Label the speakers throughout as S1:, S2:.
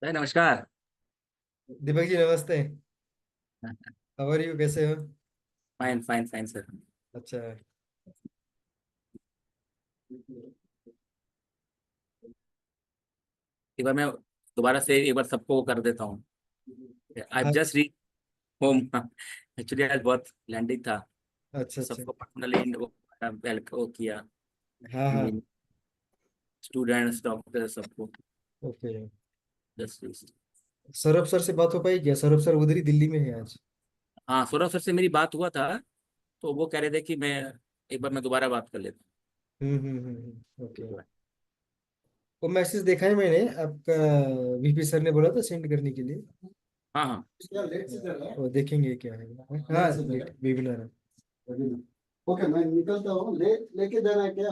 S1: भाई नमस्कार।
S2: दीपक जी नमस्ते। हाउ आर यू, कैसे हो?
S1: Fine fine fine sir.
S2: अच्छा।
S1: एक बार मैं दोबारा से एक बार सबको वो कर देता हूँ। आई
S2: हाँ।
S1: Just reach home. एक्चुअली आज बहुत लैंडिंग था,
S2: अच्छा
S1: तो
S2: अच्छा।
S1: सबको पर्सनली वो वो किया।
S2: हाँ हाँ।
S1: स्टूडेंट्स डॉक्टर सबको
S2: ओके।
S1: जस्ट।
S2: सौरभ सर से बात हो पाई क्या? सौरभ सर उधर ही दिल्ली में है आज।
S1: हाँ, सौरभ सर से मेरी बात हुआ था, तो वो कह रहे थे कि मैं एक बार मैं दोबारा बात कर लेता
S2: ओके।
S1: हूँ।
S2: वो मैसेज देखा है मैंने आपका। वीपी सर ने बोला था सेंड करने के लिए।
S1: हाँ हाँ।
S2: क्या लेट से कर रहा है? वो देखेंगे क्या है। हाँ वेबिनार है। ओके, मैं निकलता हूँ। लेके जाना है क्या?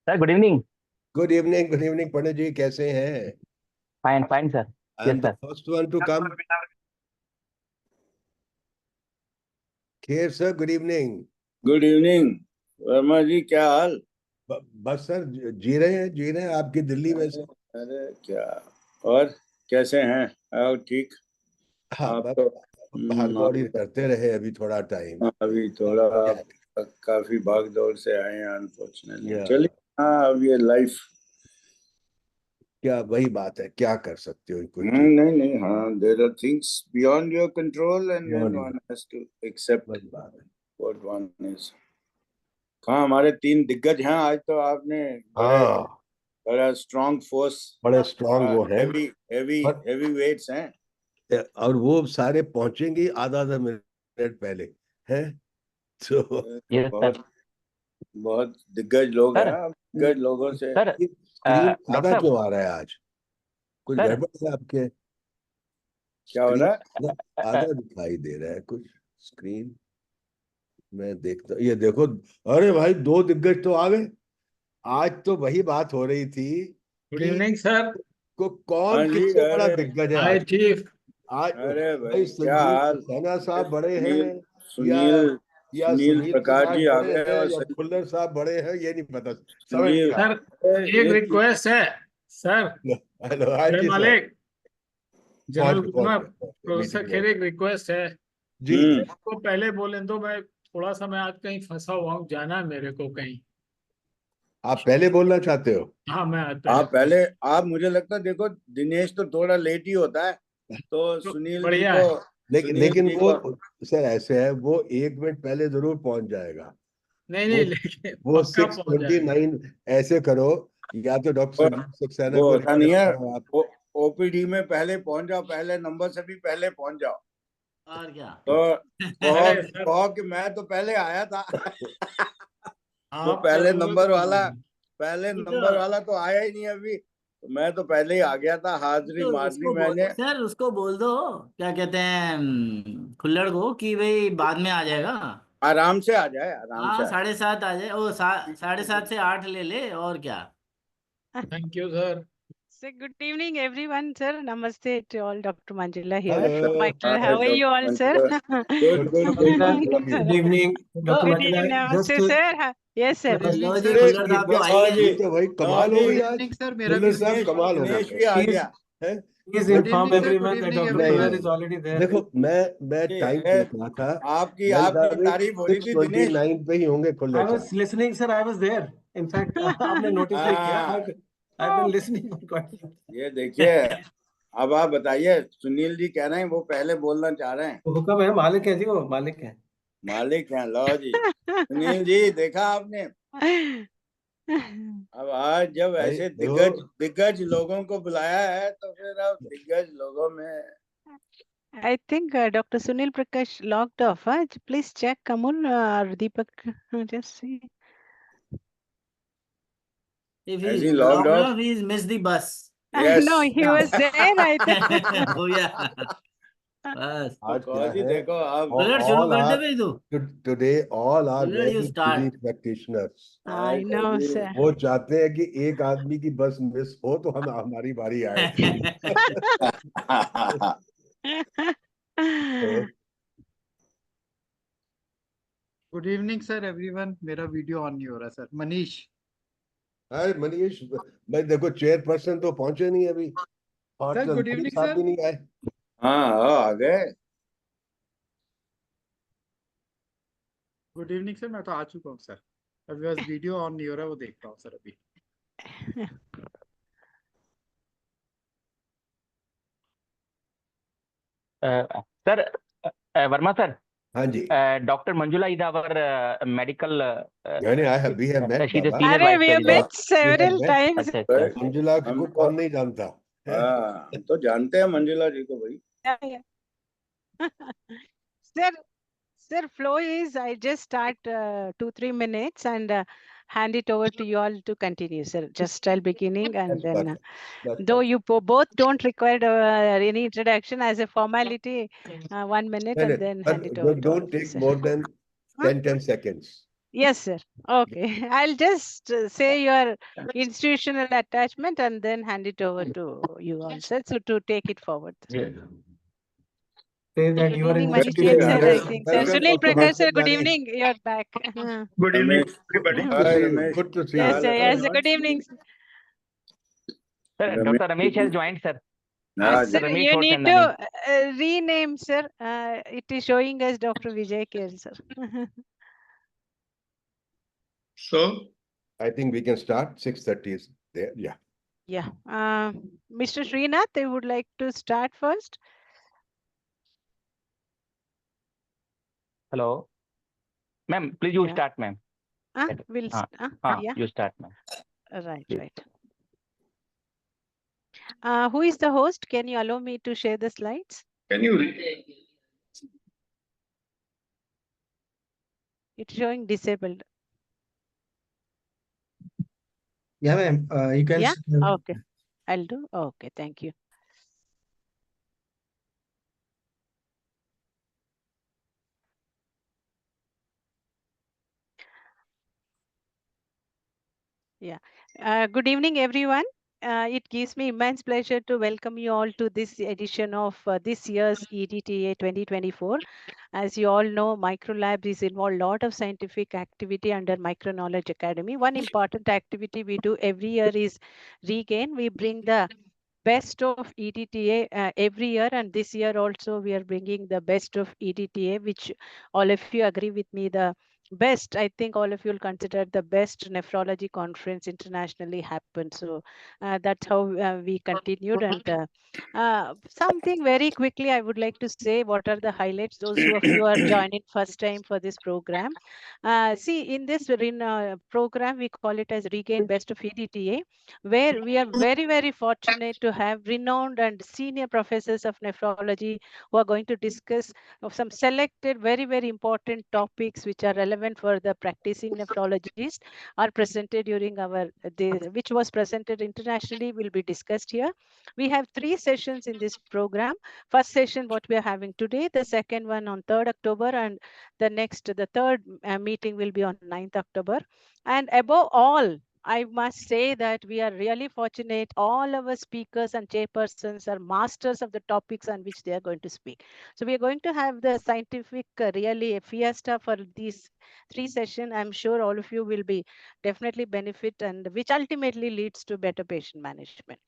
S1: Sir good evening.
S3: Good evening, good evening Pandit ji, कैसे हैं?
S1: Fine fine sir.
S3: I
S1: yes
S3: am the
S1: sir.
S3: First one to come. खैर sir, good evening.
S4: Good evening Verma ji, क्या हाल?
S3: बस सर, जी रहे हैं आपकी दिल्ली में से।
S4: अरे क्या, और कैसे हैं? आओ ठीक।
S3: हाँ,
S4: आप
S3: बस
S4: तो
S3: भाग दौड़ी
S4: आप
S3: करते रहे अभी थोड़ा टाइम।
S4: तो अभी थोड़ा
S3: क्या
S4: आप काफी भाग दौड़ से आए हैं अनफॉर्चुनेटली।
S3: या,
S4: चलिए, हाँ, अब ये लाइफ।
S3: क्या वही बात है, क्या कर सकते हो, कोई चीज
S4: नहीं नहीं, हाँ, there are things beyond your control and then
S3: बड़ी
S4: वन हैज टू एक्सेप्ट
S3: बड़ी बात है।
S4: What one is. कहाँ हमारे तीन दिग्गज हैं आज, तो आपने बड़े
S3: हाँ,
S4: बड़ा स्ट्रांग फोर्स,
S3: बड़े स्ट्रांग वो हैं।
S4: हैवी हैवी
S3: पर
S4: हैवी वेट्स हैं।
S3: और वो सारे पहुंचेंगे आधा आधा मिनट पहले, हैं तो।
S1: Yes sir.
S4: बहुत बहुत दिग्गज लोग हैं,
S1: सर
S4: अब दिग्गज लोगों से।
S1: सर
S3: ये स्क्रीन
S1: डॉक्टर
S3: आधा
S1: साहब।
S3: क्यों आ रहा है आज? कुछ
S1: सर
S3: गड़बड़ है आपके?
S4: क्या हो
S3: स्क्रीन
S4: रहा है?
S3: आधा दिखाई दे रहा है कुछ। स्क्रीन में देखता, ये देखो। अरे भाई, दो दिग्गज तो आ गए। आज तो वही बात हो रही थी
S5: गुड
S3: कि
S5: इवनिंग सर।
S4: हाँ
S3: कौन
S4: जी,
S3: किससे बड़ा
S4: अरे
S3: दिग्गज है
S5: हाय
S3: आज।
S5: चीफ।
S3: आज
S4: अरे
S3: भाई
S4: भाई, क्या
S3: संजीव
S4: हाल?
S3: सक्सेना साहब बड़े
S4: सुनील
S3: हैं, या
S4: सुनील सुनील
S3: सुनील
S4: प्रकाश
S3: प्रकाश
S4: जी आ
S3: बड़े
S4: गए,
S3: हैं,
S4: और
S3: या खुल्लर साहब बड़े हैं, ये नहीं पता, समझ नहीं
S4: सुनील,
S3: आ
S5: सर एक
S4: ये
S5: रिक्वेस्ट है सर।
S3: रहा। हेलो, हाँ
S5: जय
S3: जी सर।
S5: मालिक, जनरल गुरमा,
S3: पहुंच गए
S5: प्रोफेसर
S3: मीटिंग में।
S5: खेर, एक रिक्वेस्ट है।
S3: जी
S4: हम्म।
S5: आपको पहले बोले तो मैं थोड़ा सा, मैं आज कहीं फंसा हुआ हूँ, जाना है मेरे को कहीं।
S3: आप पहले बोलना चाहते हो?
S5: हाँ, मैं आज पहले
S4: आप पहले, आप, मुझे लगता है, देखो, दिनेश तो थोड़ा लेट ही होता है, तो
S5: तो
S4: सुनील जी
S5: बढ़िया
S4: को,
S5: है।
S4: सुनील
S3: लेकिन
S4: जी
S3: वो,
S4: को
S3: सर ऐसे है, वो 1 मिनट पहले जरूर पहुंच जाएगा।
S5: नहीं
S3: वो
S5: नहीं, लेकिन
S3: वो
S5: पक्का
S3: सिक्स
S5: पहुंच
S3: ट्वेंटी
S5: जाएगा।
S3: नाइन ऐसे करो, या तो डॉक्टर
S4: वो
S3: संजीव सक्सेना
S4: वो
S3: को
S4: होता नहीं
S3: रिक्वेस्ट
S4: है।
S3: करो आप।
S4: ओपीडी में पहले पहुंच जाओ, पहले नंबर से भी पहले पहुंच जाओ,
S1: और क्या।
S4: तो कहो
S5: अरे सर,
S4: कहो कि मैं तो पहले आया था। वो
S5: आप
S4: पहले
S5: करोगे
S4: नंबर
S5: तो
S4: वाला,
S5: नहीं।
S4: पहले
S1: ये
S4: नंबर
S1: तो
S4: वाला तो आया ही नहीं अभी, तो मैं तो पहले ही आ गया था, हाजिरी
S1: तो
S4: मार दी
S1: उसको
S4: मैंने।
S1: सर उसको बोल दो, क्या कहते हैं, खुल्लड़ को, कि भाई बाद में आ जाएगा।
S4: आराम से आ जाए, आराम से
S1: हाँ
S4: आ
S1: 7:30 आ जाए, ओ 7:30 से 8 ले ले, और क्या।
S5: Thank you sir.
S6: So good evening, everyone, sir. Namaste to all. Dr. Manjula here
S3: hello.
S6: from Mitre.
S4: जाए।
S6: How are you all, sir?
S4: Good good good
S5: sir
S4: good.
S5: Good evening
S1: तो
S5: doctor
S6: Good
S5: Manjula.
S6: evening,
S5: just
S6: namaste, sir. Yes, sir.
S5: Good evening
S1: लो जी,
S5: sir,
S4: अरे,
S5: just
S1: Khullar साहब तो आ
S5: request.
S1: ही
S4: लो
S1: गए।
S4: जी,
S3: ये तो भाई
S4: लो
S3: कमाल हो
S4: जी,
S3: गई
S5: गुड
S3: आज।
S5: इवनिंग सर, मेरा भी
S3: खुल्लर साहब
S4: दिनेश
S3: कमाल हो गए
S4: दिनेश
S3: तो।
S4: भी आ
S5: प्लीज
S4: गया
S3: हैं?
S5: प्लीज
S3: भाई,
S5: inform
S6: sir. Good
S5: everyone that
S6: evening,
S5: doctor
S3: नहीं
S6: everyone.
S5: खुल्लर
S3: नहीं
S5: इज
S3: नहीं।
S5: Already there.
S3: देखो, मैं
S4: ये
S3: टाइम
S4: है,
S3: देख रहा था।
S4: आपकी
S3: मैंने कहा
S4: आपकी
S3: अभी
S4: तारीफ हो रही
S3: सिक्स
S4: थी
S3: ट्वेंटी
S4: दिनेश।
S3: नाइन पे ही होंगे
S5: आई
S3: खुल्लर
S5: वाज
S3: साहब।
S5: Listening sir, I was there. In fact आपने नोटिस नहीं किया,
S4: हाँ,
S5: I been listening for quite.
S4: ये देखिए, अब आप बताइए, सुनील जी कह रहे हैं वो पहले बोलना चाह रहे हैं।
S5: हुक्म है, मालिक है जी, वो मालिक है।
S4: मालिक हैं, लो जी। सुनील जी, देखा आपने, अब आज जब
S3: भाई
S4: ऐसे
S3: देखो,
S4: दिग्गज दिग्गज लोगों को बुलाया है, तो फिर अब दिग्गज लोगों में
S6: I think Dr. Sunil Prakash logged off. Huh? Please check Kamul or Deepak. Just see.
S1: If he
S4: ऐसी
S1: is
S4: long
S1: logged
S4: of.
S1: off, he is missed the bus.
S4: Yes.
S6: No, he was there, I think.
S1: हो गया बस।
S4: तो
S3: आज
S4: कहो
S3: क्या
S4: जी,
S3: है,
S4: देखो अब।
S1: खुल्लड़ शुरू
S3: ऑल
S1: कर दे
S3: आर
S1: भाई तू।
S3: Today, all are
S1: Khullar you
S3: very busy
S1: start.
S3: Practitioners.
S6: I
S4: अच्छा
S6: know,
S4: जी।
S6: sir.
S3: वो चाहते हैं कि एक आदमी की बस मिस हो तो हम हमारी बारी आए। तो
S7: गुड इवनिंग सर एवरीवन। मेरा वीडियो ऑन नहीं हो रहा सर। मनीष।
S3: अरे मनीष भाई, देखो चेयरपर्सन तो पहुंचे नहीं अभी, और
S7: सर
S3: तो
S7: गुड
S3: मनीष
S7: इवनिंग
S3: साहब
S7: सर।
S3: भी नहीं आए।
S4: हाँ हाँ, आ गए।
S7: गुड इवनिंग सर, मैं तो आ चुका हूँ सर। अभी बस वीडियो ऑन नहीं हो रहा, वो देख रहा हूँ सर अभी।
S1: सर, वर्मा सर,
S3: हाँ जी,
S1: doctor Manjula is our medical,
S3: यानी I have we have met
S1: she is
S3: बाबा,
S1: senior
S6: Arey,
S1: vice
S6: we have
S3: हाँ,
S6: met
S1: president.
S3: We have
S6: several
S3: met.
S6: times.
S1: अच्छा
S4: भाई,
S1: अच्छा।
S3: मंजुला
S4: हम
S3: को
S4: तो,
S3: कौन नहीं जानता है?
S4: हाँ, हम तो जानते हैं मंजुला जी को भाई।
S6: Yeah, yeah. Sir, sir, flow is I just start 2-3 minutes and hand it over to you all to continue, sir. Just tell beginning and
S3: That's
S6: then,
S3: perfect. That's
S6: though
S3: perfect.
S6: you both don't require any introduction as a formality, 1 minute
S3: No,
S6: and
S3: no,
S6: then
S3: but
S6: hand it over to all
S3: don't
S6: of you,
S3: take
S6: sir.
S3: more than
S6: Huh?
S3: 10 seconds.
S6: Yes, sir. Okay. I'll just say your institutional attachment and then hand it over to you all, sir, so to take it forward.
S3: Yeah.
S2: Say that
S6: Good
S2: you are
S6: evening,
S2: in
S6: Manish
S2: institution.
S6: sir, I think. Sir,
S3: Welcome,
S6: Sunil
S3: Dr.
S6: Prakash, sir, good
S3: Manjari.
S6: evening. You're back.
S7: Good evening,
S4: Ramesh,
S7: everybody.
S3: How are you?
S4: Ramesh,
S3: Good to see
S6: Yes,
S3: you.
S6: sir.
S4: Hello.
S6: Yes, sir. Good evening.
S8: Sir,
S4: Ramesh,
S8: Dr. Ramesh has joined, sir.
S4: हाँ
S6: Sir,
S4: ji,
S8: Ramesh
S6: you need
S8: Varshandani.
S6: to rename, sir. It is showing as Dr. Vijay Kher, sir.
S7: So,
S3: I think we can start. 6:30 is there. Yeah.
S6: Yeah. Mr. Srinath, I would like to start first.
S8: Hello. Ma'am, please you
S6: Yeah.
S8: start, ma'am.
S6: We'll, yeah.
S8: You start, ma'am.
S6: Right, right. Who is the host? Can you allow me to share the slides?
S7: can you read?
S6: It's showing disabled.
S2: Yeah, ma'am. You can.
S6: Yeah. Okay. I'll do. Okay. Thank you. Yeah. Good evening, everyone. It gives me immense pleasure to welcome you all to this edition of this year's EDTA 2024. As you all know, Microlabs is involved a lot of scientific activity under Microknowledge Academy. One important activity we do every year is Regain. We bring the best of EDTA every year, and this year also we are bringing the best of EDTA, which all of you agree with me, the best, I think all of you will consider the best nephrology conference internationally happened. So that's how we continued. And something very quickly I would like to say, what are the highlights, those who of you are joining first time for this program. See, in this program we call it as Regain Best of EDTA, where we are very, very fortunate to have renowned and senior professors of nephrology who are going to discuss of some selected very, very important topics which are relevant for the practicing nephrologists are presented during our, which was presented internationally will be discussed here. We have 3 sessions in this program. First session, what we are having today, the second one on 3rd October, and the third meeting will be on 9th October. And above all, I must say that we are really fortunate. All our speakers and chairpersons are masters of the topics on which they are going to speak. So we are going to have the scientific, really a fiesta for these 3 sessions. I'm sure all of you will be definitely benefit, and which ultimately leads to better patient management.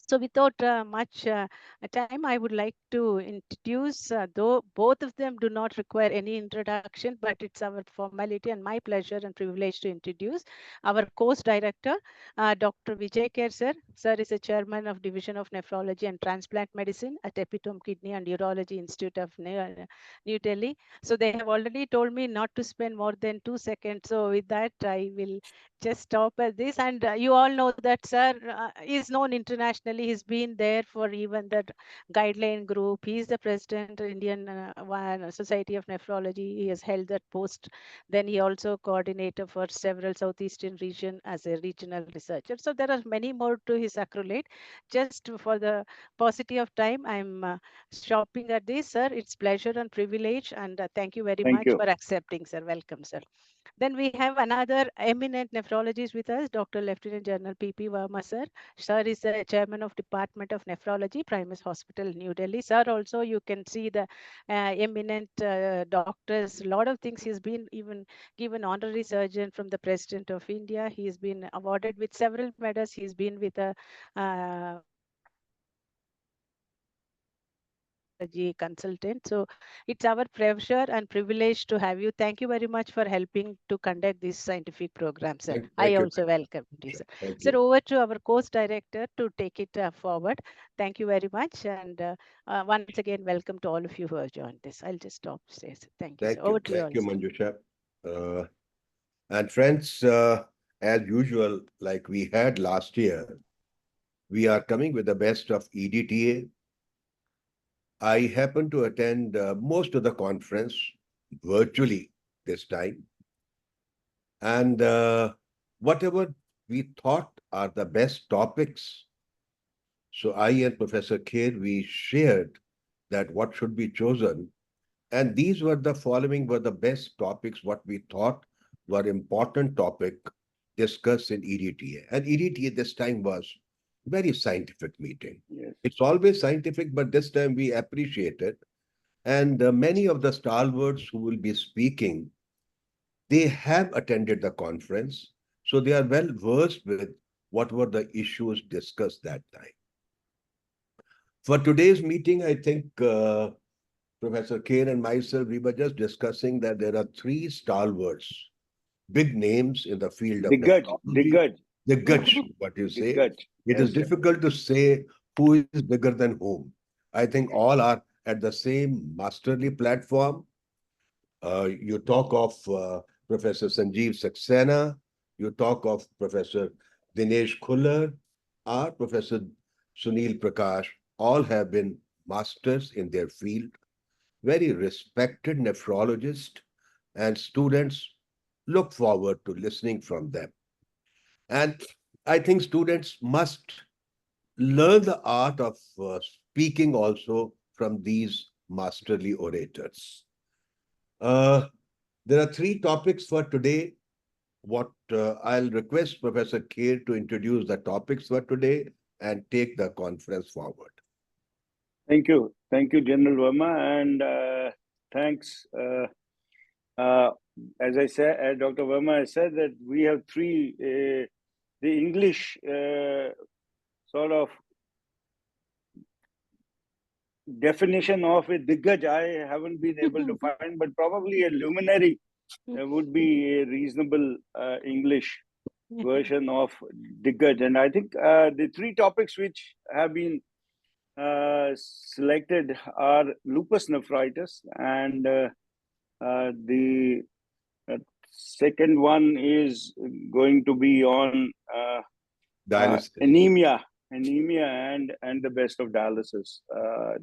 S6: So without much time, I would like to introduce, though both of them do not require any introduction, but it's our formality and my pleasure and privilege to introduce our course director, Dr. Vijay Kher, sir. Sir is a chairman of Division of Nephrology and Transplant Medicine at Epitome Kidney and Urology Institute of New Delhi. So they have already told me not to spend more than 2 seconds. So with that, I will just stop at this. And you all know that sir is known internationally. He's been there for even that guideline group. He's the president of Indian Society of Nephrology. He has held that post. Then he also coordinator for several Southeastern region as a regional researcher. So there are many more to his accolade. Just for the paucity of time, I'm stopping at this, sir. It's pleasure and privilege, and thank you very
S4: thank
S6: much
S4: you.
S6: for accepting, sir. Welcome, sir. Then we have another eminent nephrologist with us, Dr. Lieutenant General P.P. Verma, sir. Sir is the chairman of Department of Nephrology, Primus Hospital, New Delhi. Sir, also you can see the eminent doctors, a lot of things. He's been even given honorary surgeon from the President of India. He's been awarded with several medals. He's been with a consultant. So it's our pleasure and privilege to have you. Thank you very much for helping to conduct this scientific program, sir.
S3: Thank
S6: I
S3: you.
S6: also welcome you, sir.
S3: Thank
S6: Sir,
S3: you.
S6: over to our course director to take it forward. Thank you very much. And once again, welcome to all of you who have joined this. I'll just stop. Say, thank you, sir.
S3: Thank you.
S6: Over to you all,
S3: Thank you,
S6: sir.
S3: Manjusha. And friends, as usual, like we had last year, we are coming with the best of EDTA. I happen to attend most of the conference virtually this time. And whatever we thought are the best topics, so I and Professor Kher, we shared that what should be chosen. And these were the following were the best topics, what we thought were important topic discussed in EDTA. And EDTA this time was very scientific meeting.
S4: Yes.
S3: It's always scientific, but this time we appreciate it. And many of the stalwarts who will be speaking, they have attended the conference, so they are well versed with what were the issues discussed that time. For today's meeting, I think Professor Kane and myself, we were just discussing that there are three stalwarts, big names in the field of nephrology. Diggaj, what you say.
S4: Diggaj.
S3: It is
S4: Yes, sir.
S3: difficult to say who is bigger than whom. I think all are at the same masterly platform. You talk of Professor Sanjeev Saxena, you talk of Professor Dinesh Khullar, or Professor Sunil Prakash, all have been masters in their field, very respected nephrologists, and students look forward to listening from them. And I think students must learn the art of speaking also from these masterly orators. There are three topics for today. What I'll request Professor Kher to introduce the topics for today and take the conference forward.
S4: Thank you. Thank you, General Verma. And thanks. As I said, as Dr. Verma has said, that we have three, the English sort of definition of a Diggaj, I haven't been able to find, but probably a luminary would be a reasonable English version of Diggaj. And I think the three topics which have been selected are lupus nephritis, and the second one is going to be on anemia and the best of dialysis.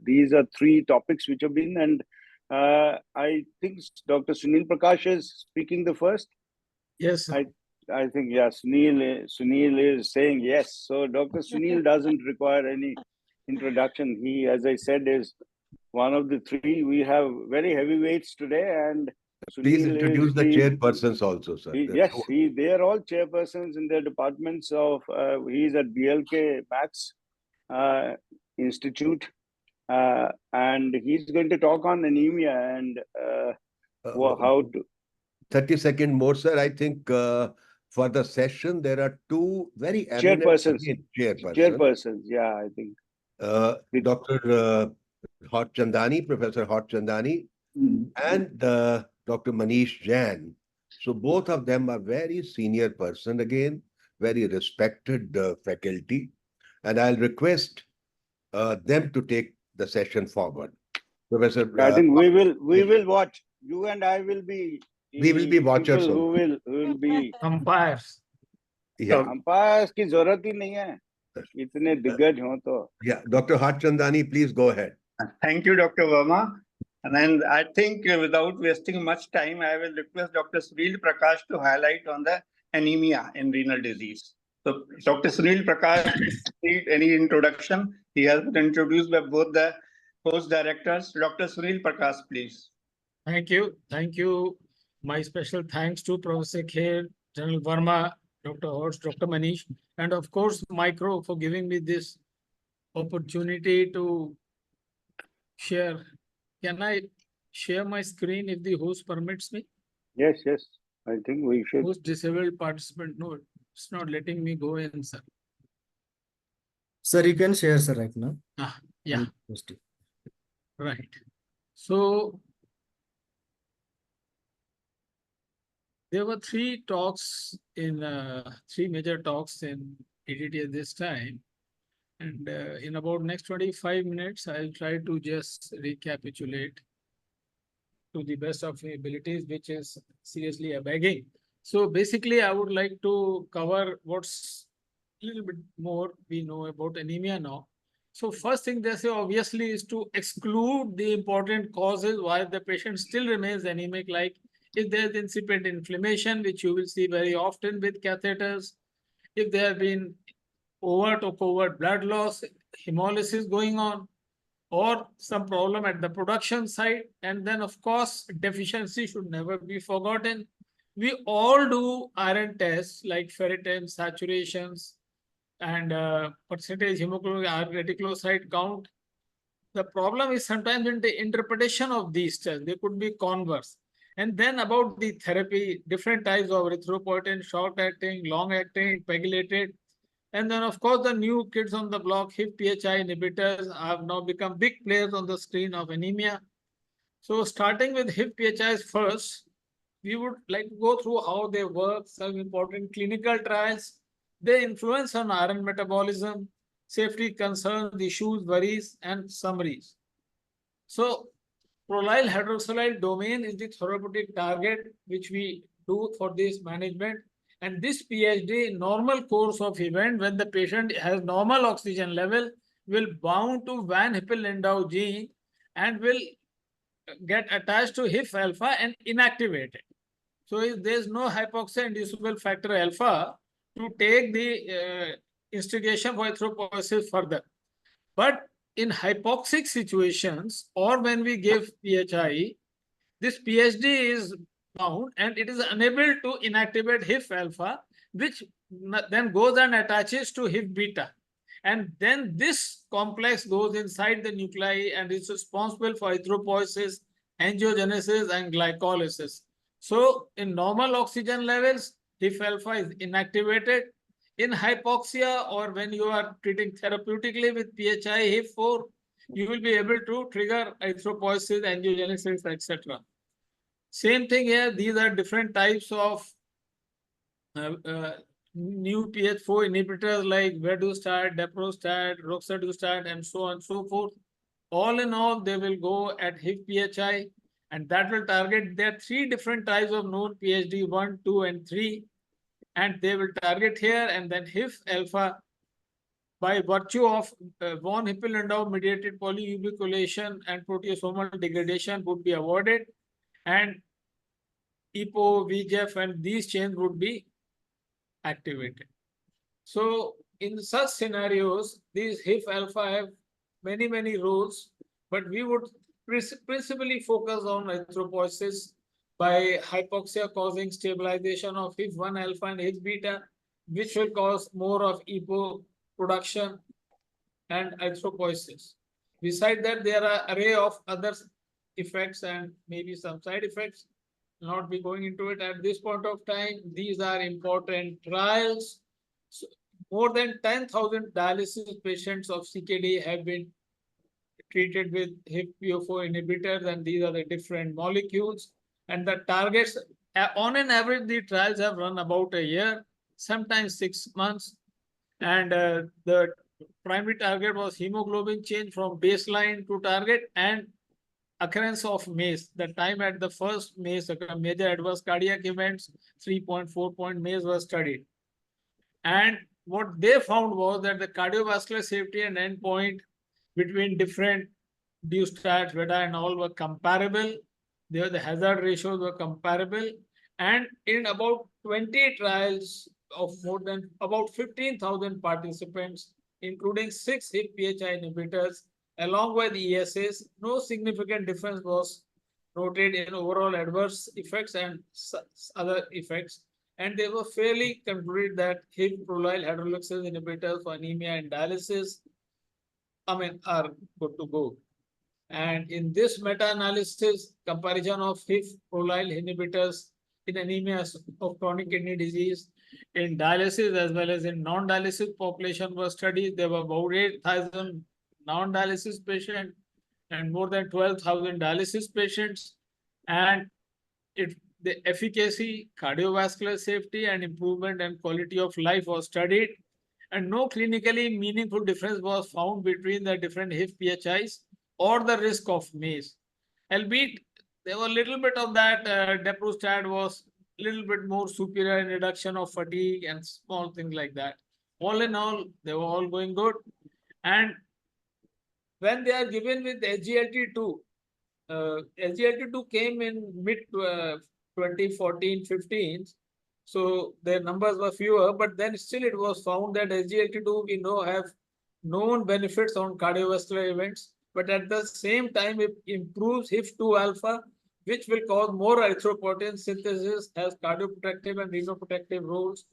S4: These are three topics which have been, and I think Dr. Sunil Prakash is speaking the first.
S5: Yes, sir.
S4: I think, yeah, Sunil is saying yes. So Dr. Sunil doesn't require any introduction. He, as I said, is one of the three. We have very heavyweights today, and
S3: please
S4: Sunil
S3: introduce the chairpersons also, sir.
S4: Yes, they are all chairpersons in their departments of, he's at BLK Max Institute, and he's going to talk on anemia and how to.
S3: 30 seconds more, sir. I think for the session, there are two very eminent
S4: chairpersons. Yeah, I think.
S3: Dr. Hot Chandani, Professor Hot Chandani, and Dr. Manish Jain. So both of them are very senior person again, very respected faculty, and I'll request them to take the session forward. Professor,
S4: I think we will watch. You and I will be.
S3: We will be watchers.
S4: Who will be
S5: umpires.
S3: Yeah,
S4: umpires की जरूरत ही नहीं है. इतने दिग्गज हो तो.
S3: Yeah, Dr. Hot Chandani, please go ahead.
S9: Thank you, Dr. Verma. And then I think without wasting much time, I will request Dr. Sunil Prakash to highlight on the anemia in renal disease. So Dr. Sunil Prakash, need any introduction? He has been introduced by both the host directors. Dr. Sunil Prakash, please.
S5: Thank you. Thank you. My special thanks to Professor Kher, General Verma, Dr. Horst, Dr. Manish, and of course, Micro for giving me this opportunity to share. Can I share my screen if the host permits me?
S4: Yes, yes. I think we should.
S5: Host disabled participant. No, it's not letting me go in, sir.
S2: Sir, you can share, sir, right now.
S5: Yeah. Right. So there were three major talks in EDTA this time. And in about next 25 minutes, I'll try to just recapitulate to the best of my abilities, which is seriously a begging. So basically, I would like to cover what's a little bit more we know about anemia now. So first thing they say obviously is to exclude the important causes why the patient still remains anemic, like if there's incipient inflammation, which you will see very often with catheters, if there have been overt or covert blood loss, hemolysis going on, or some problem at the production side. And then, of course, deficiency should never be forgotten. We all do iron tests like ferritin, saturations, and percentage hemoglobin, reticulocyte count. The problem is sometimes in the interpretation of these tests. They could be converse. And then about the therapy, different types of erythropoietin, short-acting, long-acting, pegylated. And then, of course, the new kids on the block, HIF-PHI inhibitors, have now become big players on the screen of anemia. So starting with HIF-PHIs first, we would like to go through how they work, some important clinical trials, their influence on iron metabolism, safety concerns, issues, worries, and summaries. So prolyl hydroxylide domain is the therapeutic target which we do for this management. And this PhD, normal course of event, when the patient has normal oxygen level, will bound to Van Hippel-Lindau gene and will get attached to HIF alpha and inactivate it. So if there is no hypoxia inducible factor alpha to take the instigation for erythropoiesis further. But in hypoxic situations or when we give PHI, this PhD is bound and it is unable to inactivate HIF alpha, which then goes and attaches to HIF beta. And then this complex goes inside the nuclei and is responsible for erythropoiesis, angiogenesis, and glycolysis. So in normal oxygen levels, HIF alpha is inactivated. In hypoxia or when you are treating therapeutically with PHI HIF4, you will be able to trigger erythropoiesis, angiogenesis, etc. Same thing here. These are different types of new PH4 inhibitors like Vedustat, Deprostat, Roxadustat, and so on and so forth. All in all, they will go at HIF-PHI, and that will target. There are 3 different types of known PhD, 1, 2, and 3, and they will target here, and then HIF alpha by virtue of von Hippel-Lindau mediated polyubiculation and proteasomal degradation would be avoided, and EPO, VEGF, and these chains would be activated. So in such scenarios, these HIF alpha have many roles, but we would principally focus on erythropoiesis by hypoxia causing stabilization of HIF1 alpha and HIF beta, which will cause more of EPO production and erythropoiesis. Besides that, there are array of other effects and maybe some side effects. Not be going into it at this point of time. These are important trials. So more than 10,000 dialysis patients of CKD have been treated with HIF-PO4 inhibitors, and these are the different molecules. And the targets, on an average, the trials have run about a year, sometimes 6 months. And the primary target was hemoglobin change from baseline to target and occurrence of MACE. The time at the first MACE, major adverse cardiac events, 3.4-point MACE was studied. And what they found was that the cardiovascular safety and endpoint between different Dustat, Veda, and all were comparable. The hazard ratios were comparable. And in about 20 trials of more than about 15,000 participants, including 6 HIF-PHI inhibitors, along with ESAs, no significant difference was noted in overall adverse effects and other effects. And they were fairly concluded that HIF prolyl hydroxylase inhibitors for anemia and dialysis, are good to go. And in this meta-analysis, comparison of HIF prolyl inhibitors in anemia of chronic kidney disease in dialysis as well as in non-dialysis population was studied. There were about 8,000 non-dialysis patients and more than 12,000 dialysis patients. And the efficacy, cardiovascular safety, and improvement and quality of life was studied. And no clinically meaningful difference was found between the different HIF-PHIs or the risk of MACE. Albeit, there were a little bit of that. Deprostat was a little bit more superior in reduction of fatigue and small things like that. All in all, they were all going good. And when they are given with SGLT2, SGLT2 came in 2014, 15. So their numbers were fewer, but then still it was found that SGLT2 we know have known benefits on cardiovascular events, but at the same time it improves HIF2 alpha, which will cause more erythropoietin synthesis, has cardioprotective and renoprotective roles,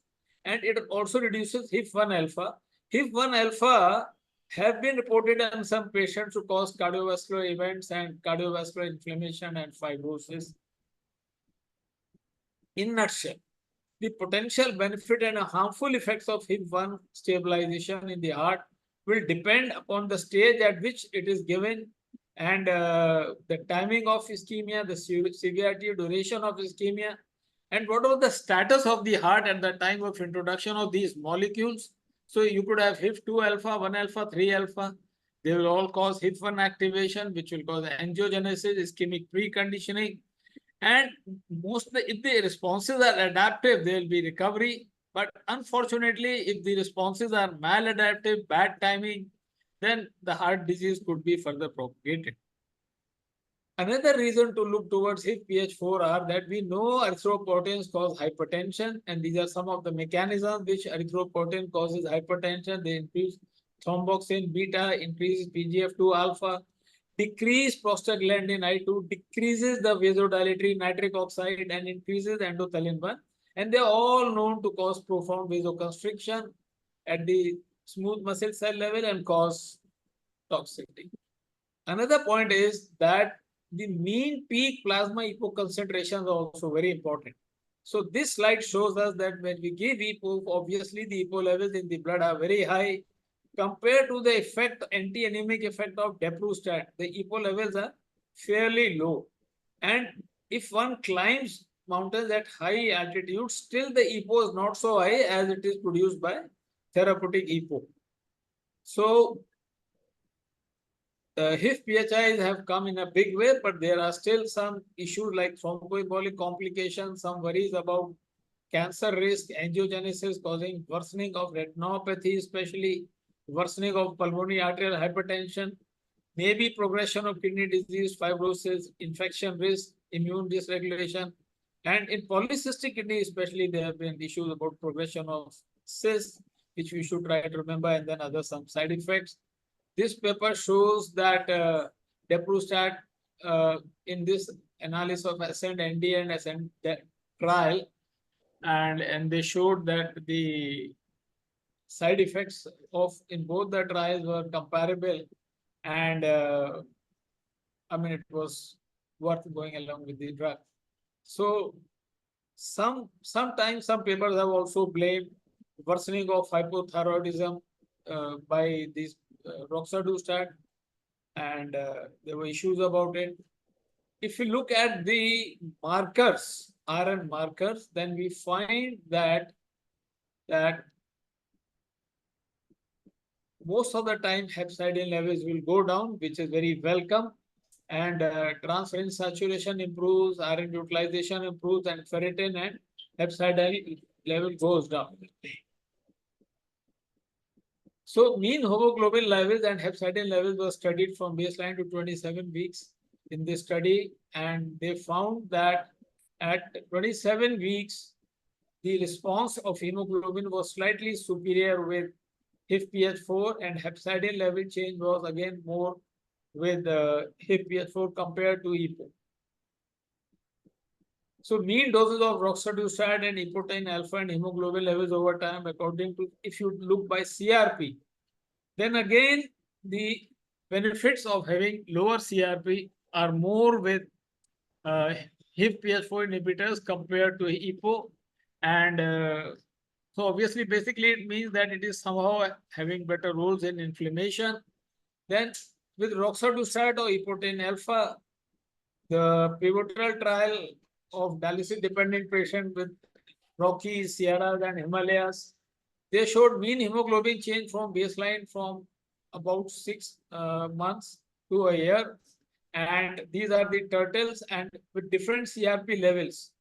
S5: and it also reduces HIF1 alpha. HIF1 alpha have been reported in some patients to cause cardiovascular events and cardiovascular inflammation and fibrosis. In nutshell, the potential benefit and harmful effects of HIF1 stabilization in the heart will depend upon the stage at which it is given and the timing of ischemia, the severity, duration of ischemia, and what was the status of the heart at the time of introduction of these molecules. So you could have HIF2 alpha, 1 alpha, 3 alpha. They will all cause HIF1 activation, which will cause angiogenesis, ischemic preconditioning. And if the responses are adaptive, there will be recovery. But unfortunately, if the responses are maladaptive, bad timing, then the heart disease could be further propagated. Another reason to look towards HIF-PH4 are that we know erythropoietins cause hypertension, and these are some of the mechanisms which erythropoietin causes hypertension. They increase thromboxane beta, increase PGF2 alpha, decrease prostaglandin I2, decreases the vasodilatory nitric oxide, and increases endothelin 1. And they are all known to cause profound vasoconstriction at the smooth muscle cell level and cause toxicity. Another point is that the mean peak plasma EPO concentrations are also very important. So this slide shows us that when we give EPO, obviously the EPO levels in the blood are very high compared to the effect, anti-anemic effect of deprustat. The EPO levels are fairly low. And if one climbs mountains at high altitude, still the EPO is not so high as it is produced by therapeutic EPO. So HIF-PHIs have come in a big way, but there are still some issues like thromboembolic complications, some worries about cancer risk, angiogenesis causing worsening of retinopathy, especially worsening of pulmonary arterial hypertension, maybe progression of kidney disease, fibrosis, infection risk, immune dysregulation. And in polycystic kidney especially, there have been issues about progression of cysts, which we should try to remember, and then some side effects. This paper shows that deprustat in this analysis of ASCEND ND and ASCEND trial, and they showed that the side effects of in both the trials were comparable, and I mean it was worth going along with the drug. So sometimes some papers have also blamed worsening of hypothyroidism by these roxadustat, and there were issues about it. If you look at the markers, iron markers, then we find that most of the time hepcidin levels will go down, which is very welcome, and transferrin saturation improves, iron utilization improves, and ferritin and hepcidin level goes down. So mean hemoglobin levels and hepcidin levels were studied from baseline to 27 weeks in this study, and they found that at 27 weeks, the response of hemoglobin was slightly superior with HIF-PH4, and hepcidin level change was again more with HIF-PH4 compared to EPO. So mean doses of roxadustat and epoetin alpha and hemoglobin levels over time, according to, if you look by CRP, then again the benefits of having lower CRP are more with HIF-PH4 inhibitors compared to EPO, and so obviously, basically, it means that it is somehow having better roles in inflammation. Then with roxadustat or epoetin alpha, the pivotal trial of dialysis-dependent patient with Rockies, Sierras, and Himalayas, they showed mean hemoglobin change from baseline from about 6 months to a year. And these are the turtles and with different CRP levels.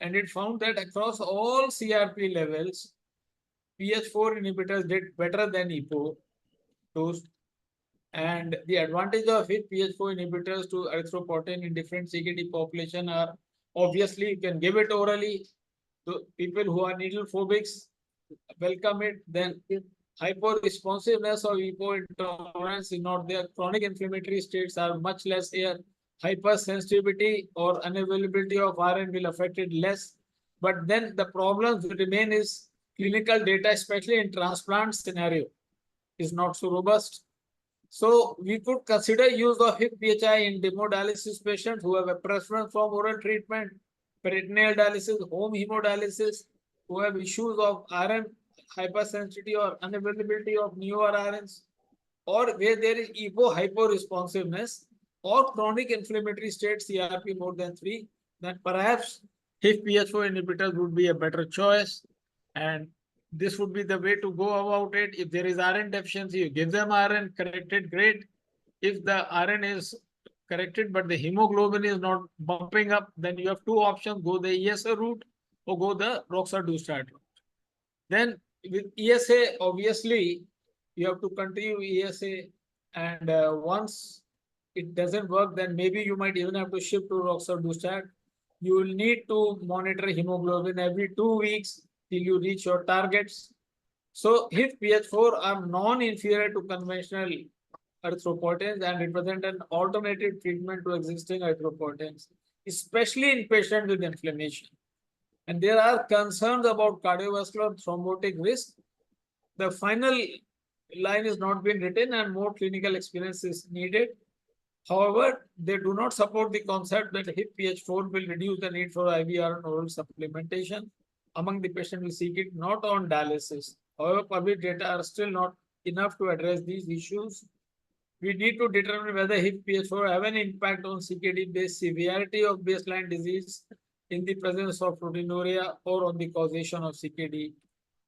S5: And it found that across all CRP levels, PH4 inhibitors did better than EPO dosed. And the advantage of PH4 inhibitors to erythropoietin in different CKD population are obviously you can give it orally. The people who are needle phobics welcome it. Then hyper-responsiveness or hypo-intolerance is not there. Chronic inflammatory states are much less here. Hypersensitivity or unavailability of iron will affect it less. But then the problems remain is clinical data, especially in transplant scenario, is not so robust. So we could consider use of HIF-PHI in hemodialysis patients who have a preference for oral treatment, peritoneal dialysis, home hemodialysis, who have issues of iron hypersensitivity or unavailability of newer irons, or where there is hypo-responsiveness or chronic inflammatory state CRP more than 3, then perhaps HIF-PHI inhibitors would be a better choice. And this would be the way to go about it. If there is iron deficiency, you give them iron corrected, great. If the iron is corrected, but the hemoglobin is not bumping up, then you have two options, go the ESA route or go the roxadustat route. Then with ESA, obviously, you have to continue ESA. And once it doesn't work, then maybe you might even have to shift to roxadustat. You will need to monitor hemoglobin every 2 weeks till you reach your targets. So HIF-PH4 are non-inferior to conventional erythropoietins and represent an alternative treatment to existing erythropoietins, especially in patients with inflammation. And there are concerns about cardiovascular thrombotic risk. The final line is not been written and more clinical experience is needed. However, they do not support the concept that HIF-PH4 will reduce the need for IVR and oral supplementation among the patients who seek it not on dialysis. However, public data are still not enough to address these issues. We need to determine whether HIF-PH4 have an impact on CKD-based severity of baseline disease in the presence of proteinuria or on the causation of CKD.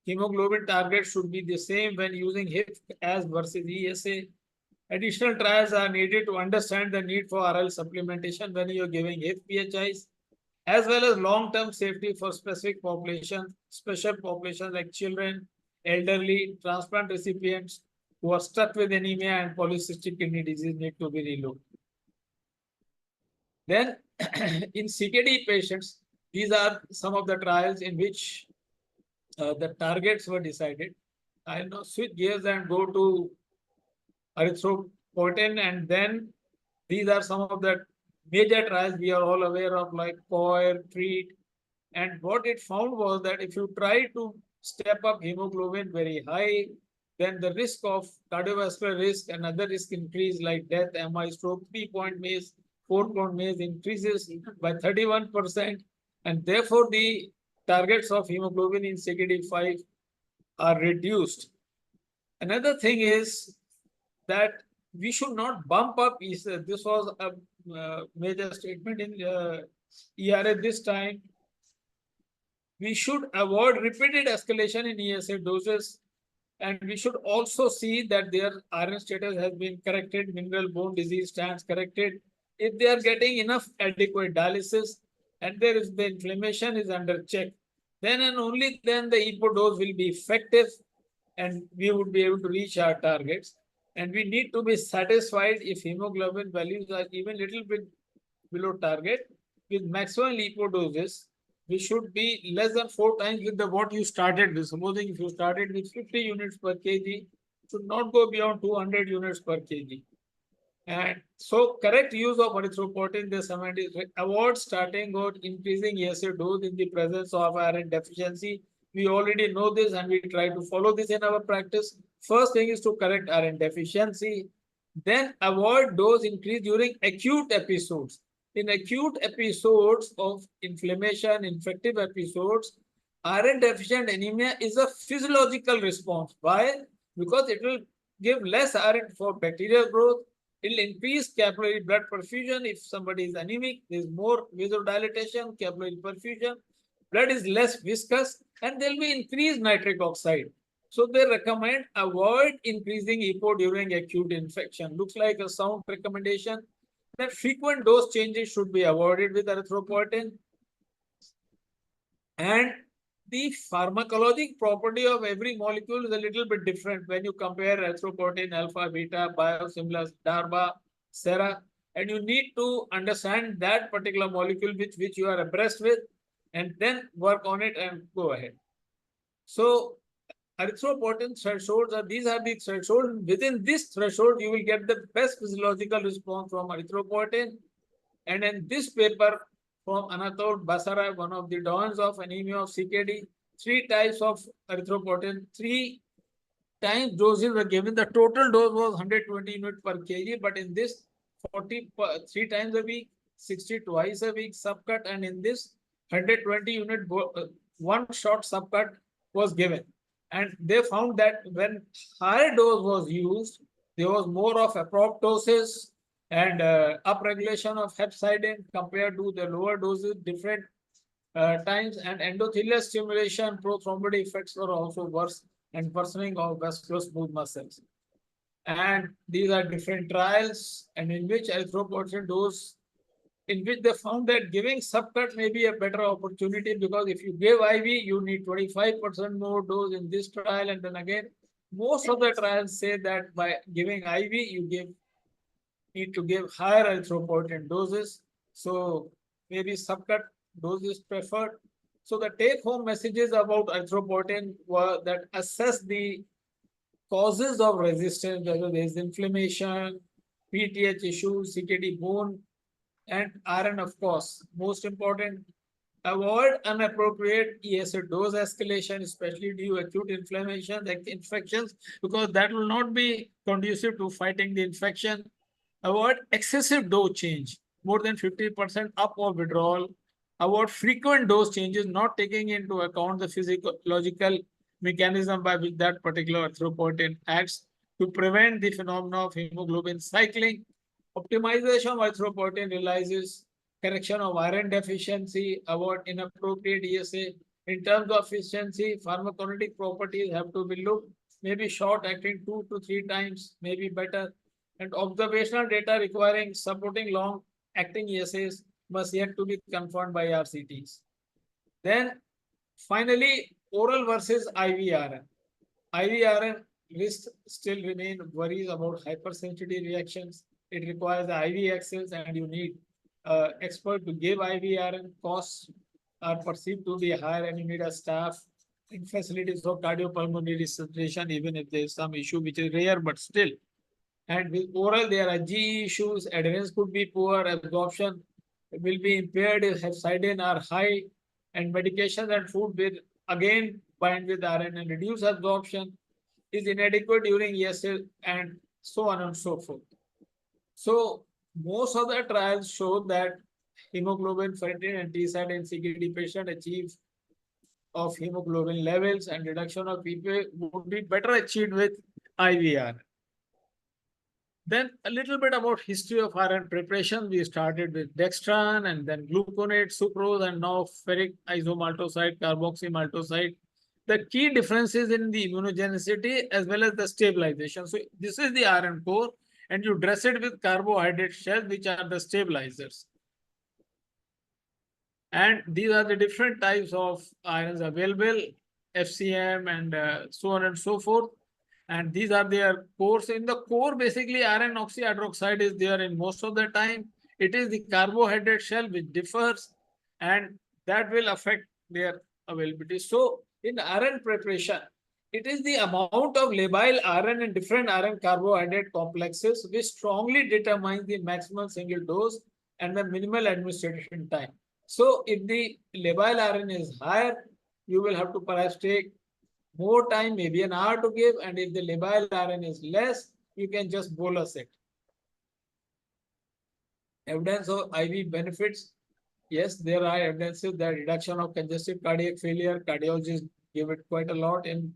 S5: Hemoglobin target should be the same when using HIF as versus ESA. Additional trials are needed to understand the need for RL supplementation when you are giving HIF-PHIs, as well as long-term safety for specific populations, special populations like children, elderly, transplant recipients who are stuck with anemia and polycystic kidney disease need to be relooked. Then in CKD patients, these are some of the trials in which the targets were decided. I'll now switch gears and go to erythropoietin, and then these are some of the major trials we are all aware of, like COIR, TREAT. And what it found was that if you try to step up hemoglobin very high, then the risk of cardiovascular risk and other risk increase like death, MI, stroke, 3-point MACE, 4-point MACE increases by 31%. And therefore, the targets of hemoglobin in CKD5 are reduced. Another thing is that we should not bump up ESA. This was a major statement in ERA this time. We should avoid repeated escalation in ESA doses, and we should also see that their iron status has been corrected, mineral bone disease stands corrected. If they are getting enough adequate dialysis and there is the inflammation is under check, then and only then the EPO dose will be effective and we would be able to reach our targets. And we need to be satisfied if hemoglobin values are even little bit below target. With maximum EPO doses, we should be less than 4 times with the what you started with. Supposing if you started with 50 units per kg, should not go beyond 200 units per kg. And so correct use of erythropoietin, the summary is avoid starting or increasing ESA dose in the presence of iron deficiency. We already know this and we try to follow this in our practice. First thing is to correct iron deficiency. Then avoid dose increase during acute episodes. In acute episodes of inflammation, infective episodes, iron deficient anemia is a physiological response. Why? Because it will give less iron for bacterial growth. It will increase capillary blood perfusion. If somebody is anemic, there is more vasodilatation, capillary perfusion. Blood is less viscous and there will be increased nitric oxide. So they recommend avoid increasing EPO during acute infection. Looks like a sound recommendation. That frequent dose changes should be avoided with erythropoietin. And the pharmacologic property of every molecule is a little bit different when you compare erythropoietin, alpha, beta, biosimilars, DARBA, SERA. and you need to understand that particular molecule which you are abreast with, and then work on it and go ahead. So erythropoietin thresholds these are the thresholds. Within this threshold, you will get the best physiological response from erythropoietin. And in this paper from Anatol Basara, one of the dons of anemia of CKD, 3 types of erythropoietin, 3 times doses were given. The total dose was 120 units per kg, but in this 3 times a week, 60 twice a week subcut, and in this 120 unit one shot subcut was given. And they found that when higher dose was used, there was more of apoptosis and upregulation of hepcidin compared to the lower doses, different times, and endothelial stimulation, prothrombotic effects were also worse, and worsening of vascular smooth muscles. And these are different trials, and in which erythropoietin dose, in which they found that giving subcut may be a better opportunity, because if you give IV, you need 25% more dose in this trial. And then again, most of the trials say that by giving IV, you need to give higher erythropoietin doses. So maybe subcut dose is preferred. So the take-home messages about erythropoietin were that assess the causes of resistance, whether there is inflammation, PTH issues, CKD bone, and iron, of course. Most important, avoid inappropriate ESA dose escalation, especially due to acute inflammation, like infections, because that will not be conducive to fighting the infection. Avoid excessive dose change, more than 50% up or withdrawal. Avoid frequent dose changes, not taking into account the physiological mechanism by which that particular erythropoietin acts to prevent the phenomena of hemoglobin cycling. Optimization of erythropoietin realizes correction of iron deficiency, avoid inappropriate ESA. In terms of efficiency, pharmacokinetic properties have to be looked, maybe short acting 2 to 3 times, maybe better. And observational data requiring supporting long acting ESAs must yet to be confirmed by RCTs. Then finally, oral versus IV iron. IV iron risks still remain worries about hypersensitivity reactions. It requires the IV access, and you need expert to give IV iron. Costs are perceived to be higher, and you need a staff and facilities for cardiopulmonary resuscitation, even if there is some issue which is rare, but still. And with oral, there are GE issues, adherence could be poor, absorption will be impaired if hepcidin are high, and medication and food will again bind with iron and reduce absorption, is inadequate during ESL, and so on and so forth. So most of the trials show that hemoglobin, ferritin, and T-side in CKD patient achieve of hemoglobin levels, and reduction of PPA would be better achieved with IVR. Then a little bit about history of iron preparation. We started with dextran, and then gluconate, sucrose, and now ferric isomaltoside, carboxymaltoside. The key differences in the immunogenicity as well as the stabilization. So this is the iron core, and you dress it with carbohydrate shells, which are the stabilizers. And these are the different types of irons available, FCM and so on and so forth. And these are their cores. In the core, basically, iron oxyhydroxide is there in most of the time. It is the carbohydrate shell which differs, and that will affect their availability. So in iron preparation, it is the amount of labile iron in different iron carbohydrate complexes which strongly determines the maximum single dose and the minimal administration time. So if the labile iron is higher, you will have to perhaps take more time, maybe an hour to give, and if the labile iron is less, you can just bolus it. Evidence of IV benefits. Yes, there are evidences that reduction of congestive cardiac failure, cardiologists give it quite a lot in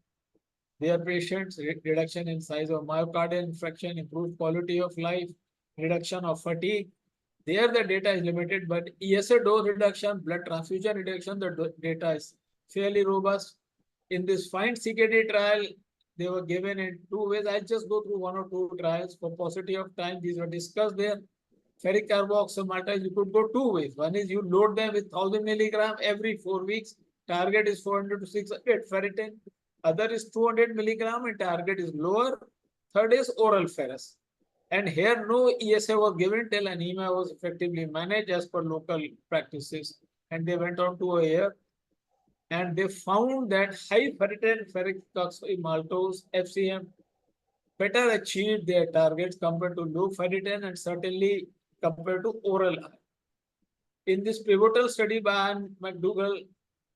S5: their patients, reduction in size of myocardial infarction, improved quality of life, reduction of fatigue. There the data is limited, but ESA dose reduction, blood transfusion reduction, the data is fairly robust. In this FIND CKD trial, they were given in 2 ways. I'll just go through 1 or 2 trials for paucity of time. These were discussed there. Ferric carboxymaltose, you could go 2 ways. One is you load them with 1000 milligram every 4 weeks. Target is 400 to 600 ferritin. Other is 200 milligram and target is lower. Third is oral ferrous. And here no ESA was given till anemia was effectively managed as per local practices. And they went on to a year and they found that high ferritin ferric maltose FCM better achieved their targets compared to low ferritin and certainly compared to oral iron. In this pivotal study by Anne McDougall,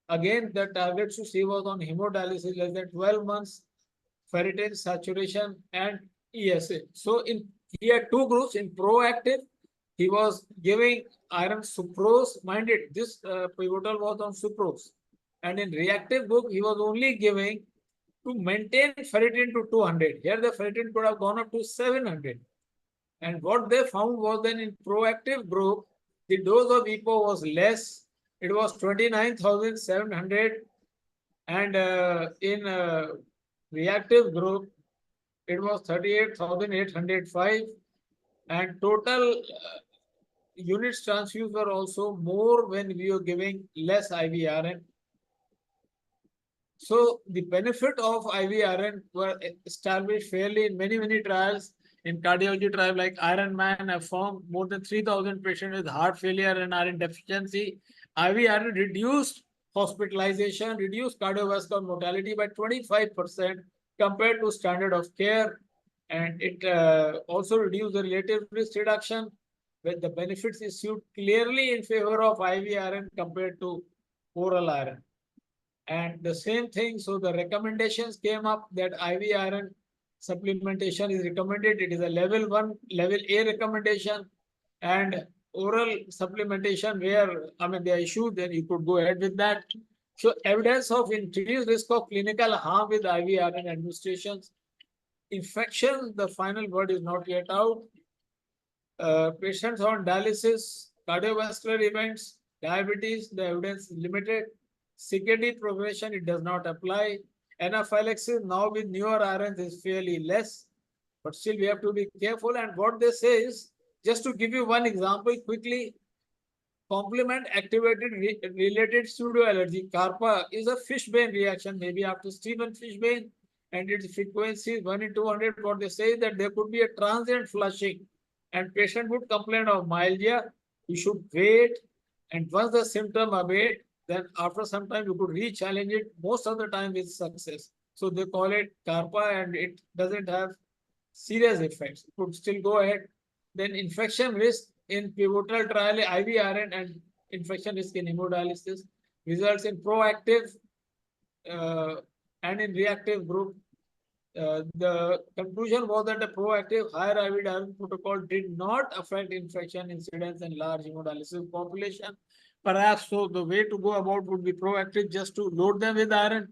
S5: again the target to see was on hemodialysis less than 12 months, ferritin saturation and ESA. So he had two groups. In proactive, he was giving iron sucrose. Mind it, this pivotal was on sucrose. And in reactive group, he was only giving to maintain ferritin to 200. Here the ferritin could have gone up to 700. And what they found was that in proactive group, the dose of EPO was less. It was 29,700. And in reactive group, it was 38,805. And total units transfused were also more when we were giving less IVRN. So the benefit of IVRN were established fairly in many trials. In cardiology trial like Ironman have found more than 3,000 patients with heart failure and iron deficiency. IVRN reduced hospitalization, reduced cardiovascular mortality by 25% compared to standard of care. And it also reduced the relative risk reduction, with the benefits issued clearly in favor of IVRN compared to oral iron. And the same thing, so the recommendations came up that IV iron supplementation is recommended. It is a level 1, level A recommendation, and oral supplementation where, they are issued, then you could go ahead with that. So evidence of increased risk of clinical harm with IV iron administrations. Infection, the final word is not yet out. Patients on dialysis, cardiovascular events, diabetes, the evidence is limited. CKD progression, it does not apply. Anaphylaxis now with newer irons is fairly less, but still we have to be careful. And what they say is, just to give you one example quickly, complement activated related pseudo allergy, CARPA, is a fishbane reaction, maybe after Stephen fishbane, and its frequency is 1 in 200. What they say is that there could be a transient flushing and patient would complain of myalgia. You should wait, and once the symptom abate, then after some time you could re-challenge it, most of the time with success. So they call it CARPA, and it doesn't have serious effects. It could still go ahead. Then infection risk in pivotal trial, IVRN and infection risk in hemodialysis results in proactive and in reactive group. The conclusion was that the proactive higher IVRN protocol did not affect infection incidence in large hemodialysis population. Perhaps so the way to go about would be proactive, just to load them with iron.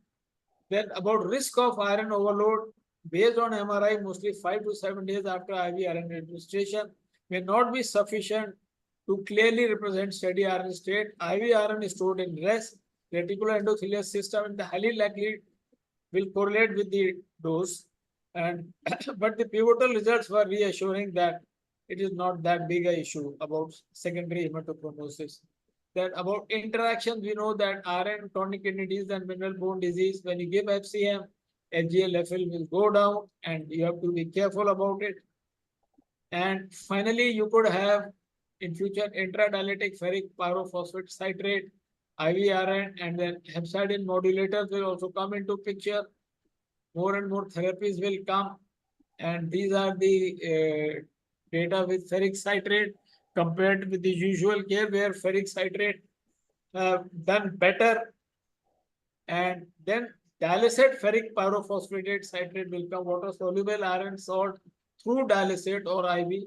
S5: Then about risk of iron overload, based on MRI, mostly 5 to 7 days after IV iron administration, may not be sufficient to clearly represent steady iron state. IV iron is stored in rest, reticular endothelial system, and the highly likely will correlate with the dose. And but the pivotal results were reassuring that it is not that big a issue about secondary hematochromosis. That about interactions, we know that iron, chronic kidney disease, and mineral bone disease, when you give FCM, FGL, FL will go down, and you have to be careful about it. And finally, you could have in future intradialytic ferric pyrophosphate citrate, IVRN, and then hepcidin modulators will also come into picture. More and more therapies will come, and these are the data with ferric citrate compared with the usual care where ferric citrate done better. And then dialysate ferric pyrophosphatate citrate will come, water soluble iron salt through dialysate or IV.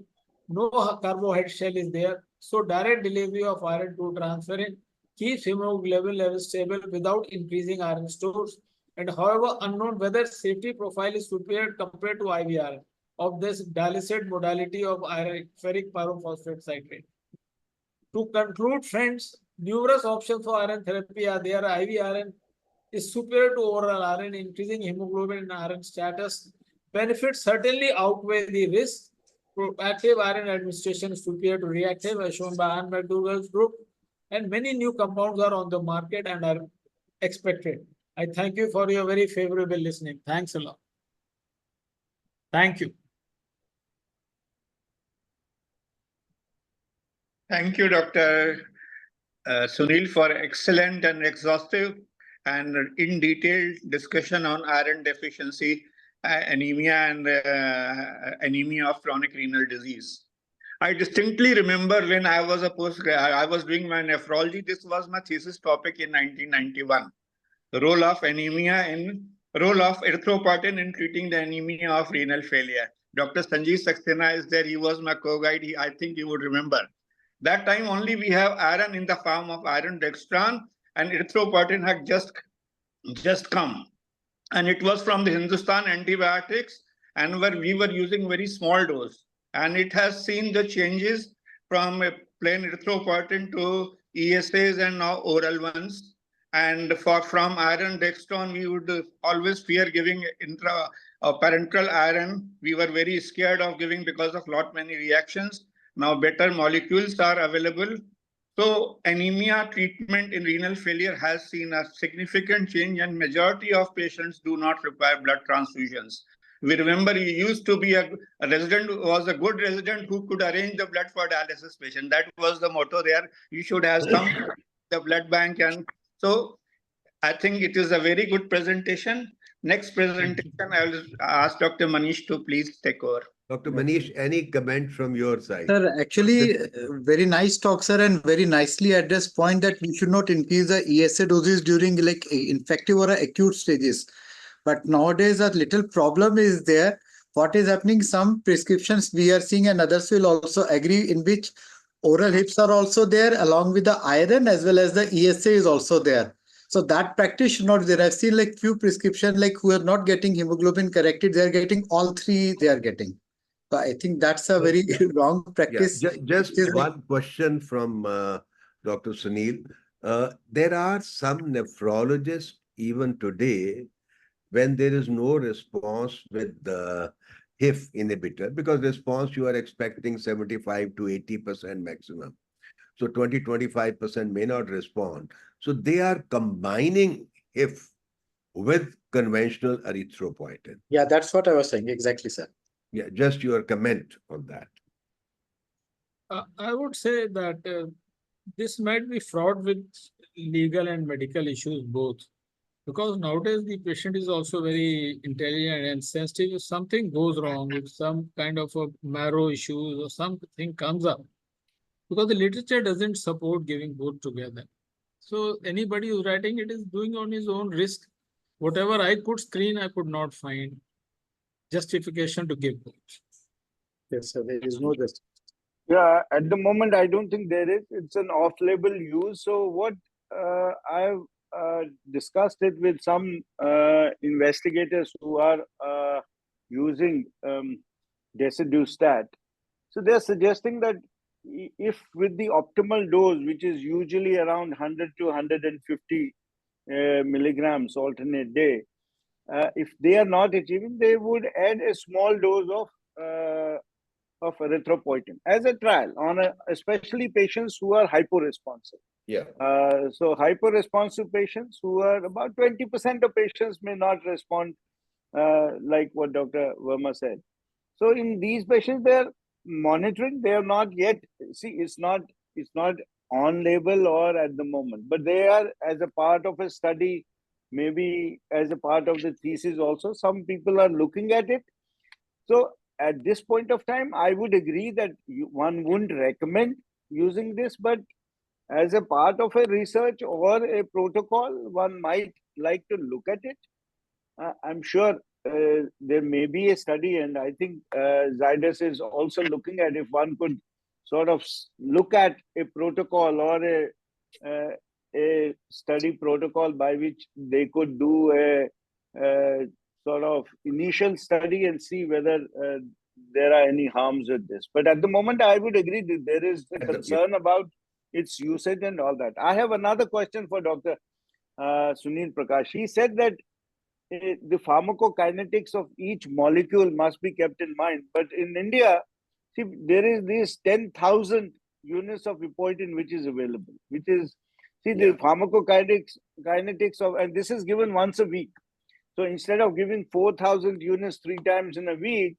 S5: No carbohydrate shell is there. So direct delivery of iron to transferrin keeps hemoglobin level stable without increasing iron stores. And however, unknown whether safety profile is superior compared to IVR of this dialysate modality of iron, ferric pyrophosphate citrate. To conclude, friends, numerous options for iron therapy are there. IV iron is superior to oral iron, increasing hemoglobin and iron status. Benefits certainly outweigh the risks. Proactive iron administration is superior to reactive, as shown by Anne McDougall's group. And many new compounds are on the market and are expected. I thank you for your very favorable listening. Thanks a lot. Thank you.
S9: Thank you, Dr. Sunil, for excellent and exhaustive and in detailed discussion on iron deficiency, anemia, and anemia of chronic renal disease. I distinctly remember when I was I was doing my nephrology. This was my thesis topic in 1991. The role of erythropoietin in treating the anemia of renal failure. Dr. Sanjeev Saxena is there. He was my co-guide. I think you would remember. That time only we have iron in the form of iron dextran, and erythropoietin had just come. And it was from the Hindustan antibiotics, and we were using very small dose. And it has seen the changes from a plain erythropoietin to ESAs and now oral ones. And from iron dextran, we would always fear giving parenteral iron. We were very scared of giving because of lot many reactions. Now better molecules are available. So anemia treatment in renal failure has seen a significant change, and majority of patients do not require blood transfusions. We remember he used to be a resident, was a good resident who could arrange the blood for dialysis patient. That was the motto there. You should have some the blood bank. And so I think it is a very good presentation. Next presentation, I will ask Dr. Manish to please take over.
S3: Dr. Manish, any comment from your side?
S2: Sir, actually, very nice talk, sir, and very nicely addressed point that we should not increase the ESA doses during like infective or acute stages. But nowadays, a little problem is there. What is happening? Some prescriptions we are seeing, and others will also agree, in which oral HIPs are also there, along with the iron as well as the ESA is also there. So that practice should not be there. I've seen like few prescriptions like who are not getting hemoglobin corrected, they are getting all three. They are getting. So I think that's a very wrong practice.
S3: Yeah, just one question from Dr. Sunil. There are some nephrologists even today when there is no response with the HIF inhibitor, because response you are expecting 75 to 80% maximum. So 20-25% may not respond. So they are combining HIF with conventional erythropoietin.
S2: Yeah, that's what I was saying. Exactly, sir.
S3: Yeah, just your comment on that.
S5: I would say that this might be fraught with legal and medical issues both, because nowadays the patient is also very intelligent and sensitive. If something goes wrong with some kind of a marrow issues or something comes up, because the literature doesn't support giving both together. So anybody who's writing it is doing on his own risk. Whatever I could screen, I could not find justification to give both.
S2: Yes, sir. There is no justification.
S4: Yeah, at the moment, I don't think there is. It's an off-label use. So what I've discussed it with some investigators who are using desidustat. So they're suggesting that if with the optimal dose, which is usually around 100 to 150 milligrams alternate day, if they are not achieving, they would add a small dose of erythropoietin as a trial on especially patients who are hyporesponsive.
S3: Yeah.
S4: So hyporesponsive patients who are about 20% of patients may not respond like what Dr. Verma said. So in these patients, they're monitoring. They are not yet, see, it's not on label or at the moment, but they are as a part of a study, maybe as a part of the thesis also. Some people are looking at it. So at this point of time, I would agree that one wouldn't recommend using this, but as a part of a research or a protocol, one might like to look at it. I'm sure there may be a study, and I think Zydus is also looking at if one could sort of look at a protocol or a study protocol by which they could do a sort of initial study and see whether there are any harms with this. But at the moment, I would agree that there is a concern about its usage and all that. I have another question for Dr. Sunil Prakash. He said that the pharmacokinetics of each molecule must be kept in mind. But in India, see, there is this 10,000 units of epoetin which is available, which is, see, the pharmacokinetics of, and this is given once a week. So instead of giving 4,000 units 3 times in a week,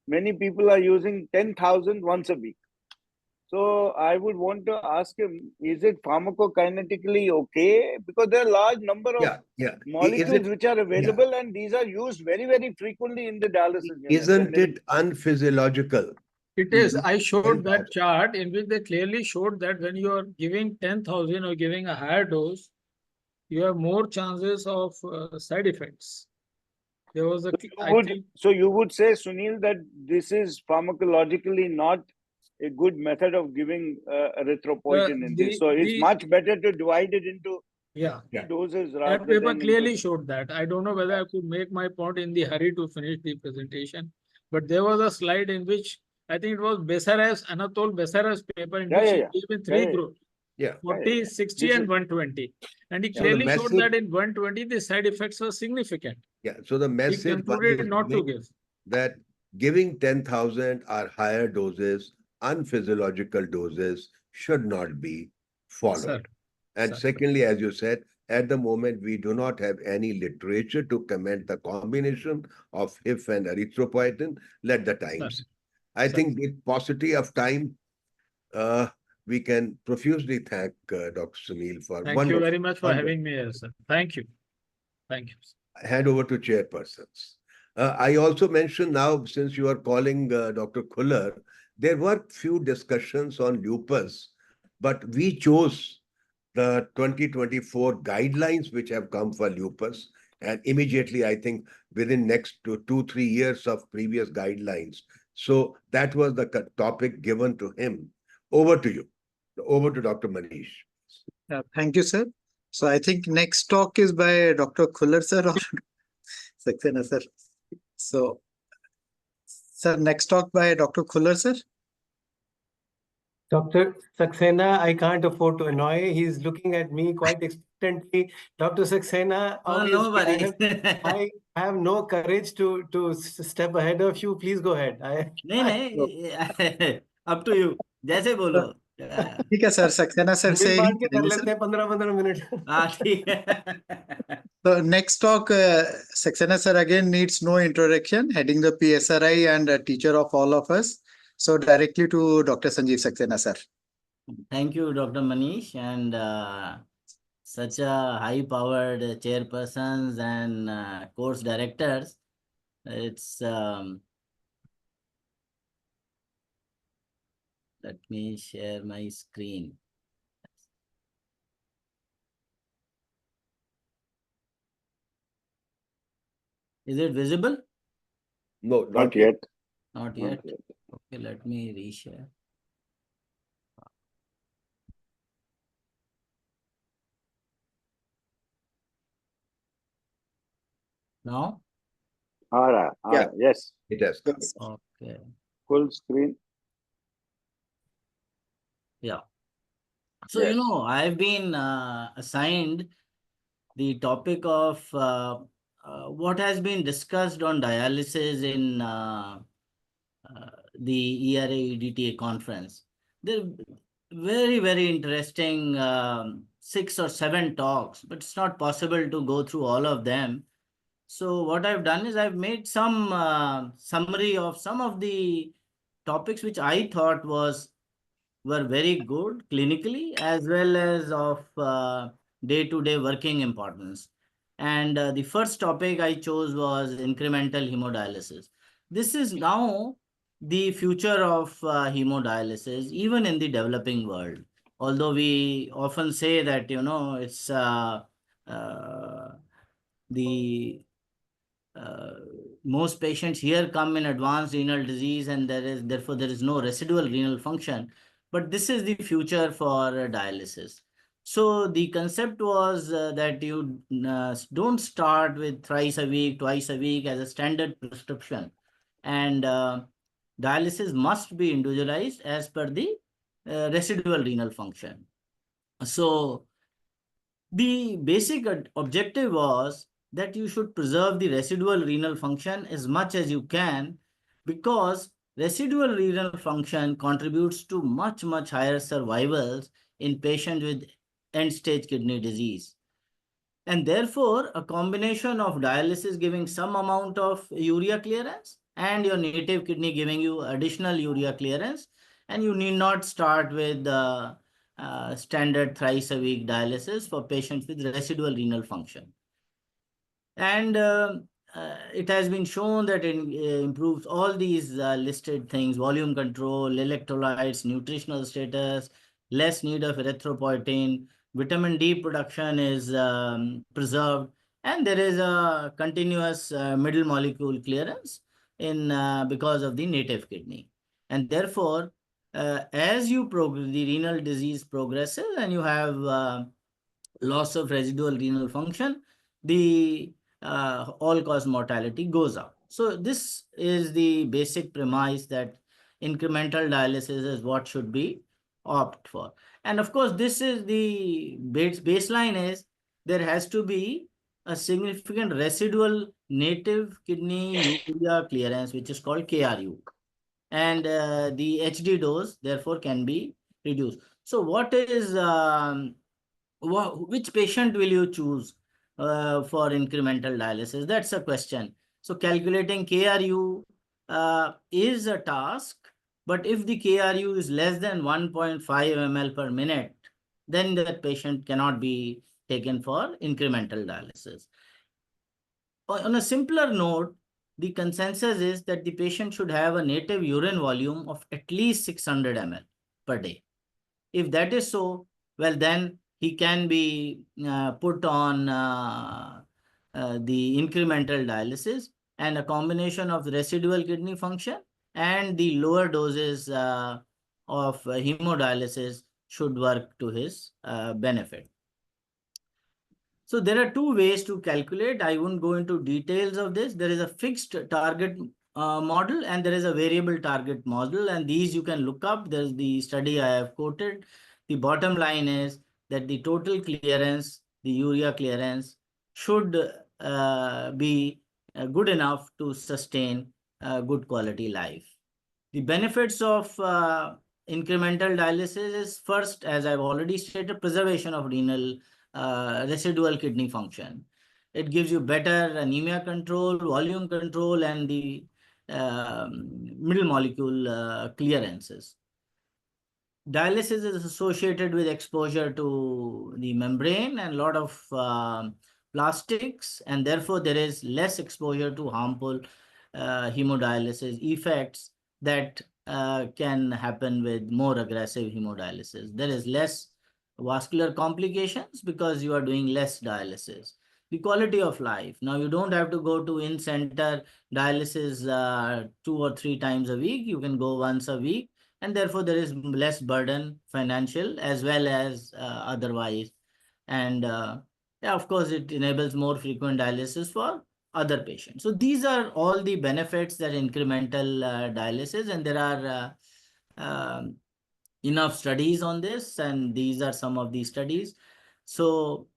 S4: many people are using 10,000 once a week. So I would want to ask him, is it pharmacokinetically okay? Because there are large number of
S3: Yeah. Is
S4: molecules
S3: it,
S4: which are
S3: yeah,
S4: available, and these are used very, very frequently in the dialysis unit.
S3: isn't it unphysiological
S5: It
S3: to
S5: is.
S3: use
S5: I showed that
S3: 10,000?
S5: chart in which they clearly showed that when you are giving 10,000 or giving a higher dose, you have more chances of side effects. There was a, I think,
S4: So you would say, Sunil, that this is pharmacologically not a good method of giving erythropoietin in this. So it's much better to divide it into
S5: yeah,
S4: doses
S5: that
S4: rather
S5: paper
S4: than
S5: clearly
S4: into.
S5: showed that. I don't know whether I could make my point in the hurry to finish the presentation, but there was a slide in which I think it was Besares, Anatole Besares paper in which he gave in three groups.
S3: Yeah.
S5: 40, 60
S4: This
S5: and
S4: is-
S5: 120. And he
S3: So the
S5: clearly showed
S3: message,
S5: that in 120, the side effects were significant.
S3: yeah. So the
S5: He
S3: message one
S5: concluded
S3: is
S5: not to
S3: giving
S5: give.
S3: that giving 10,000 or higher doses, unphysiological doses, should not be followed.
S5: Sir,
S3: And
S5: sir.
S3: secondly, as you said, at the moment, we do not have any literature to comment the combination of HIF and erythropoietin. Let the times. I
S5: Sir.
S3: think with paucity of time, we can profusely thank Dr. Sunil for
S5: Thank
S3: wonderful.
S5: you very much for having me here, sir. Thank you. Thank you.
S3: Hand over to chairpersons. I also mentioned now, since you are calling Dr. Kuller, there were few discussions on lupus, but we chose the 2024 guidelines which have come for lupus. And immediately, I think within next 2-3 years of previous guidelines. So that was the topic given to him. Over to you. Over to Dr. Manish.
S2: Thank you, sir. So I think next talk is by Dr. Khuller, sir, or Saxena, sir. So, sir, next talk by Dr. Khuller, sir.
S10: Dr. Saxena, I can't afford to annoy. He's looking at me quite expectantly. Dr. Saxena,
S1: no worries.
S10: I have no courage to step ahead of you. Please go ahead.
S1: नहीं up to you. जैसे बोलो.
S2: ठीक है sir, Saxena sir से ही करेंगे sir.
S10: 15 minute.
S1: हाँ ठीक है.
S2: So next talk, Saxena sir again needs no introduction, heading the PSRI and a teacher of all of us. So directly to Dr. Sanjeev Saxena sir.
S11: Thank you, Dr. Manish, and such a high-powered chairpersons and course directors. It's let me share my screen. Is it visible?
S3: No,
S4: not yet.
S11: Not yet. Okay, let me reshare. Now?
S4: Yeah. Yes.
S3: It has come.
S11: Okay.
S4: Full screen.
S11: Yeah. So, you know, I've been assigned the topic of what has been discussed on dialysis in the ERA EDTA conference. They're very, very interesting 6 or 7 talks, but it's not possible to go through all of them. So what I've done is I've made some summary of some of the topics which I thought were very good clinically as well as of day-to-day working importance. And the first topic I chose was incremental hemodialysis. This is now the future of hemodialysis, even in the developing world. Although we often say that, you know, it's the most patients here come in advanced renal disease and therefore there is no residual renal function. But this is the future for dialysis. So the concept was that you don't start with thrice a week, twice a week as a standard prescription. And dialysis must be individualized as per the residual renal function. So the basic objective was that you should preserve the residual renal function as much as you can, because residual renal function contributes to much, much higher survivals in patients with end-stage kidney disease. And therefore, a combination of dialysis giving some amount of urea clearance and your native kidney giving you additional urea clearance and you need not start with standard thrice a week dialysis for patients with residual renal function. And it has been shown that it improves all these listed things: volume control, electrolytes, nutritional status, less need of erythropoietin, vitamin D production is preserved, and there is a continuous middle molecule clearance in because of the native kidney. And therefore, as the renal disease progresses and you have loss of residual renal function, the all-cause mortality goes up. So this is the basic premise, that incremental dialysis is what should be opt for. And of course, this is the baseline is there has to be a significant residual native kidney urea clearance, which is called KRU. And the HD dose, therefore, can be reduced. So what is, which patient will you choose for incremental dialysis? That's a question. So calculating KRU is a task, but if the KRU is less than 1.5 ml per minute, then that patient cannot be taken for incremental dialysis. On a simpler note, the consensus is that the patient should have a native urine volume of at least 600 ml per day. If that is so, well, then he can be put on the incremental dialysis, and a combination of the residual kidney function and the lower doses of hemodialysis should work to his benefit. So there are two ways to calculate. I won't go into details of this. There is a fixed target model and there is a variable target model, and these you can look up. There's the study I have quoted. The bottom line is that the total clearance, the urea clearance, should be good enough to sustain good quality life. The benefits of incremental dialysis is, first, as I've already stated, preservation of renal residual kidney function. It gives you better anemia control, volume control, and the middle molecule clearances. Dialysis is associated with exposure to the membrane and a lot of plastics, and therefore there is less exposure to harmful hemodialysis effects that can happen with more aggressive hemodialysis. There is less vascular complications because you are doing less dialysis. The quality of life. Now, you don't have to go to in-center dialysis 2 or 3 times a week. You can go once a week, and therefore there is less burden, financial as well as otherwise. And yeah, of course, it enables more frequent dialysis for other patients. So these are all the benefits that incremental dialysis, and there are enough studies on this, and these are some of these studies. So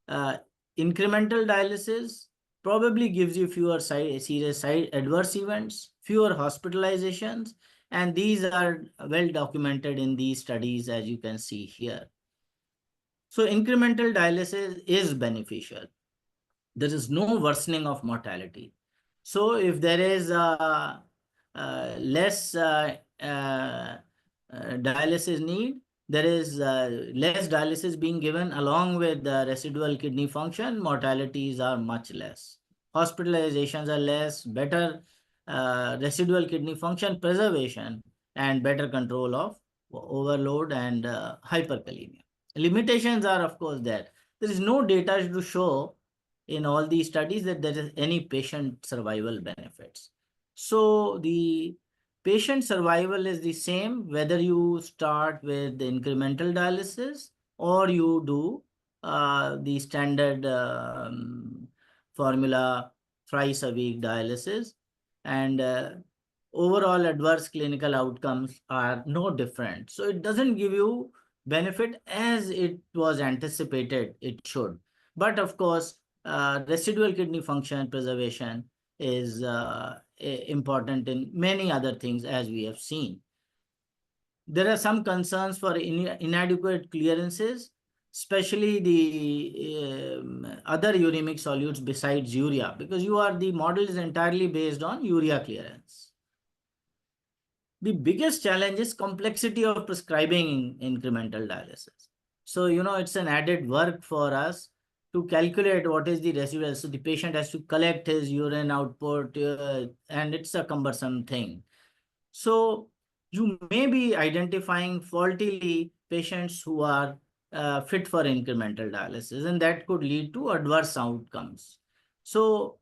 S11: incremental dialysis probably gives you fewer serious side adverse events, fewer hospitalizations, and these are well documented in these studies, as you can see here. So incremental dialysis is beneficial. There is no worsening of mortality. So if there is less dialysis need, there is less dialysis being given along with residual kidney function, mortalities are much less. Hospitalizations are less, better residual kidney function preservation, and better control of overload and hyperkalemia. Limitations are, of course, there. There is no data to show in all these studies that there is any patient survival benefits. So the patient survival is the same whether you start with the incremental dialysis or you do the standard formula thrice a week dialysis, and overall adverse clinical outcomes are no different. So it doesn't give you benefit as it was anticipated it should. But of course, residual kidney function preservation is important in many other things, as we have seen. There are some concerns for inadequate clearances, especially the other uremic solutes besides urea, because the model is entirely based on urea clearance. The biggest challenge is complexity of prescribing incremental dialysis. So, it's an added work for us to calculate what is the residual. So the patient has to collect his urine output, and it's a cumbersome thing. So you may be identifying faultily patients who are fit for incremental dialysis, and that could lead to adverse outcomes. So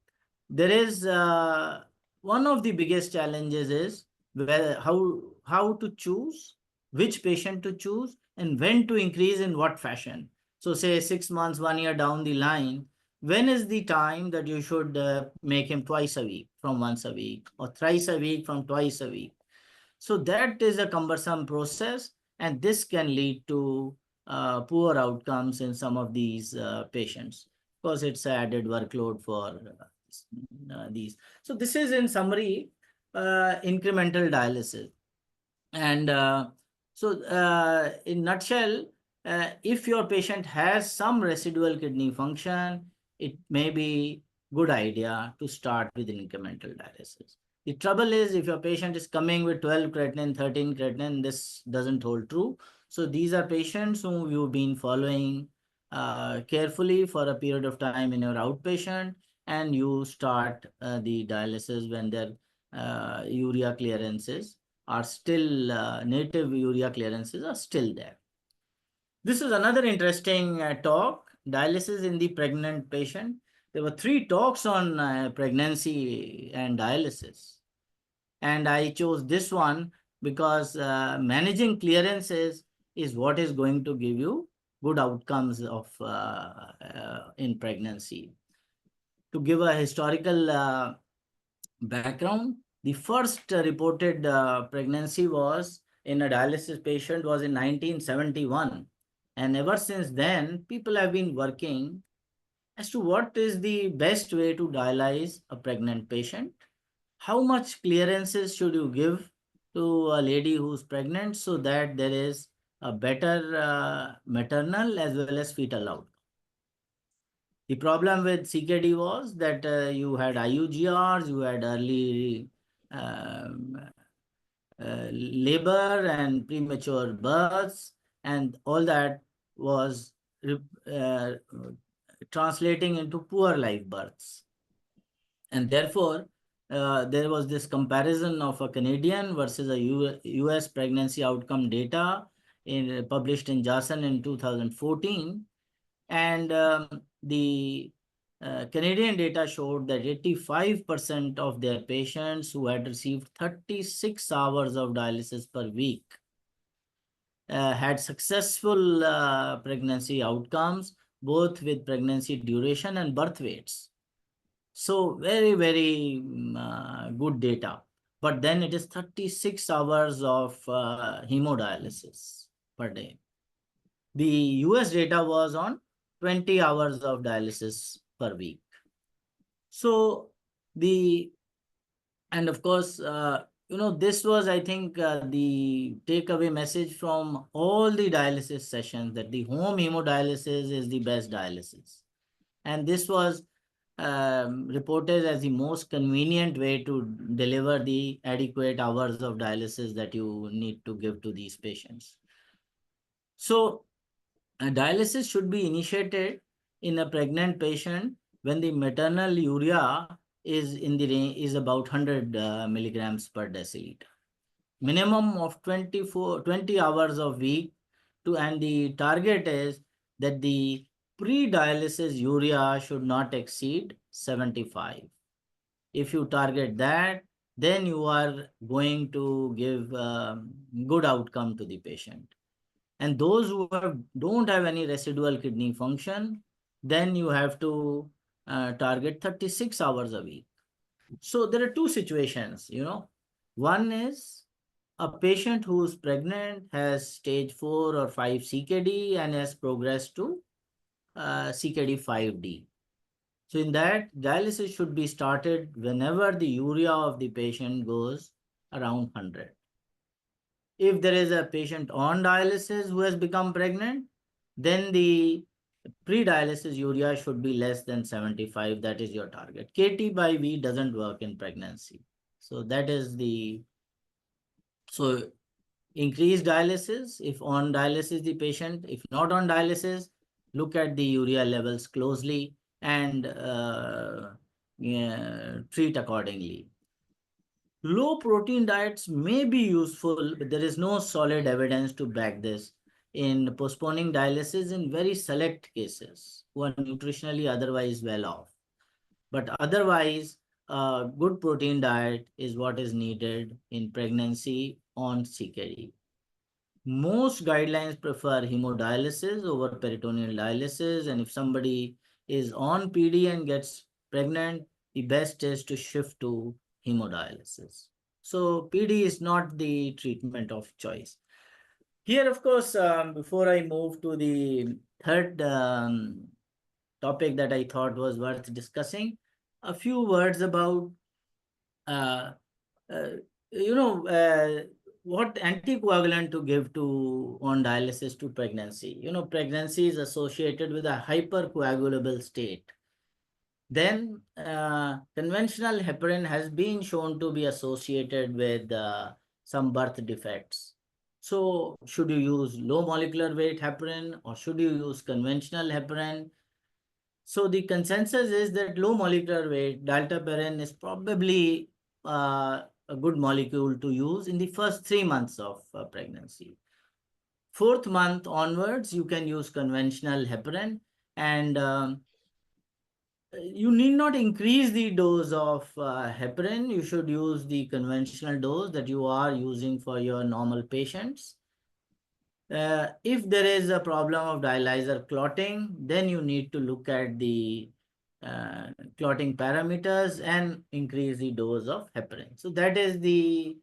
S11: there is one of the biggest challenges is how to choose, which patient to choose, and when to increase in what fashion. So say 6 months, 1 year down the line, when is the time that you should make him twice a week from once a week, or thrice a week from twice a week? So that is a cumbersome process, and this can lead to poor outcomes in some of these patients, because it's added workload for these. So this is in summary incremental dialysis. And in nutshell, if your patient has some residual kidney function, it may be good idea to start with incremental dialysis. The trouble is, if your patient is coming with 12 creatinine, 13 creatinine, this doesn't hold true. So these are patients whom you've been following carefully for a period of time in your outpatient, and you start the dialysis when their urea clearances are still, native urea clearances are still there. This is another interesting talk, dialysis in the pregnant patient. There were 3 talks on pregnancy and dialysis. And I chose this one because managing clearances is what is going to give you good outcomes of in pregnancy. To give a historical background, the first reported pregnancy was in a dialysis patient was in 1971. And ever since then, people have been working as to what is the best way to dialyze a pregnant patient. How much clearances should you give to a lady who's pregnant so that there is a better maternal as well as fetal outcome? The problem with CKD was that you had IUGRs, you had early um, labor and premature births, and all that was translating into poor live births. And therefore, there was this comparison of a Canadian versus a US pregnancy outcome data published in JASN in 2014. And the Canadian data showed that 85% of their patients who had received 36 hours of dialysis per week had successful pregnancy outcomes, both with pregnancy duration and birth weights. So very, very good data. But then it is 36 hours of hemodialysis per day. The US data was on 20 hours of dialysis per week. So and of course, this was, I think, the takeaway message from all the dialysis sessions, that the home hemodialysis is the best dialysis. And this was reported as the most convenient way to deliver the adequate hours of dialysis that you need to give to these patients. So dialysis should be initiated in a pregnant patient when the maternal urea is in the range is about 100 milligrams per deciliter. Minimum of 20 hours of week and the target is that the pre-dialysis urea should not exceed 75. If you target that, then you are going to give good outcome to the patient. And those who don't have any residual kidney function, then you have to target 36 hours a week. So there are 2 situations, One is a patient who's pregnant, has stage 4 or 5 CKD and has progressed to CKD 5D. So in that, dialysis should be started whenever the urea of the patient goes around 100. If there is a patient on dialysis who has become pregnant, then the pre-dialysis urea should be less than 75. That is your target. KT by V doesn't work in pregnancy. So that is the So increase dialysis if on dialysis the patient. If not on dialysis, look at the urea levels closely and treat accordingly. Low protein diets may be useful, but there is no solid evidence to back this in postponing dialysis in very select cases who are nutritionally otherwise well off. But otherwise, a good protein diet is what is needed in pregnancy on CKD. Most guidelines prefer hemodialysis over peritoneal dialysis, and if somebody is on PD and gets pregnant, the best is to shift to hemodialysis. So PD is not the treatment of choice. Here, of course, before I move to the third topic that I thought was worth discussing, a few words about uh, uh, what anticoagulant to give to on dialysis to pregnancy. Pregnancy is associated with a hypercoagulable state. Then conventional heparin has been shown to be associated with some birth defects. So should you use low molecular weight heparin or should you use conventional heparin? So the consensus is that low molecular weight dalteparin is probably a good molecule to use in the first 3 months of pregnancy. 4th month onwards, you can use conventional heparin, and you need not increase the dose of heparin. You should use the conventional dose that you are using for your normal patients. If there is a problem of dialyzer clotting, then you need to look at the clotting parameters and increase the dose of heparin. So that is the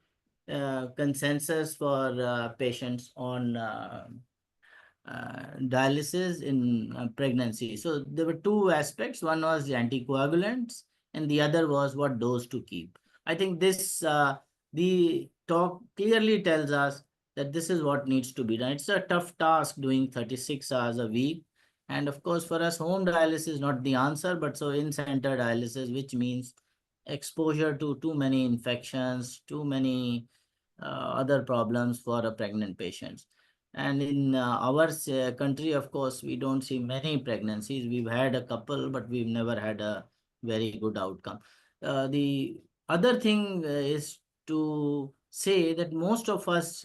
S11: consensus for patients on dialysis in pregnancy. So there were two aspects. One was the anticoagulants and the other was what dose to keep. I think this, the talk clearly tells us that this is what needs to be done. It's a tough task doing 36 hours a week. And of course, for us, home dialysis is not the answer, but so in-center dialysis, which means exposure to too many infections, too many other problems for a pregnant patients. And in our country, of course, we don't see many pregnancies. We've had a couple, but we've never had a very good outcome. The other thing is to say that most of us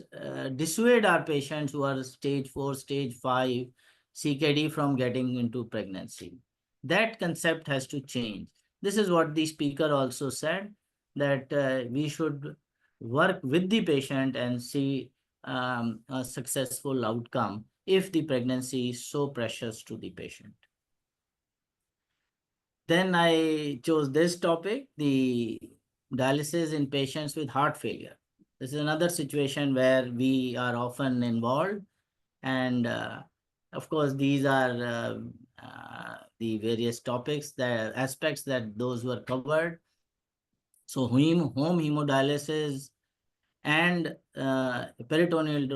S11: dissuade our patients who are stage 4, stage 5 CKD from getting into pregnancy. That concept has to change. This is what the speaker also said, that we should work with the patient and see a successful outcome if the pregnancy is so precious to the patient. Then I chose this topic, the dialysis in patients with heart failure. This is another situation where we are often involved. And of course, these are the various topics, the aspects that those were covered. So home hemodialysis and peritoneal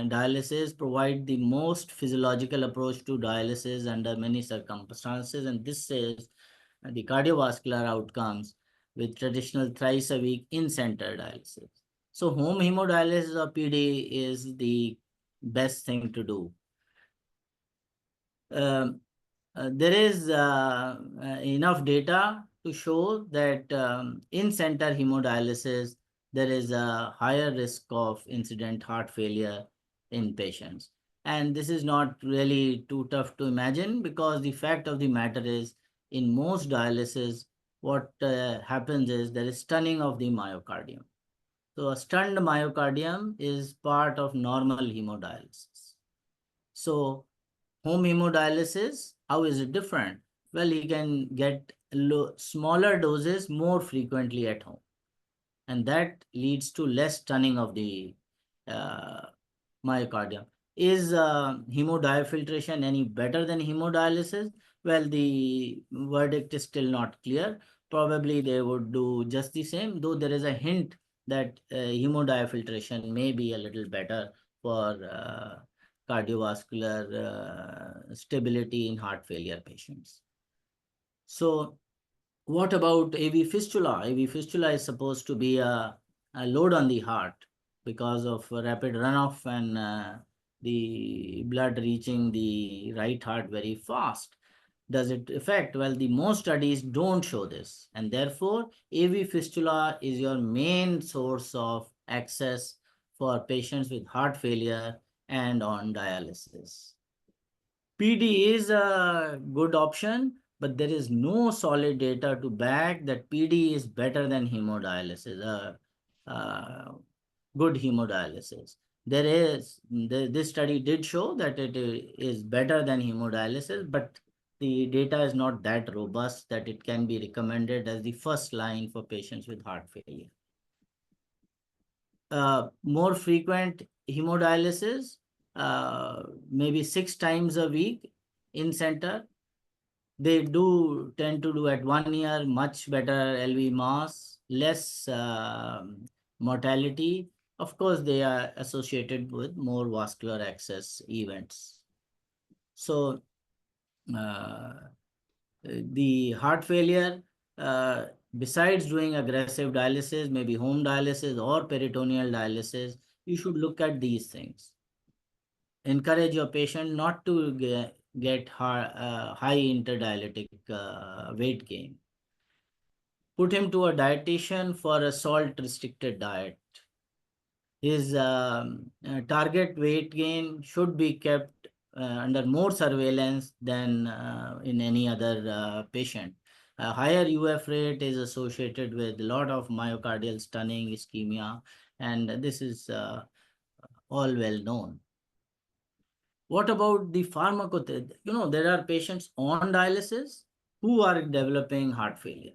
S11: dialysis provide the most physiological approach to dialysis under many circumstances, and this is the cardiovascular outcomes with traditional thrice a week in-center dialysis. So home hemodialysis or PD is the best thing to do. There is enough data to show that in-center hemodialysis, there is a higher risk of incident heart failure in patients. And this is not really too tough to imagine, because the fact of the matter is, in most dialysis, what happens is there is stunning of the myocardium. So a stunned myocardium is part of normal hemodialysis. So home hemodialysis, how is it different? Well, you can get smaller doses more frequently at home. And that leads to less stunning of the myocardium. Is hemodiafiltration any better than hemodialysis? Well, the verdict is still not clear. Probably they would do just the same, though there is a hint that hemodiafiltration may be a little better for cardiovascular stability in heart failure patients. So what about AV fistula? AV fistula is supposed to be a load on the heart. because of rapid runoff and the blood reaching the right heart very fast. Does it affect? Well, the most studies don't show this, and therefore AV fistula is your main source of access for patients with heart failure and on dialysis. PD is a good option, but there is no solid data to back that PD is better than hemodialysis, good hemodialysis. This study did show that it is better than hemodialysis, but the data is not that robust that it can be recommended as the first line for patients with heart failure. More frequent hemodialysis, maybe 6 times a week in center. They do tend to do at 1 year much better LV mass, less mortality. Of course, they are associated with more vascular access events. So the heart failure, besides doing aggressive dialysis, maybe home dialysis or peritoneal dialysis, you should look at these things. Encourage your patient not to get high interdialytic weight gain. Put him to a dietitian for a salt-restricted diet. His target weight gain should be kept under more surveillance than in any other patient. A higher UF rate is associated with a lot of myocardial stunning, ischemia, and this is all well known. What about the pharmacotherapy? There are patients on dialysis who are developing heart failure.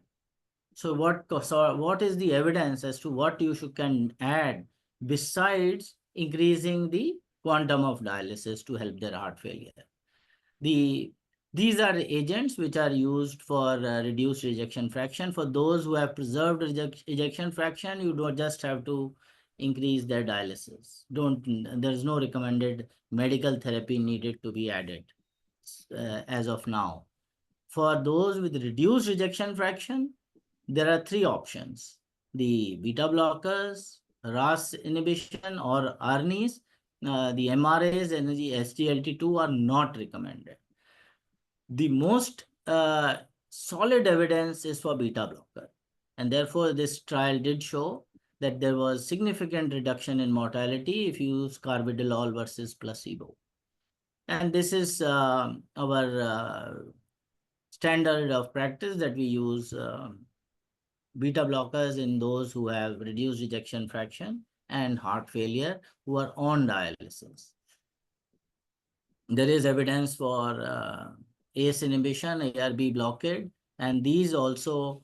S11: So what is the evidence as to what you can add besides increasing the quantum of dialysis to help their heart failure? These are agents which are used for reduced ejection fraction. For those who have preserved ejection fraction, you don't just have to increase their dialysis. There's no recommended medical therapy needed to be added as of now. For those with reduced ejection fraction, there are 3 options: the beta blockers, RAS inhibition, or ARNIs. The MRAs and the SGLT2 are not recommended. The most solid evidence is for beta blocker, and therefore this trial did show that there was significant reduction in mortality if you use carvedilol versus placebo. And this is our standard of practice, that we use beta blockers in those who have reduced ejection fraction and heart failure who are on dialysis. There is evidence for ACE inhibition, ARB blockade, and these also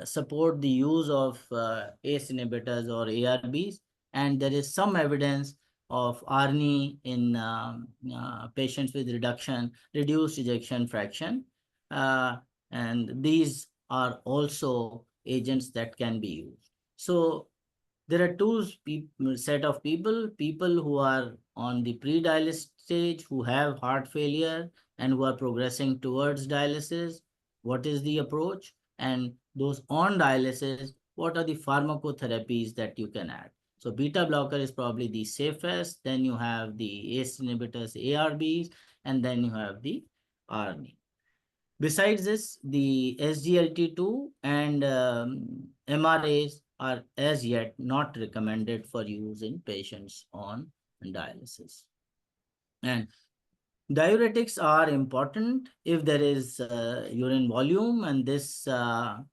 S11: support the use of ACE inhibitors or ARBs. And there is some evidence of ARNI in patients with reduced ejection fraction. And these are also agents that can be used. So there are 2 set of people who are on the pre-dialysis stage, who have heart failure and who are progressing towards dialysis. What is the approach? And those on dialysis, what are the pharmacotherapies that you can add? So beta blocker is probably the safest. Then you have the ACE inhibitors, ARBs, and then you have the ARNI. Besides this, the SGLT2 and MRAs are as yet not recommended for use in patients on dialysis. And diuretics are important if there is urine volume, and this often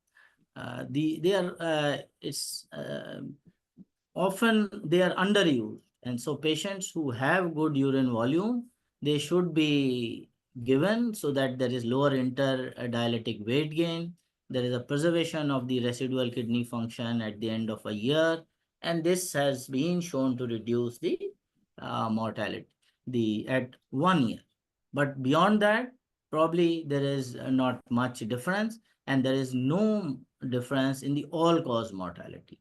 S11: they are underused. And so patients who have good urine volume, they should be given so that there is lower interdialytic weight gain. There is a preservation of the residual kidney function at the end of a year, and this has been shown to reduce the mortality at 1 year. But beyond that, probably there is not much difference, and there is no difference in the all-cause mortality.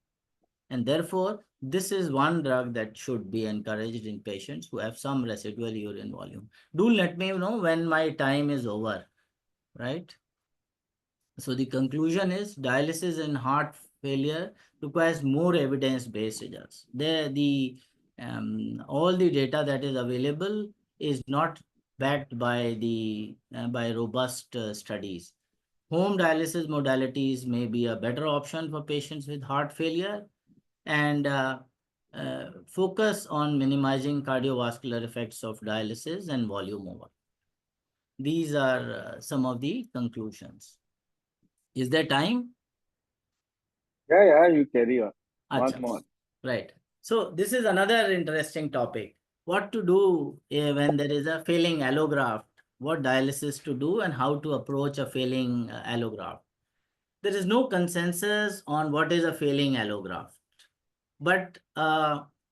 S11: And therefore, this is one drug that should be encouraged in patients who have some residual urine volume. Do let me know when my time is over, right? So the conclusion is dialysis in heart failure requires more evidence-based results. All the data that is available is not backed by by robust studies. Home dialysis modalities may be a better option for patients with heart failure, and focus on minimizing cardiovascular effects of dialysis and volume over. These are some of the conclusions. Is there time?
S4: Yeah, you carry on. One
S11: Achha.
S4: more.
S11: Right. So this is another interesting topic. What to do when there is a failing allograft? What dialysis to do and how to approach a failing allograft? There is no consensus on what is a failing allograft. But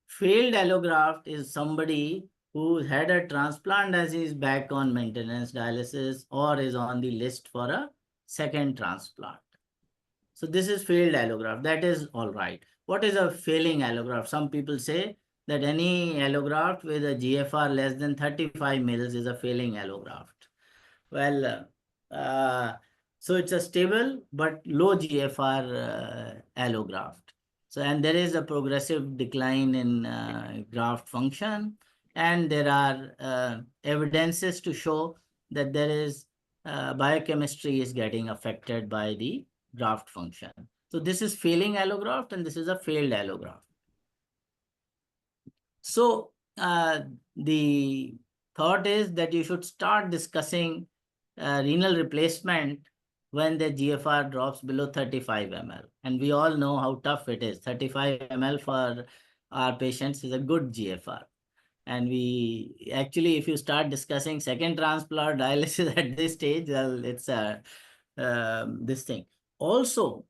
S11: failed allograft is somebody who had a transplant as is back on maintenance dialysis or is on the list for a second transplant. So this is failed allograft. That is all right. What is a failing allograft? Some people say that any allograft with a GFR less than 35 mils is a failing allograft. Well, so it's a stable but low GFR allograft. So, and there is a progressive decline in graft function, and there are evidences to show that there is biochemistry is getting affected by the graft function. So this is failing allograft and this is a failed allograft. So the thought is that you should start discussing renal replacement when the GFR drops below 35 ml. And we all know how tough it is. 35 ml for our patients is a good GFR. And we actually, if you start discussing second transplant dialysis at this stage, well, it's this thing. Also,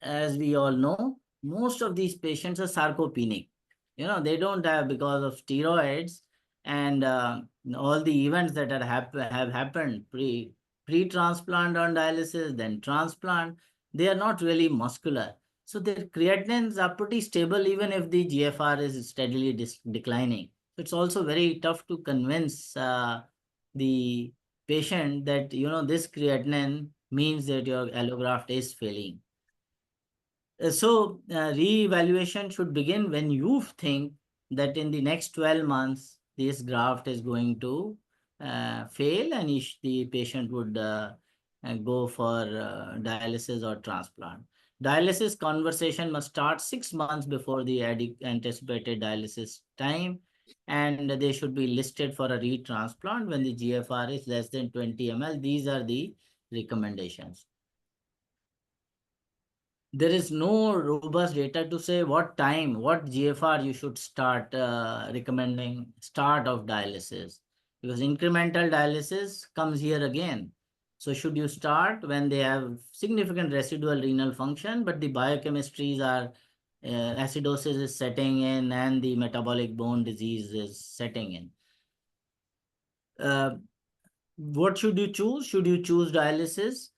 S11: as we all know, most of these patients are sarcopenic. You know, they don't have because of steroids and all the events that have happened pre-transplant on dialysis, then transplant, they are not really muscular. So their creatinines are pretty stable even if the GFR is steadily declining. It's also very tough to convince the patient that, you know, this creatinine means that your allograft is failing. So re-evaluation should begin when you think that in the next 12 months, this graft is going to fail and the patient would go for dialysis or transplant. Dialysis conversation must start 6 months before the anticipated dialysis time, and they should be listed for a retransplant when the GFR is less than 20 ml. These are the recommendations. There is no robust data to say what time, what GFR you should start recommending start of dialysis, because incremental dialysis comes here again. So should you start when they have significant residual renal function, but the biochemistries are acidosis is setting in and the metabolic bone disease is setting in. What should you choose? Should you choose dialysis?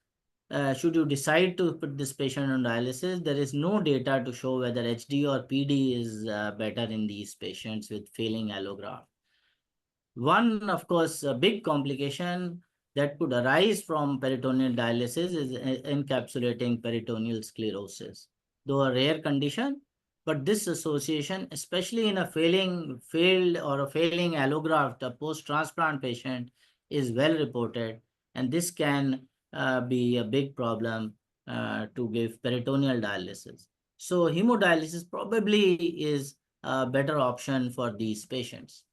S11: Should you decide to put this patient on dialysis? There is no data to show whether HD or PD is better in these patients with failing allograft. One, of course, a big complication that could arise from peritoneal dialysis is encapsulating peritoneal sclerosis, though a rare condition. But this association, especially in a failing allograft, a post-transplant patient, is well reported, and this can be a big problem to give peritoneal dialysis. So hemodialysis probably is a better option for these patients.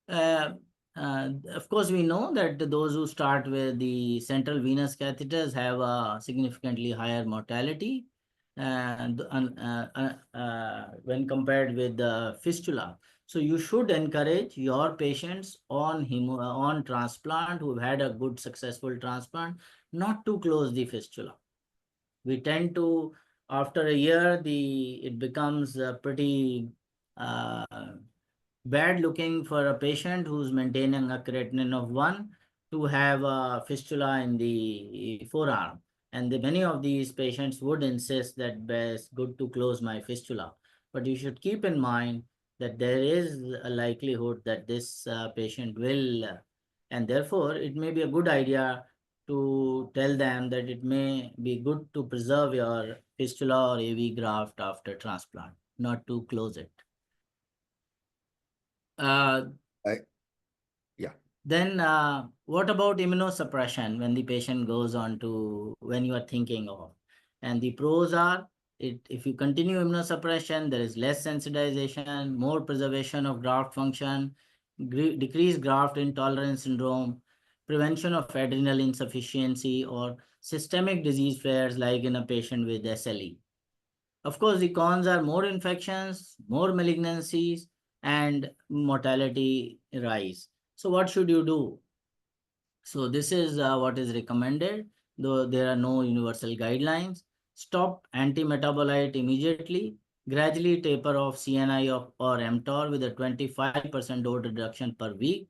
S11: Of course, we know that those who start with the central venous catheters have a significantly higher mortality when compared with the fistula. So you should encourage your patients on transplant who have had a good successful transplant not to close the fistula. We tend to, after a year, it becomes pretty bad looking for a patient who's maintaining a creatinine of 1 to have a fistula in the forearm. And many of these patients would insist that it's good to close my fistula. But you should keep in mind that there is a likelihood that this patient will, and therefore it may be a good idea to tell them that it may be good to preserve your fistula or AV graft after transplant, not to close it. Then what about immunosuppression when the patient goes on to, when you are thinking of? And the pros are, if you continue immunosuppression, there is less sensitization, more preservation of graft function, decreased graft intolerance syndrome, prevention of adrenal insufficiency or systemic disease flares like in a patient with SLE. Of course, the cons are more infections, more malignancies, and mortality rise. So what should you do? So this is what is recommended, though there are no universal guidelines. Stop anti-metabolite immediately, gradually taper off CNI or mTOR with a 25% dose reduction per week,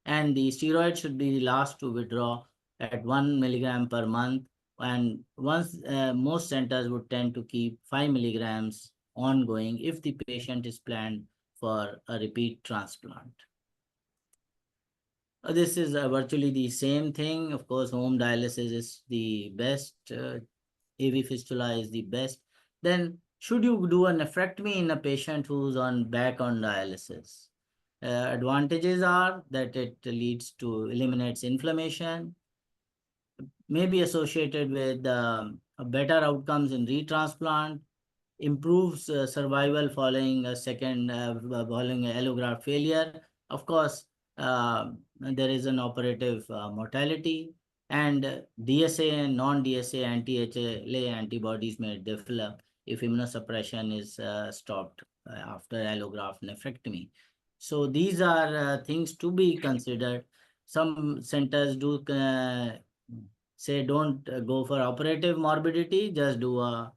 S11: and the steroid should be the last to withdraw at 1 milligram per month. And once most centers would tend to keep 5 milligrams ongoing if the patient is planned for a repeat transplant. This is virtually the same thing. Of course, home dialysis is the best. AV fistula is the best. Then should you do a nephrectomy in a patient who's back on dialysis? Advantages are that it leads to eliminates inflammation, may be associated with better outcomes in retransplant, improves survival following a following allograft failure. Of course, there is an operative mortality, and DSA and non-DSA anti-HLA antibodies may develop if immunosuppression is stopped after allograft nephrectomy. So these are things to be considered. Some centers do say don't go for operative morbidity, just do a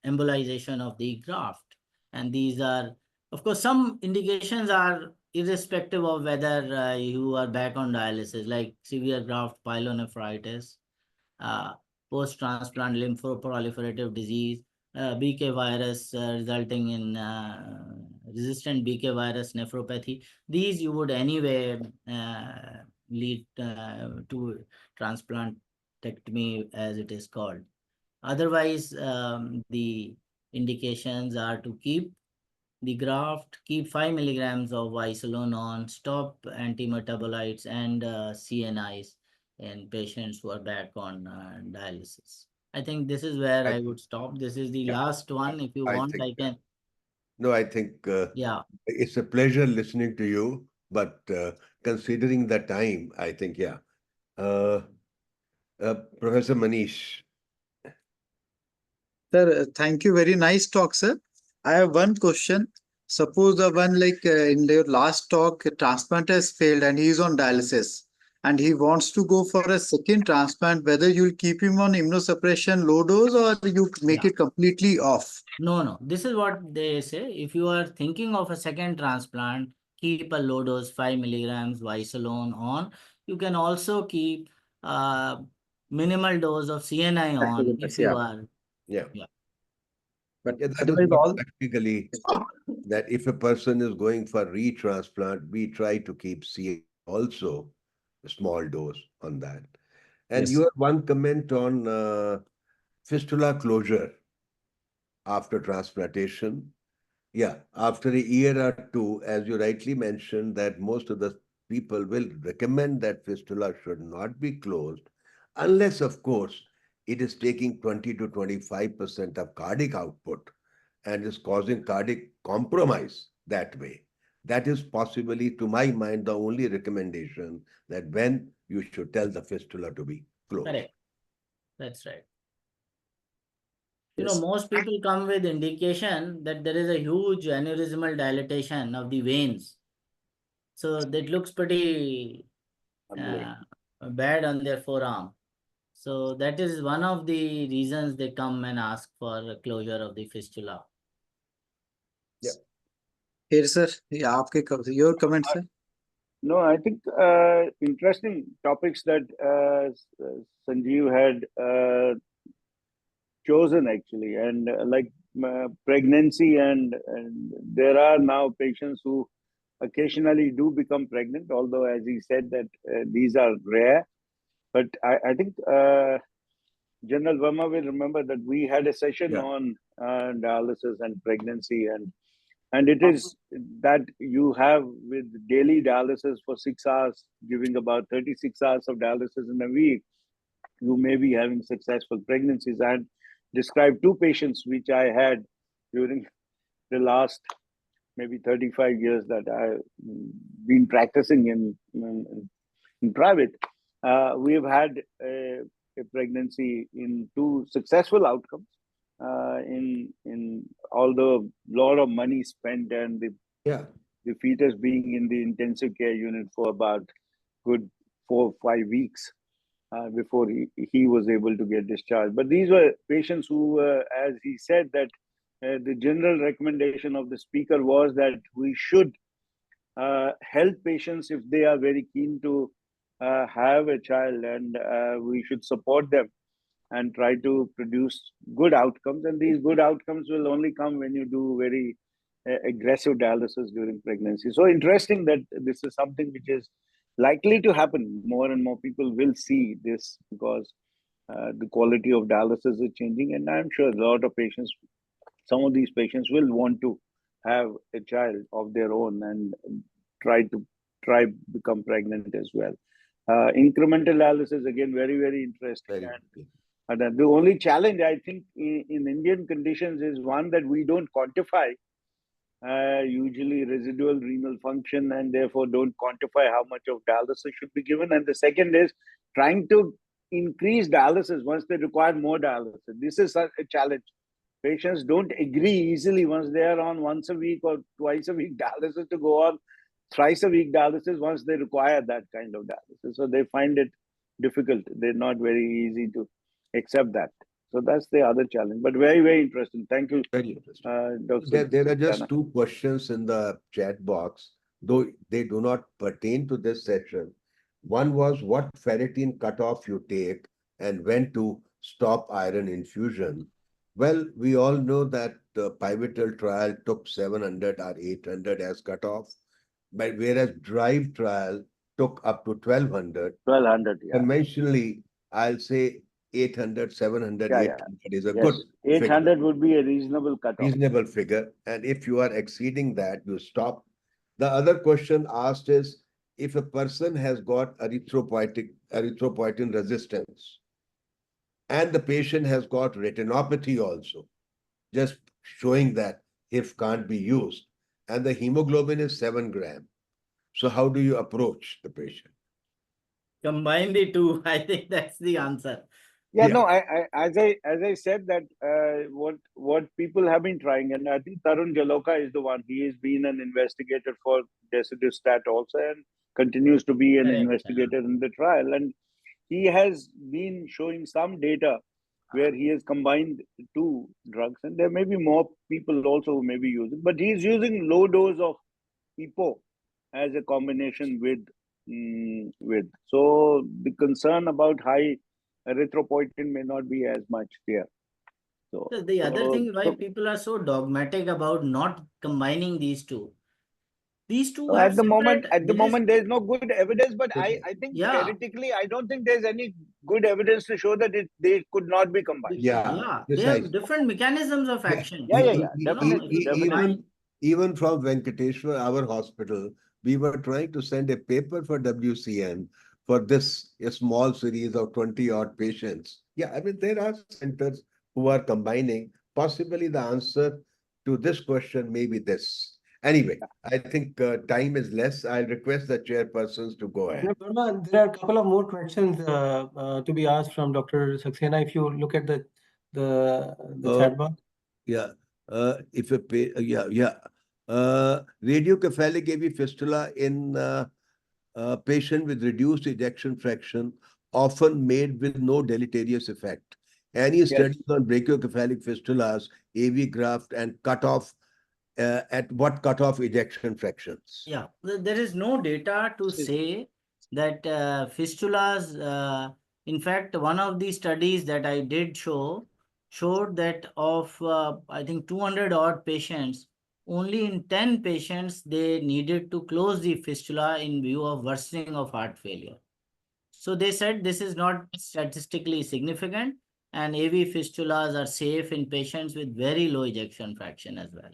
S11: embolization of the graft. And these are, of course, some indications are irrespective of whether you are back on dialysis, like severe graft pyelonephritis, post-transplant lymphoproliferative disease, BK virus resulting in resistant BK virus nephropathy. These you would anyway lead to transplantectomy, as it is called. Otherwise, the indications are to keep the graft, keep 5 milligrams of Visolone on, stop antimetabolites and CNIs in patients who are back on dialysis. I think this is where I would stop. This is the last one. If you want, I can.
S3: No, I think
S11: yeah,
S3: it's a pleasure listening to you, but considering the time, I think, yeah. Professor Manish.
S2: Sir, thank you. Very nice talk, sir. I have one question. Suppose the one in your last talk, a transplant has failed and he is on dialysis and he wants to go for a second transplant, whether you'll keep him on immunosuppression low dose or you make it completely off.
S11: No. This is what they say. If you are thinking of a second transplant, keep a low dose 5 milligrams Visolone on. You can also keep minimal dose of CNI on if you are.
S3: Yeah.
S2: But
S3: that is practically that if a person is going for retransplant, we try to keep CNI also a small dose on that. And you have one comment on fistula closure after transplantation. Yeah, after a year or two, as you rightly mentioned, that most of the people will recommend that fistula should not be closed, unless, of course, it is taking 20 to 25% of cardiac output and is causing cardiac compromise that way. That is possibly, to my mind, the only recommendation that when you should tell the fistula to be closed.
S11: Correct. That's right. You know, most people come with indication that there is a huge aneurysmal dilatation of the veins. So that looks pretty bad on their forearm. So that is one of the reasons they come and ask for closure of the fistula.
S2: Yeah. Here, sir. Yeah, your comment, sir.
S4: No, I think interesting topics that Sanjeev had chosen actually, and like pregnancy, and there are now patients who occasionally do become pregnant, although as he said that these are rare. But I think General Verma will remember that we had a session
S3: Yeah.
S4: on dialysis and pregnancy, and it is that you have with daily dialysis for 6 hours, giving about 36 hours of dialysis in a week, you may be having successful pregnancies. I had described 2 patients which I had during the last maybe 35 years that I've been practicing in private. We've had a pregnancy in 2 successful outcomes. In although a lot of money spent and the fetus being in the intensive care unit for about good 4 or 5 weeks before he was able to get discharged. But these were patients who, as he said, that the general recommendation of the speaker was that we should help patients if they are very keen to have a child, and we should support them and try to produce good outcomes. And these good outcomes will only come when you do very aggressive dialysis during pregnancy. So interesting that this is something which is likely to happen. More and more people will see this because the quality of dialysis is changing, and I'm sure a lot of patients, some of these patients will want to have a child of their own and try become pregnant as well. Incremental dialysis, again, very interesting. And the only challenge I think in Indian conditions is one that we don't quantify usually residual renal function, and therefore don't quantify how much of dialysis should be given. And the second is trying to increase dialysis once they require more dialysis. This is a challenge. Patients don't agree easily once they are on once a week or twice a week dialysis to go on thrice a week dialysis once they require that kind of dialysis. So they find it difficult. They're not very easy to accept that. So that's the other challenge. But very interesting. Thank you.
S3: Very interesting.
S4: Dr.
S3: There are just
S4: Saxena.
S3: 2 questions in the chat box, though they do not pertain to this session. One was what ferritin cutoff you take and when to stop iron infusion. Well, we all know that the pivotal trial took 700 or 800 as cutoff, but whereas DRIVE trial took up to 1200.
S4: 1200, yeah.
S3: Conventionally, I'll say 800, 700,
S4: Yeah,
S3: 800 is a
S4: yes.
S3: good
S4: 800
S3: figure.
S4: would be a reasonable cutoff.
S3: Reasonable figure. And if you are exceeding that, you stop. The other question asked is, if a person has got erythropoietin resistance, and the patient has got retinopathy also, just showing that HIF can't be used, and the hemoglobin is 7 grams. So how do you approach the patient?
S11: Combine the 2. I think that's the answer.
S4: Yeah, no, as I said that what people have been trying, and I think Tarun Jaloka is the one. He has been an investigator for desidustat also, and continues to be an investigator in the trial. And he has been showing some data where he has combined 2 drugs, and there may be more people also who may be using, but he's using low dose of EPO as a combination with. So the concern about high erythropoietin may not be as much there.
S11: So the other thing why people are so dogmatic about not combining these 2. These 2 have
S4: at the moment there's no good evidence, but I think theoretically I don't think there's any good evidence to show that they could not be combined.
S11: They have different mechanisms of action.
S3: Even from Venkateshwar, our hospital, we were trying to send a paper for WCN for this a small series of 20 odd patients. Yeah, I mean, there are centers who are combining. Possibly the answer to this question may be this. Anyway, I think time is less. I'll request the chairpersons to go ahead.
S10: Burma, there are a couple of more questions to be asked from Dr. Saxena. If you look at the chat box.
S3: Yeah. Radiocephalic AV fistula in patient with reduced ejection fraction, often made with no deleterious effect. Any studies on brachiocephalic fistulas, AV graft, and cutoff at what cutoff ejection fractions?
S11: Yeah, there is no data to say that fistulas. In fact, one of the studies that I did showed that of I think 200 odd patients, only in 10 patients they needed to close the fistula in view of worsening of heart failure. So they said this is not statistically significant, and AV fistulas are safe in patients with very low ejection fraction as well.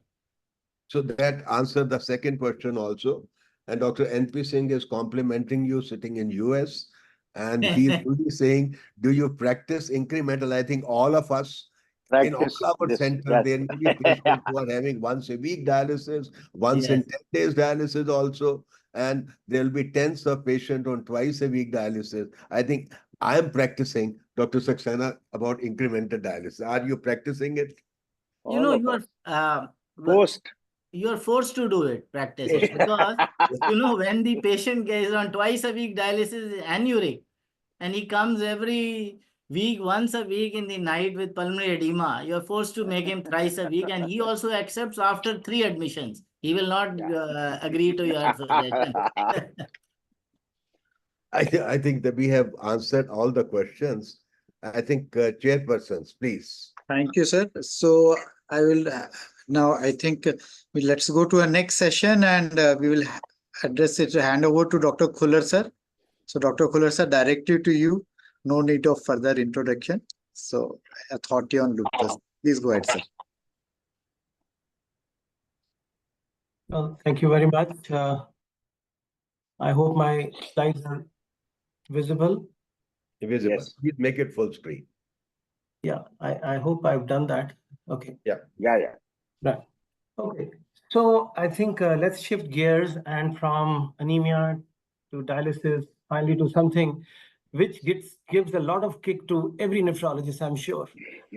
S3: So that answered the second question also. And Dr. N.P. Singh is complimenting you sitting in US. And he's really saying, do you practice incremental? I think all of us in all
S4: Practice
S3: our
S4: this.
S3: center,
S4: Yes.
S3: there may be patients who are having once a week dialysis, once in
S11: Yes.
S3: 10 days dialysis also. And there'll be tens of patients on twice a week dialysis. I think I am practicing, Dr. Saxena, about incremental dialysis. Are you practicing it?
S11: You
S4: All
S11: know,
S4: of
S11: you
S4: us.
S11: are
S4: Post.
S11: you are forced to do it, practice it, because you know when the patient is on twice a week dialysis anuric, and he comes every week, once a week in the night with pulmonary edema, you are forced to make him thrice a week, and he also accepts after 3 admissions. He will not agree to your suggestion.
S3: I think that we have answered all the questions. I think chairpersons, please.
S2: Thank you, sir. So I will now, I think let's go to our next session, and we will address it, hand over to Dr. Khuller, sir. So Dr. Khuller, sir, directive to you. No need of further introduction. So authority on lupus. Please go ahead, sir.
S10: Well, thank you very much. I hope my slides are visible.
S3: Visible.
S4: Yes.
S3: Please make it full screen.
S10: Yeah, I hope I've done that. Okay.
S4: Yeah.
S10: Right. Okay. So I think let's shift gears and from anemia to dialysis, finally to something which gives a lot of kick to every nephrologist, I'm sure.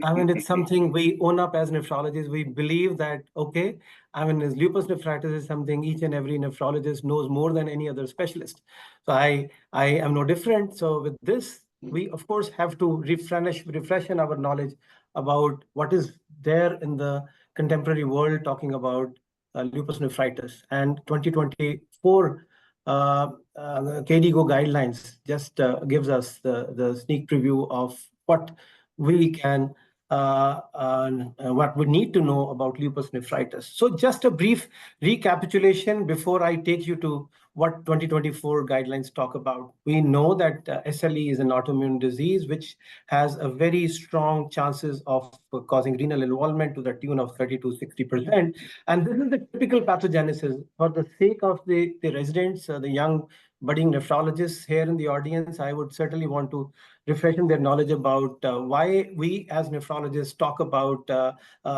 S10: I mean, it's something we own up as nephrologists. We believe that, okay, I mean, lupus nephritis is something each and every nephrologist knows more than any other specialist. So I am no different. So with this, we of course have to refreshen our knowledge about what is there in the contemporary world talking about lupus nephritis. And 2024 KDIGO guidelines just gives us the sneak preview of what we can, what we need to know about lupus nephritis. So just a brief recapitulation before I take you to what 2024 guidelines talk about. We know that SLE is an autoimmune disease which has a very strong chances of causing renal involvement to the tune of 30 to 60%. And this is the typical pathogenesis. For the sake of the residents, the young budding nephrologists here in the audience, I would certainly want to refresh their knowledge about why we as nephrologists talk about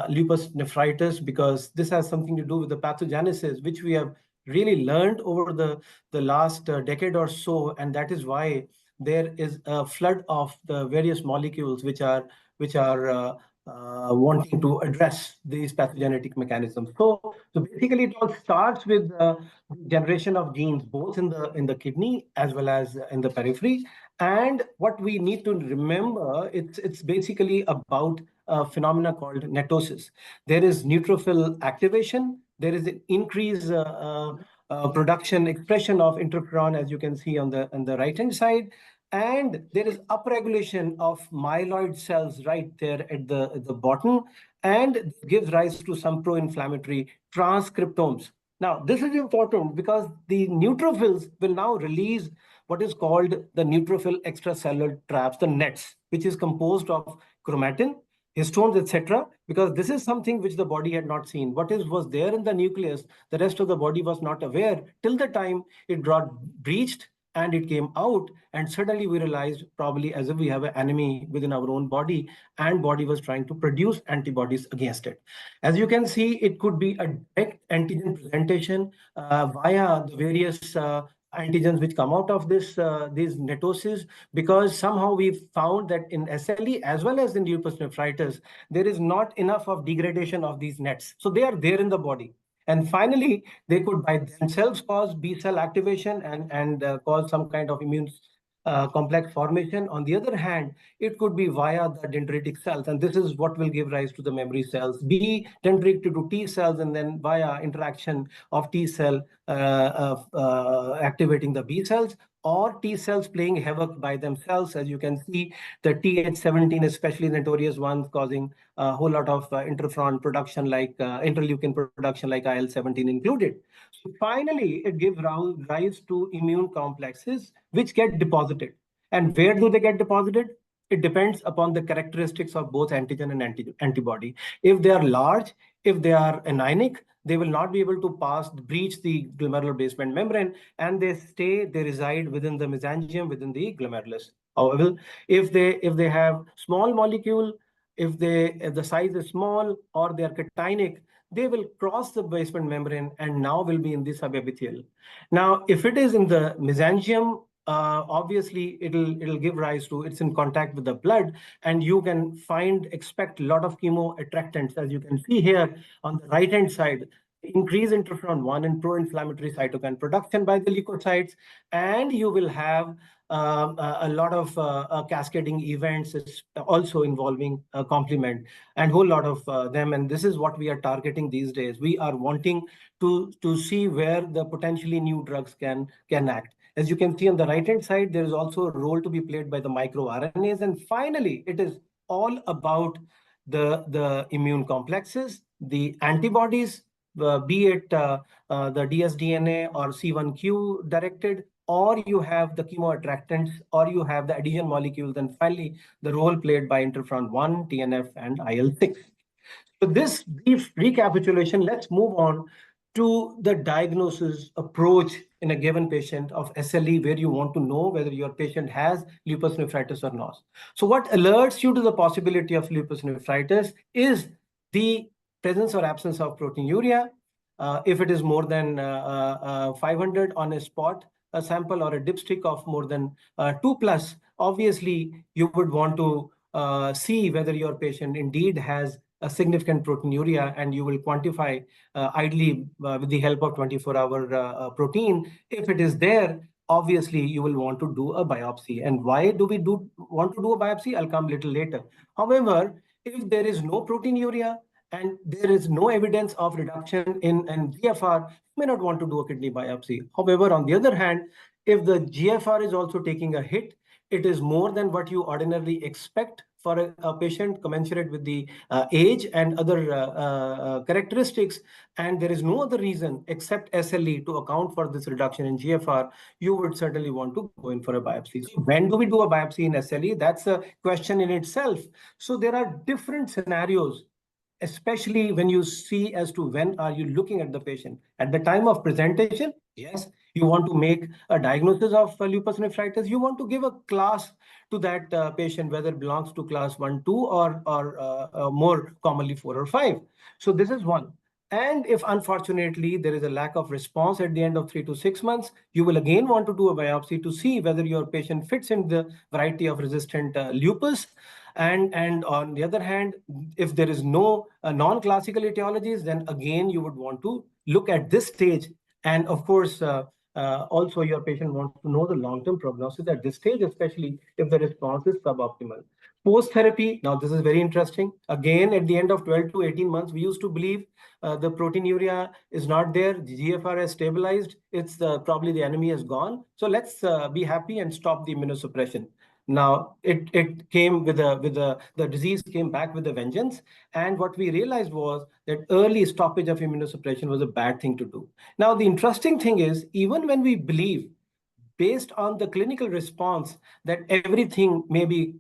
S10: lupus nephritis, because this has something to do with the pathogenesis, which we have really learned over the last decade or so. And that is why there is a flood of the various molecules which are wanting to address these pathogenetic mechanisms. So basically, it all starts with generation of genes, both in the kidney as well as in the periphery. And what we need to remember, it's basically about a phenomena called netosis. There is neutrophil activation. There is an increased production, expression of interferon, as you can see on the right-hand side. And there is upregulation of myeloid cells right there at the bottom, and gives rise to some pro-inflammatory transcriptomes. Now, this is important because the neutrophils will now release what is called the neutrophil extracellular traps, the nets, which is composed of chromatin, histones, etc., because this is something which the body had not seen. What was there in the nucleus, the rest of the body was not aware till the time it got breached and it came out, and suddenly we realized, probably as if we have an enemy within our own body, and body was trying to produce antibodies against it. As you can see, it could be a direct antigen presentation via the various antigens which come out of these netosis, because somehow we found that in SLE as well as in lupus nephritis, there is not enough of degradation of these nets. So they are there in the body. And finally, they could by themselves cause B cell activation and cause some kind of immune complex formation. On the other hand, it could be via the dendritic cells, and this is what will give rise to the memory cells, be dendritic to T cells, and then via interaction of T cell activating the B cells, or T cells playing havoc by themselves. As you can see, the Th17, especially the notorious ones, causing a whole lot of interferon production, like interleukin production, like IL-17 included. So finally, it gives rise to immune complexes which get deposited. And where do they get deposited? it depends upon the characteristics of both antigen and antibody. If they are large, if they are anionic, they will not be able to breach the glomerular basement membrane, and they reside within the mesangium, within the glomerulus. However, if they have small molecule, if the size is small or they are cationic, they will cross the basement membrane and now will be in the subepithelial. Now, if it is in the mesangium, obviously it'll give rise to, it's in contact with the blood, and you can expect a lot of chemoattractants, as you can see here on the right hand side. Increase interferon 1 and pro-inflammatory cytokine production by the leukocytes, and you will have a lot of cascading events also involving complement, and whole lot of them. And this is what we are targeting these days. We are wanting to see where the potentially new drugs can act. As you can see on the right hand side, there is also a role to be played by the microRNAs. And finally, it is all about the immune complexes, the antibodies, be it the dsDNA or C1q directed, or you have the chemoattractants, or you have the adhesion molecules, and finally the role played by interferon 1, TNF, and IL-6. So this brief recapitulation, let's move on to the diagnosis approach in a given patient of SLE, where you want to know whether your patient has lupus nephritis or not. So what alerts you to the possibility of lupus nephritis is the presence or absence of proteinuria. If it is more than 500 on a spot, a sample or a dipstick of more than 2+, obviously you would want to see whether your patient indeed has a significant proteinuria, and you will quantify ideally with the help of 24-hour protein. If it is there, obviously you will want to do a biopsy. And why do we want to do a biopsy? I'll come a little later. However, if there is no proteinuria and there is no evidence of reduction in GFR, you may not want to do a kidney biopsy. However, on the other hand, if the GFR is also taking a hit, it is more than what you ordinarily expect for a patient commensurate with the age and other characteristics, and there is no other reason except SLE to account for this reduction in GFR, you would certainly want to go in for a biopsy. So when do we do a biopsy in SLE? That's a question in itself. So there are different scenarios, especially when you see as to when are you looking at the patient. At the time of presentation, yes, you want to make a diagnosis of lupus nephritis. You want to give a class to that patient, whether it belongs to class 1, 2, or more commonly 4 or 5. So this is one. And if unfortunately there is a lack of response at the end of 3 to 6 months, you will again want to do a biopsy to see whether your patient fits in the variety of resistant lupus. And on the other hand, if there is no non-classical etiologies, then again you would want to look at this stage. And of course, also your patient wants to know the long-term prognosis at this stage, especially if the response is suboptimal. Post-therapy, now this is very interesting. Again, at the end of 12 to 18 months, we used to believe the proteinuria is not there, the GFR has stabilized, it's probably the anemia is gone. So let's be happy and stop the immunosuppression. Now, it came with the disease came back with a vengeance. And what we realized was that early stoppage of immunosuppression was a bad thing to do. Now, the interesting thing is, even when we believe, based on the clinical response, that everything may be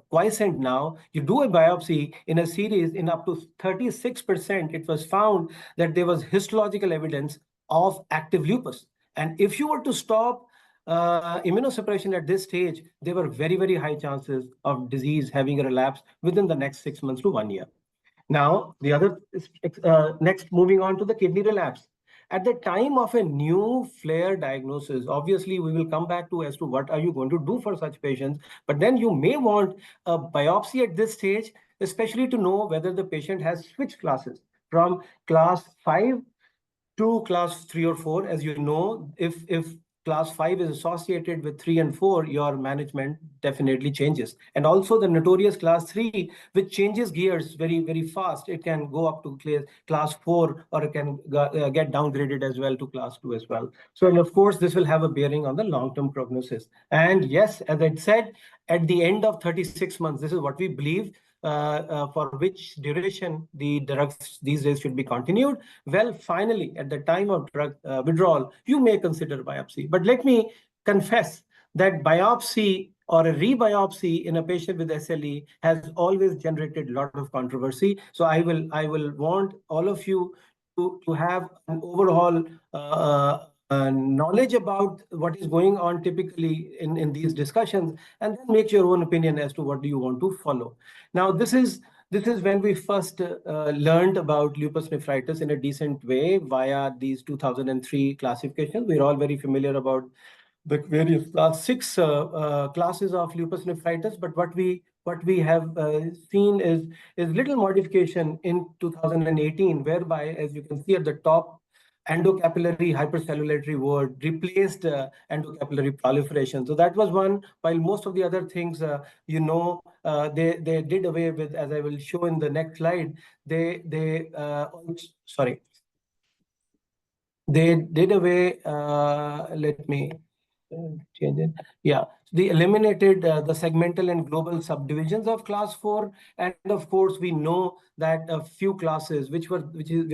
S10: quiescent now, you do a biopsy in a series, in up to 36%, it was found that there was histological evidence of active lupus. And if you were to stop immunosuppression at this stage, there were very, very high chances of disease having a relapse within the next 6 months to 1 year. Now, the other next, moving on to the kidney relapse. At the time of a new flare diagnosis, obviously we will come back to as to what are you going to do for such patients, but then you may want a biopsy at this stage, especially to know whether the patient has switched classes from class 5 to class 3 or 4. As you know, if class 5 is associated with 3 and 4, your management definitely changes. And also the notorious class 3, which changes gears very, very fast. It can go up to class 4, or it can get downgraded as well to class 2 as well. So, and of course, this will have a bearing on the long-term prognosis. And yes, as I said, at the end of 36 months, this is what we believe, for which duration the drugs these days should be continued. Well, finally, at the time of drug withdrawal, you may consider biopsy. But let me confess that biopsy or a rebiopsy in a patient with SLE has always generated a lot of controversy. So I will want all of you to have an overall knowledge about what is going on typically in these discussions, and then make your own opinion as to what do you want to follow. Now, this is when we first learned about lupus nephritis in a decent way via these 2003 classifications. We're all very familiar about the various six classes of lupus nephritis, but what we have seen is little modification in 2018, whereby, as you can see at the top, endocapillary hypercellulatory word replaced endocapillary proliferation. So that was one, while most of the other things, they did away with, as I will show in the next slide, they did away, let me change it. Yeah, they eliminated the segmental and global subdivisions of class 4, and of course we know that a few classes which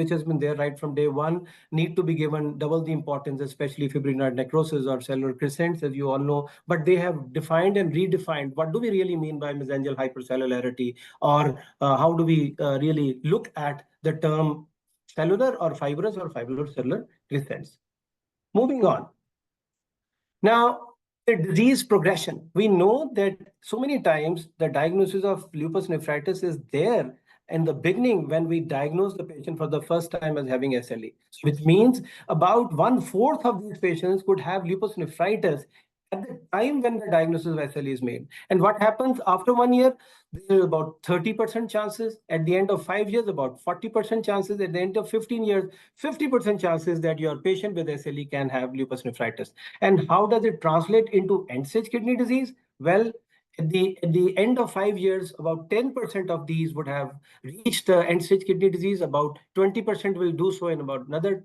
S10: has been there right from day one need to be given double the importance, especially fibrinoid necrosis or cellular crescents, as you all know. But they have defined and redefined what do we really mean by mesangial hypercellularity, or how do we really look at the term cellular or fibrous or fibrocellular crescents. Moving on. Now, the disease progression. We know that so many times the diagnosis of lupus nephritis is there in the beginning when we diagnose the patient for the first time as having SLE, which means about 1/4 of these patients could have lupus nephritis at the time when the diagnosis of SLE is made. And what happens after 1 year? There are about 30% chances. At the end of 5 years, about 40% chances. At the end of 15 years, 50% chances that your patient with SLE can have lupus nephritis. And how does it translate into end-stage kidney disease? Well, at the end of 5 years, about 10% of these would have reached end-stage kidney disease. About 20% will do so in about another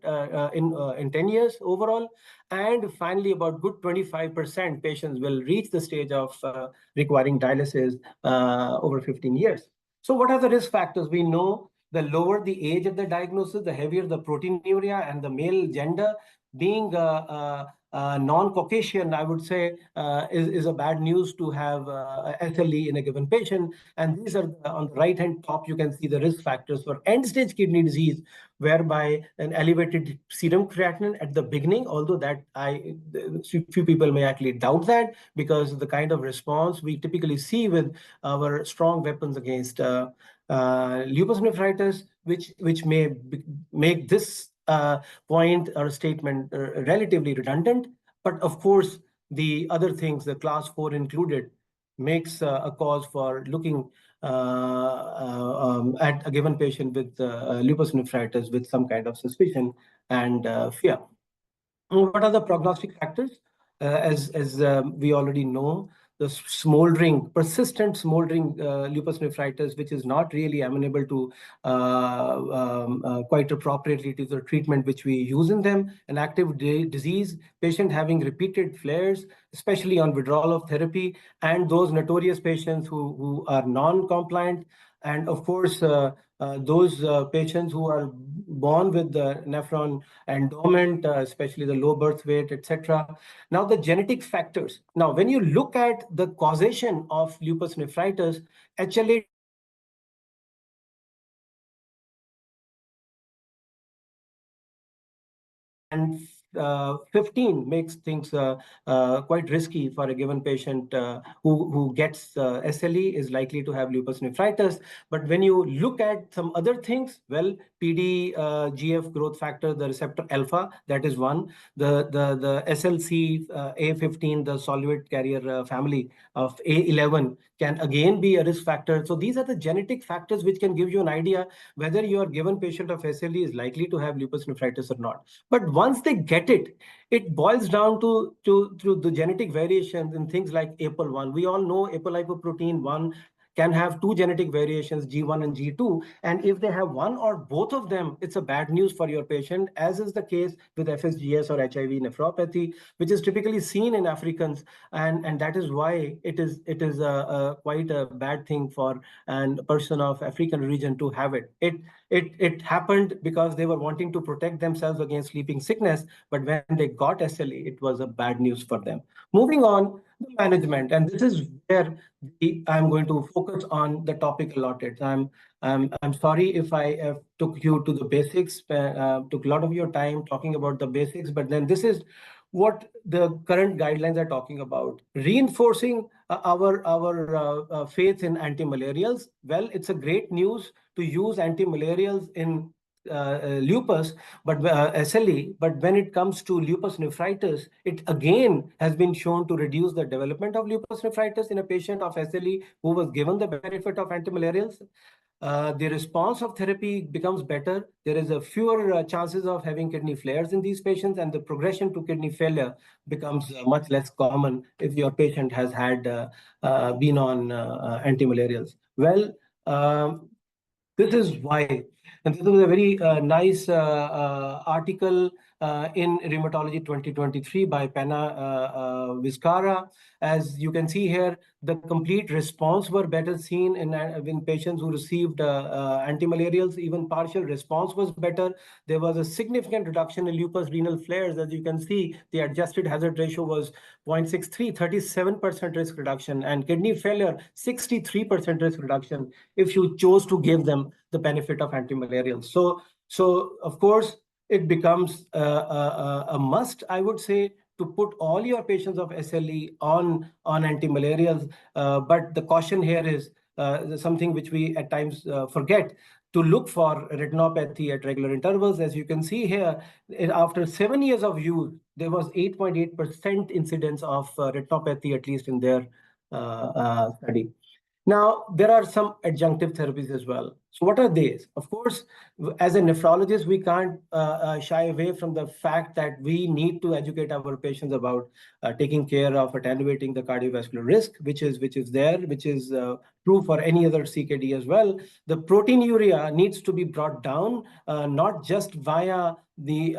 S10: in 10 years overall. And finally, about good 25% patients will reach the stage of requiring dialysis over 15 years. So what are the risk factors? We know the lower the age of the diagnosis, the heavier the proteinuria, and the male gender. Being non-Caucasian, I would say, is a bad news to have SLE in a given patient. And these are on the right-hand top, you can see the risk factors for end-stage kidney disease, whereby an elevated serum creatinine at the beginning, although that few people may actually doubt that, because the kind of response we typically see with our strong weapons against lupus nephritis, which may make this point or statement relatively redundant. But of course, the other things, the class 4 included, makes a cause for looking at a given patient with lupus nephritis with some kind of suspicion and fear. What are the prognostic factors? As we already know, the persistent smoldering lupus nephritis, which is not really amenable to quite appropriately to the treatment which we use in them. An active disease, patient having repeated flares, especially on withdrawal of therapy, and those notorious patients who are non-compliant. And of course, those patients who are born with the nephron endowment, especially the low birth weight, etc. Now, the genetic factors. Now, when you look at the causation of lupus nephritis, HLA and 15 makes things quite risky for a given patient who gets SLE is likely to have lupus nephritis. But when you look at some other things, well, PDGF growth factor, the receptor alpha, that is one. The SLC A15, the solute carrier family of A11 can again be a risk factor. So these are the genetic factors which can give you an idea whether your given patient of SLE is likely to have lupus nephritis or not. But once they get it boils down to the genetic variations in things like APOL1. We all know apolipoprotein 1 can have two genetic variations, G1 and G2. And if they have one or both of them, it's a bad news for your patient, as is the case with FSGS or HIV nephropathy, which is typically seen in Africans. And that is why it is quite a bad thing for a person of African origin to have it. It happened because they were wanting to protect themselves against sleeping sickness, but when they got SLE, it was a bad news for them. Moving on, the management, and this is where I'm going to focus on the topic allotted. I'm sorry if I took you to the basics, took a lot of your time talking about the basics, but then this is what the current guidelines are talking about. Reinforcing our faith in anti-malarials. Well, it's a great news to use anti-malarials in lupus, but SLE. But when it comes to lupus nephritis, it again has been shown to reduce the development of lupus nephritis in a patient of SLE who was given the benefit of antimalarials. The response of therapy becomes better. There is a fewer chances of having kidney flares in these patients, and the progression to kidney failure becomes much less common if your patient has had been on antimalarials. Well, this is why, and this is a very nice article in Rheumatology 2023 by Penna Vizcara. As you can see here, the complete response were better seen in patients who received antimalarials. Even partial response was better. There was a significant reduction in lupus renal flares. As you can see, the adjusted hazard ratio was 0.63, 37% risk reduction, and kidney failure, 63% risk reduction if you chose to give them the benefit of antimalarials. So of course, it becomes a must, I would say, to put all your patients of SLE on antimalarials. But the caution here is something which we at times forget, to look for retinopathy at regular intervals. As you can see here, after 7 years of use, there was 8.8% incidence of retinopathy, at least in their study. Now, there are some adjunctive therapies as well. So what are these? Of course, as a nephrologist, we can't shy away from the fact that we need to educate our patients about taking care of attenuating the cardiovascular risk, which is true for any other CKD as well. The proteinuria needs to be brought down, not just via the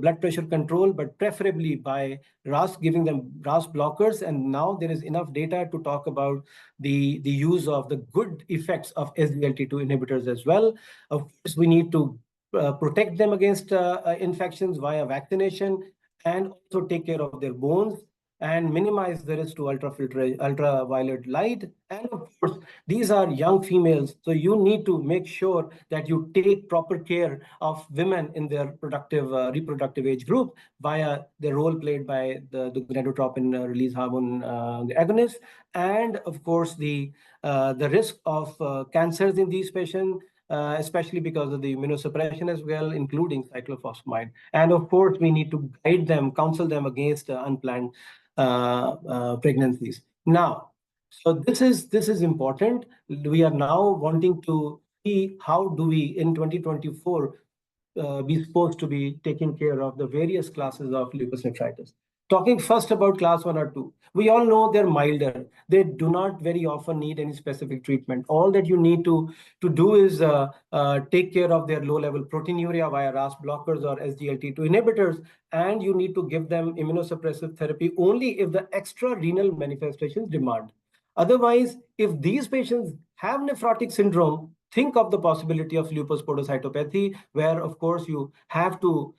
S10: blood pressure control, but preferably by RAS, giving them RAS blockers. And now there is enough data to talk about the use of the good effects of SGLT2 inhibitors as well. Of course, we need to protect them against infections via vaccination, and also take care of their bones and minimize the risk to ultraviolet light. And of course, these are young females, so you need to make sure that you take proper care of women in their productive reproductive age group via the role played by the gonadotropin release hormone agonist, and of course the risk of cancers in these patients, especially because of the immunosuppression as well, including cyclophosphamide. And of course, we need to guide them, counsel them against unplanned pregnancies. Now, so this is important. We are now wanting to see how do we in 2024 be supposed to be taking care of the various classes of lupus nephritis. Talking first about class 1 or 2, we all know they're milder. They do not very often need any specific treatment. All that you need to do is take care of their low-level proteinuria via RAS blockers or SGLT2 inhibitors, and you need to give them immunosuppressive therapy only if the extra renal manifestations demand. Otherwise, if these patients have nephrotic syndrome, think of the possibility of lupus podocytopathy, where of course you have to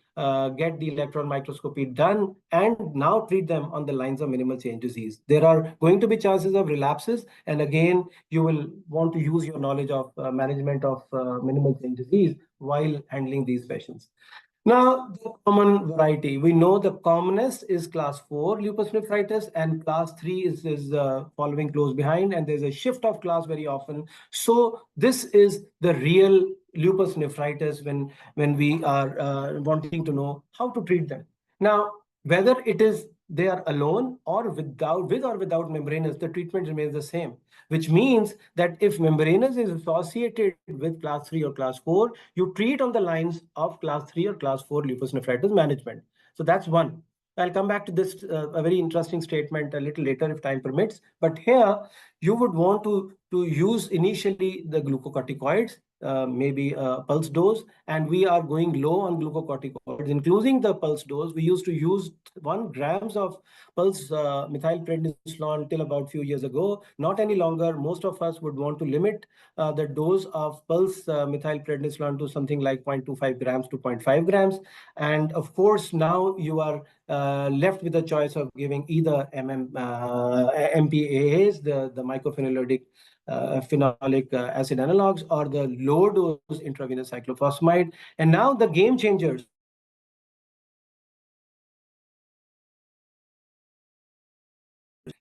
S10: get the electron microscopy done and now treat them on the lines of minimal change disease. There are going to be chances of relapses, and again, you will want to use your knowledge of management of minimal change disease while handling these patients. Now, the common variety. We know the commonest is class 4 lupus nephritis, and class 3 is following close behind, and there's a shift of class very often. So this is the real lupus nephritis when we are wanting to know how to treat them. Now, whether it is they are alone or with or without membranous, the treatment remains the same, which means that if membranous is associated with class 3 or class 4, you treat on the lines of class 3 or class 4 lupus nephritis management. So that's one. I'll come back to this, a very interesting statement a little later if time permits. But here, you would want to use initially the glucocorticoids, maybe a pulse dose, and we are going low on glucocorticoids, including the pulse dose. We used to use 1 grams of pulse methylprednisolone till about a few years ago. Not any longer. Most of us would want to limit the dose of pulse methylprednisolone to something like 0.25 grams to 0.5 grams. And of course, now you are left with the choice of giving either MPAAs, the mycophenolate phenolic acid analogs, or the low dose intravenous cyclophosphamide. And now the game changers.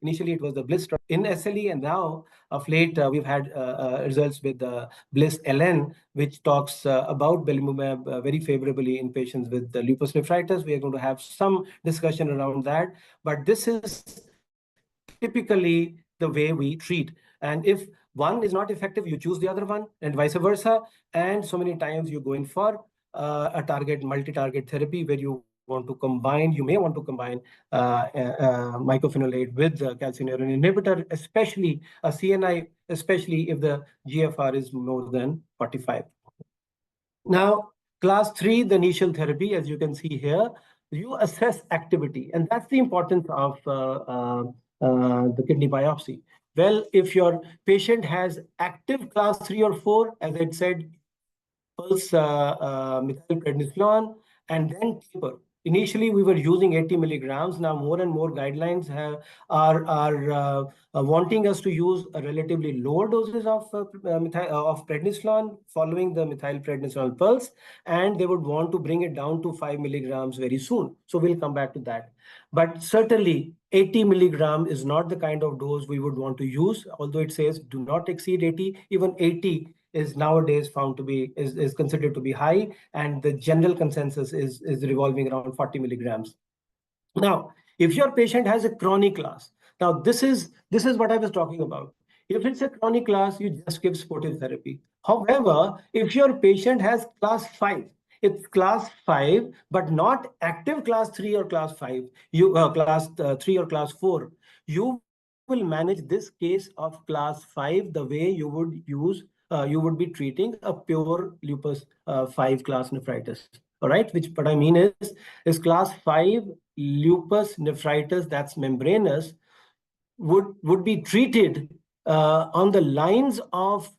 S10: Initially, it was the Bliss in SLE, and now of late we've had results with the Bliss LN, which talks about belimumab very favorably in patients with lupus nephritis. We are going to have some discussion around that, but this is typically the way we treat. And if one is not effective, you choose the other one, and vice versa. And so many times you go in for a multi-target therapy where you want to combine, you may want to combine mycophenolate with the calcineurin inhibitor, especially a CNI, especially if the GFR is more than 45. Now, class 3, the initial therapy, as you can see here, you assess activity, and that's the importance of the kidney biopsy. Well, if your patient has active class 3 or 4, as I said, pulse methylprednisolone, and then taper. Initially, we were using 80 milligrams. Now, more and more guidelines are wanting us to use a relatively lower doses of prednisolone following the methylprednisolone pulse, and they would want to bring it down to 5 milligrams very soon. So we'll come back to that. But certainly, 80 milligram is not the kind of dose we would want to use, although it says do not exceed 80. Even 80 is nowadays found to be is considered to be high, and the general consensus is revolving around 40 milligrams. Now, if your patient has a chronic class, now this is what I was talking about. If it's a chronic class, you just give supportive therapy. However, if your patient has class 5, it's class 5, but not active class 3 or class 5, you class 3 or class 4, you will manage this case of class 5 the way you would use you would be treating a pure lupus 5 class nephritis. All right, which what I mean is class 5 lupus nephritis that's membranous would be treated on the lines of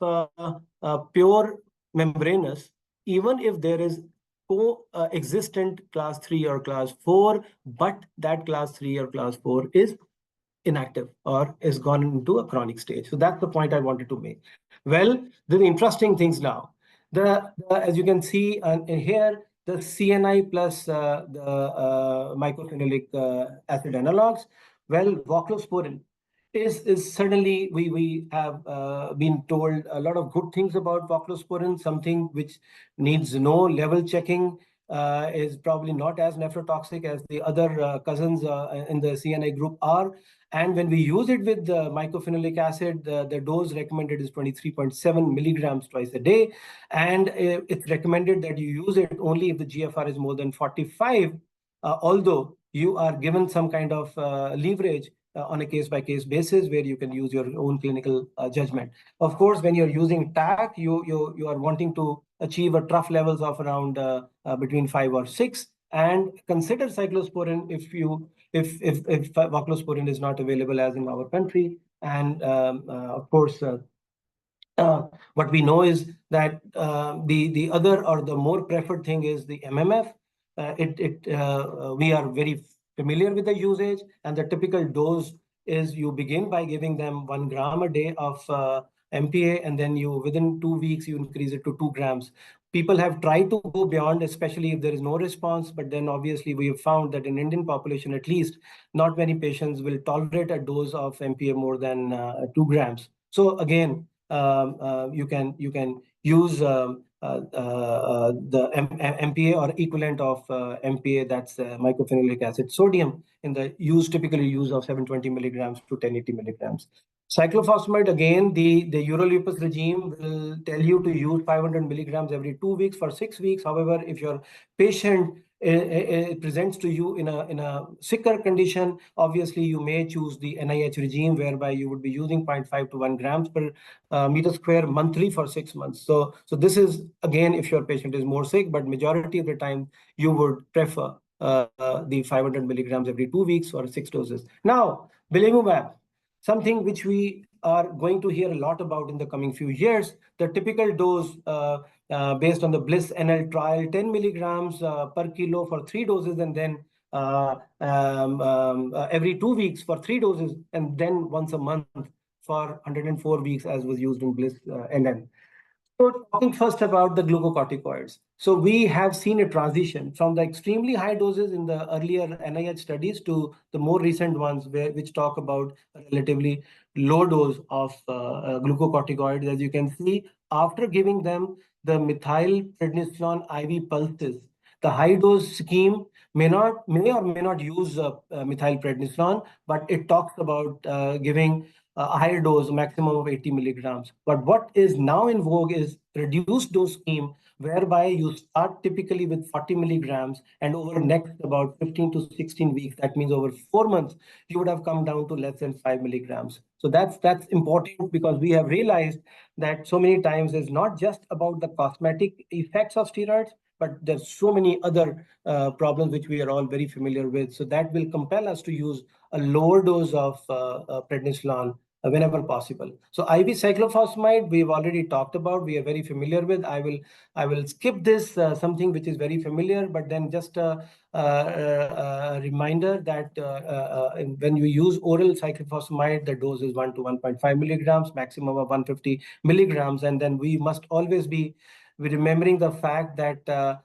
S10: pure membranous, even if there is co-existent class 3 or class 4, but that class 3 or class 4 is inactive or is gone into a chronic stage. So that's the point I wanted to make. Well, the interesting things now. As you can see here, the CNI plus the mycophenolic acid analogs. Well, voclosporin is certainly we have been told a lot of good things about voclosporin. Something which needs no level checking. Is probably not as nephrotoxic as the other cousins in the CNI group are. And when we use it with the mycophenolic acid, the dose recommended is 23.7 milligrams twice a day. And it's recommended that you use it only if the GFR is more than 45, although you are given some kind of leverage on a case-by-case basis where you can use your own clinical judgment. Of course, when you're using TAC, you are wanting to achieve a trough levels of around between 5 or 6, and consider cyclosporin if voclosporin is not available as in our country. And of course, what we know is that the other or the more preferred thing is the MMF. We are very familiar with the usage, and the typical dose is you begin by giving them 1 gram a day of MPA, and then within 2 weeks you increase it to 2 grams. People have tried to go beyond, especially if there is no response, but then obviously we have found that in Indian population at least, not many patients will tolerate a dose of MPA more than 2 grams. So again, you can use the MPA or equivalent of MPA, that's mycophenolic acid sodium, in the typically use of 720 milligrams to 1080 milligrams. Cyclophosphamide, again, the Eurolupus regime will tell you to use 500 milligrams every 2 weeks for 6 weeks. However, if your patient presents to you in a sicker condition, obviously you may choose the NIH regime, whereby you would be using 0.5 to 1 grams per meter square monthly for 6 months. So this is, again, if your patient is more sick, but majority of the time you would prefer the 500 milligrams every 2 weeks or 6 doses. Now, belimumab, something which we are going to hear a lot about in the coming few years. The typical dose based on the Bliss NL trial, 10 milligrams per kilo for 3 doses, and then every 2 weeks for 3 doses, and then once a month for 104 weeks, as was used in Bliss NN. So talking first about the glucocorticoids. So we have seen a transition from the extremely high doses in the earlier NIH studies to the more recent ones which talk about a relatively low dose of glucocorticoids. As you can see, after giving them the methylprednisolone IV pulses, the high dose scheme may or may not use methylprednisolone, but it talks about giving a higher dose, maximum of 80 milligrams. But what is now in vogue is reduced dose scheme, whereby you start typically with 40 milligrams, and over next about 15 to 16 weeks, that means over 4 months, you would have come down to less than 5 milligrams. So that's important, because we have realized that so many times it's not just about the cosmetic effects of steroids, but there's so many other problems which we are all very familiar with. So that will compel us to use a lower dose of prednisolone whenever possible. So IV cyclophosphamide, we've already talked about, we are very familiar with. I will skip this, something which is very familiar, but then just a reminder that when you use oral cyclophosphamide, the dose is 1 to 1.5 milligrams, maximum of 150 milligrams. And then we must always be remembering the fact that the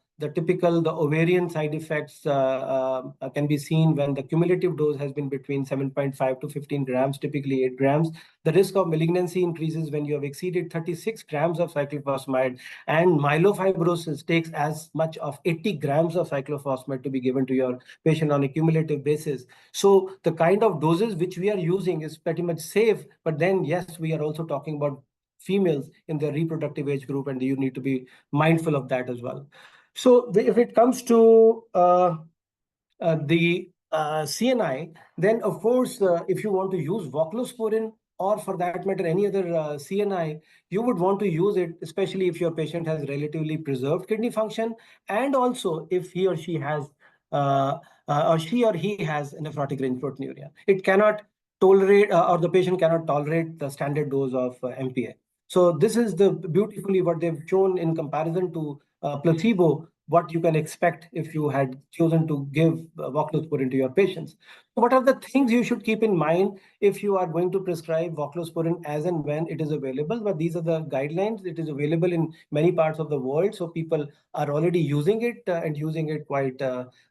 S10: ovarian side effects can be seen when the cumulative dose has been between 7.5 to 15 grams, typically 8 grams. The risk of malignancy increases when you have exceeded 36 grams of cyclophosphamide, and myelofibrosis takes as much of 80 grams of cyclophosphamide to be given to your patient on a cumulative basis. So the kind of doses which we are using is pretty much safe, but then yes, we are also talking about females in their reproductive age group, and you need to be mindful of that as well. So if it comes to the CNI, then of course, if you want to use voclosporin, or for that matter, any other CNI, you would want to use it, especially if your patient has relatively preserved kidney function, and also if he or she has or she or he has nephrotic range proteinuria. It cannot tolerate, or the patient cannot tolerate the standard dose of MPA. So this is the beautifully what they've shown in comparison to placebo, what you can expect if you had chosen to give voclosporin to your patients. What are the things you should keep in mind if you are going to prescribe voclosporin as and when it is available? But these are the guidelines. It is available in many parts of the world, so people are already using it and using it quite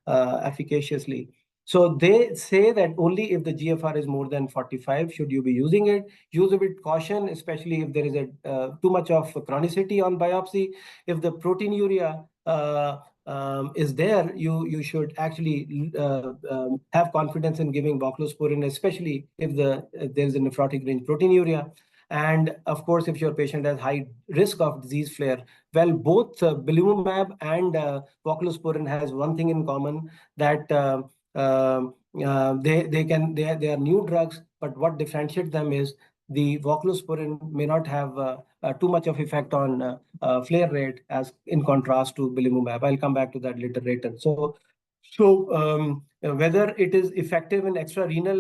S10: efficaciously. So they say that only if the GFR is more than 45 should you be using it. Use it with caution, especially if there is too much of chronicity on biopsy. If the proteinuria is there, you should actually have confidence in giving voclosporin, especially if there is a nephrotic range proteinuria. And of course, if your patient has high risk of disease flare, well, both belimumab and voclosporin has one thing in common, that they are new drugs, but what differentiates them is the voclosporin may not have too much of effect on flare rate as in contrast to belimumab. I'll come back to that later. So whether it is effective in extrarenal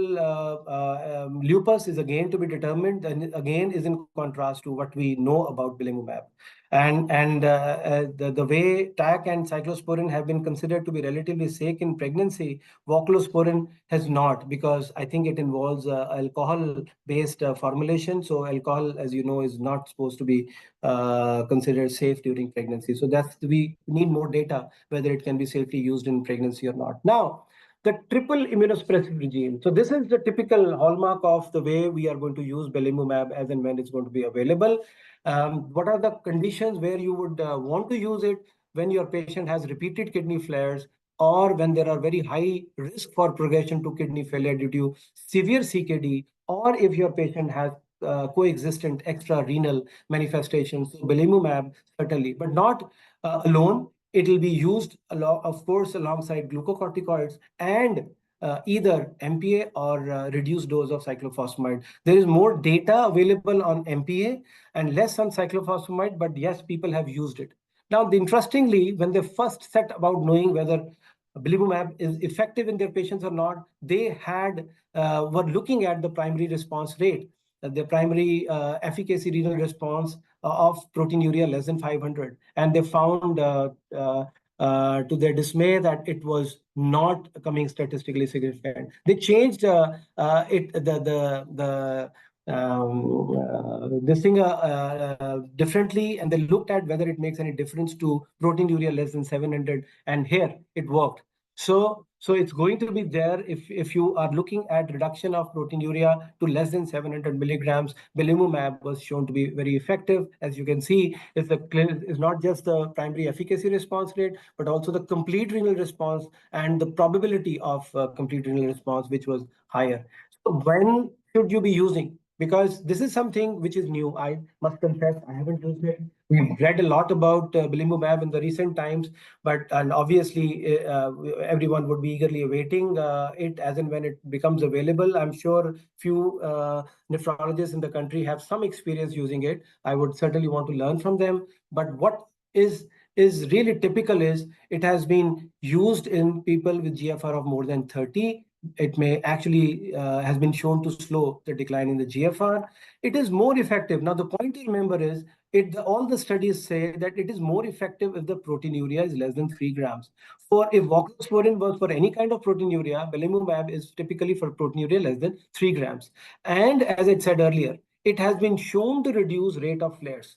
S10: lupus is again to be determined, and again is in contrast to what we know about belimumab. And the way TAC and cyclosporin have been considered to be relatively safe in pregnancy, voclosporin has not, because I think it involves alcohol-based formulation. So alcohol, as you know, is not supposed to be considered safe during pregnancy. So we need more data whether it can be safely used in pregnancy or not. Now, the triple immunosuppressive regime. So this is the typical hallmark of the way we are going to use belimumab as and when it's going to be available. What are the conditions where you would want to use it? When your patient has repeated kidney flares, or when there are very high risk for progression to kidney failure due to severe CKD, or if your patient has coexistent extra-renal manifestations. So belimumab certainly, but not alone. It will be used, of course, alongside glucocorticoids and either MPA or reduced dose of cyclophosphamide. There is more data available on MPA and less on cyclophosphamide, but yes, people have used it. Now, interestingly, when they first set about knowing whether belimumab is effective in their patients or not, they were looking at the primary response rate, the primary efficacy renal response of proteinuria less than 500, and they found to their dismay that it was not coming statistically significant. They changed this thing differently, and they looked at whether it makes any difference to proteinuria less than 700, and here it worked. So it's going to be there if you are looking at reduction of proteinuria to less than 700 milligrams. Belimumab was shown to be very effective. As you can see, is not just the primary efficacy response rate, but also the complete renal response and the probability of complete renal response, which was higher. So when should you be using? Because this is something which is new. I must confess, I haven't used it. We've read a lot about belimumab in the recent times, and obviously everyone would be eagerly awaiting it as and when it becomes available. I'm sure few nephrologists in the country have some experience using it. I would certainly want to learn from them. But what is really typical is it has been used in people with GFR of more than 30. It may actually has been shown to slow the decline in the GFR. It is more effective. Now, the point to remember is all the studies say that it is more effective if the proteinuria is less than 3 grams. If voclosporin was for any kind of proteinuria, belimumab is typically for proteinuria less than 3 grams. And as I said earlier, it has been shown to reduce rate of flares.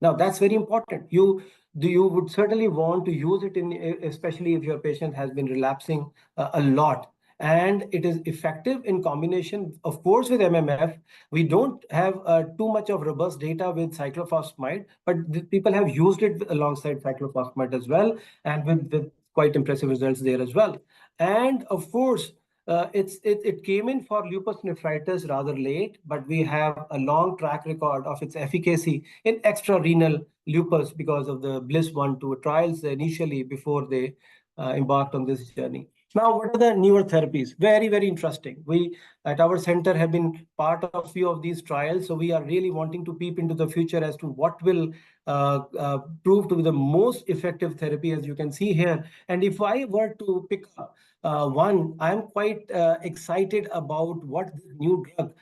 S10: Now, that's very important. You would certainly want to use it especially if your patient has been relapsing a lot. And it is effective in combination, of course, with MMF. We don't have too much of robust data with cyclophosphamide, but people have used it alongside cyclophosphamide as well, and with quite impressive results there as well. And of course, it came in for lupus nephritis rather late, but we have a long track record of its efficacy in extrarenal lupus because of the BLISS 1-2 trials initially before they embarked on this journey. Now, what are the newer therapies? Very, very interesting. We at our center have been part of a few of these trials, so we are really wanting to peep into the future as to what will prove to be the most effective therapy, as you can see here. And if I were to pick up one, I'm quite excited about what this new drug,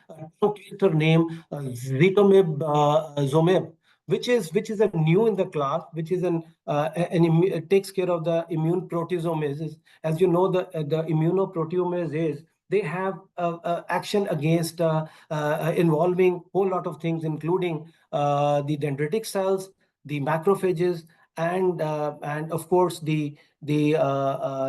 S10: name zitomib zomib, which is a new in the class, which is it takes care of the immune proteasomases. As you know, the immunoproteomases, they have action against involving whole lot of things, including the dendritic cells, the macrophages, and of course the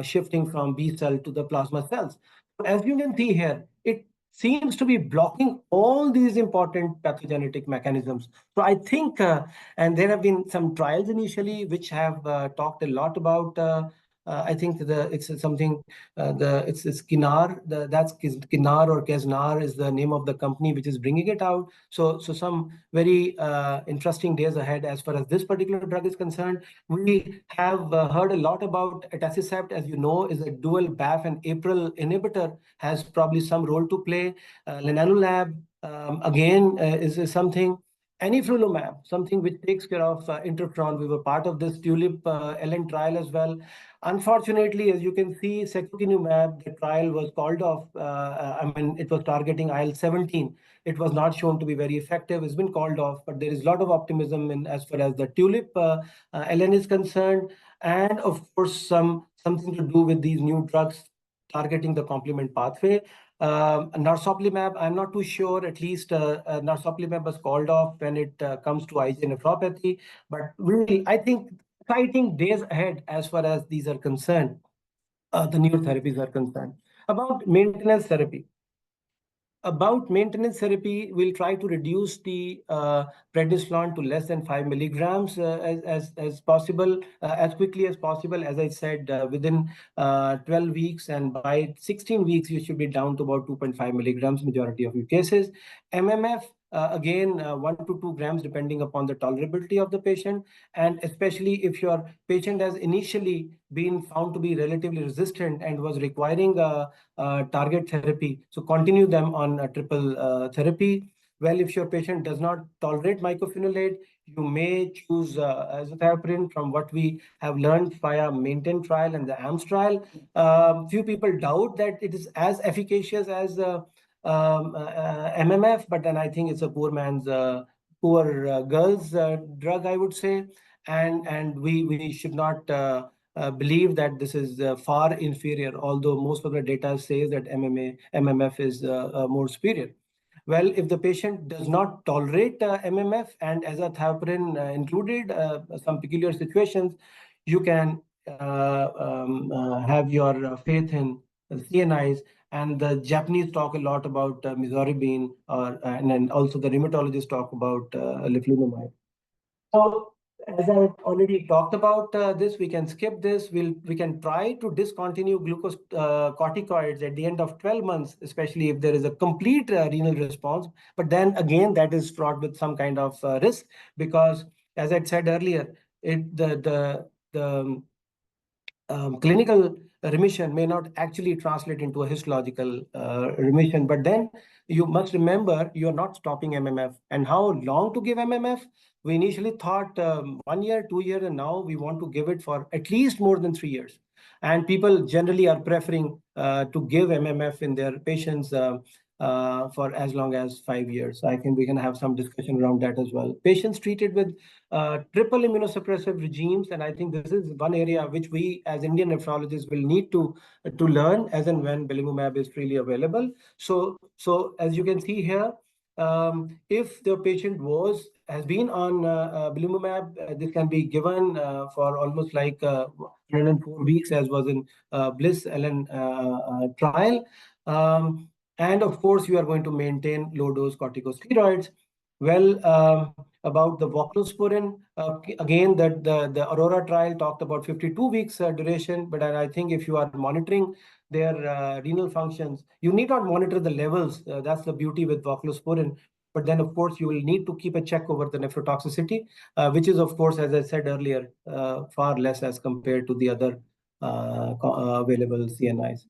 S10: shifting from B cell to the plasma cells. As you can see here, it seems to be blocking all these important pathogenetic mechanisms. So I think, and there have been some trials initially which have talked a lot about. I think it's something. It's Kinar. That's Kinar or Kesnar is the name of the company which is bringing it out. So some very interesting days ahead as far as this particular drug is concerned. We have heard a lot about etacicept, as you know, is a dual BAFF and APRIL inhibitor, has probably some role to play. Lenanulab, again, is something. Anifrolumab, something which takes care of interferon. We were part of this TULIP LN trial as well. Unfortunately, as you can see, secukinumab, the trial was called off. It was targeting IL-17. It was not shown to be very effective. It's been called off, but there is a lot of optimism as far as the TULIP LN is concerned. And of course, something to do with these new drugs targeting the complement pathway. Narsoplimab, I'm not too sure. At least narsoplimab was called off when it comes to IgA nephropathy. But really, I think exciting days ahead as far as these are concerned, the new therapies are concerned. About maintenance therapy. We'll try to reduce the prednisolone to less than 5 milligrams as possible, as quickly as possible. As I said, within 12 weeks, and by 16 weeks, you should be down to about 2.5 milligrams, majority of your cases. MMF, again, 1 to 2 grams, depending upon the tolerability of the patient. And especially if your patient has initially been found to be relatively resistant and was requiring target therapy, so continue them on a triple therapy. Well, if your patient does not tolerate mycophenolate, you may choose azathioprine, from what we have learned via maintain trial and the AMS trial. Few people doubt that it is as efficacious as MMF, but then I think it's a poor girl's drug, I would say, and we should not believe that this is far inferior, although most of the data says that MMF is more superior. Well, if the patient does not tolerate MMF and azathioprine included, some peculiar situations, you can have your faith in CNIs. And the Japanese talk a lot about mizoribine, and then also the rheumatologists talk about leflunomide. So, as I already talked about this, we can skip this. We can try to discontinue glucose corticoids at the end of 12 months, especially if there is a complete renal response. But then again, that is fraught with some kind of risk, because, as I said earlier, the clinical remission may not actually translate into a histological remission. But then you must remember, you are not stopping MMF. And how long to give MMF? We initially thought 1 year, 2 years, and now we want to give it for at least more than 3 years. And people generally are preferring to give MMF in their patients for as long as 5 years. So I think we can have some discussion around that as well. Patients treated with triple immunosuppressive regimes, and I think this is one area which we as Indian nephrologists will need to learn as and when belimumab is freely available. So as you can see here, if the patient has been on belimumab, this can be given for almost like 104 weeks, as was in Bliss LN trial. And of course, you are going to maintain low-dose corticosteroids. Well, about the voclosporin, again, that the Aurora trial talked about 52 weeks duration, but I think if you are monitoring their renal functions, you need not monitor the levels. That's the beauty with voclosporin. But then, of course, you will need to keep a check over the nephrotoxicity, which is, of course, as I said earlier, far less as compared to the other available CNIs.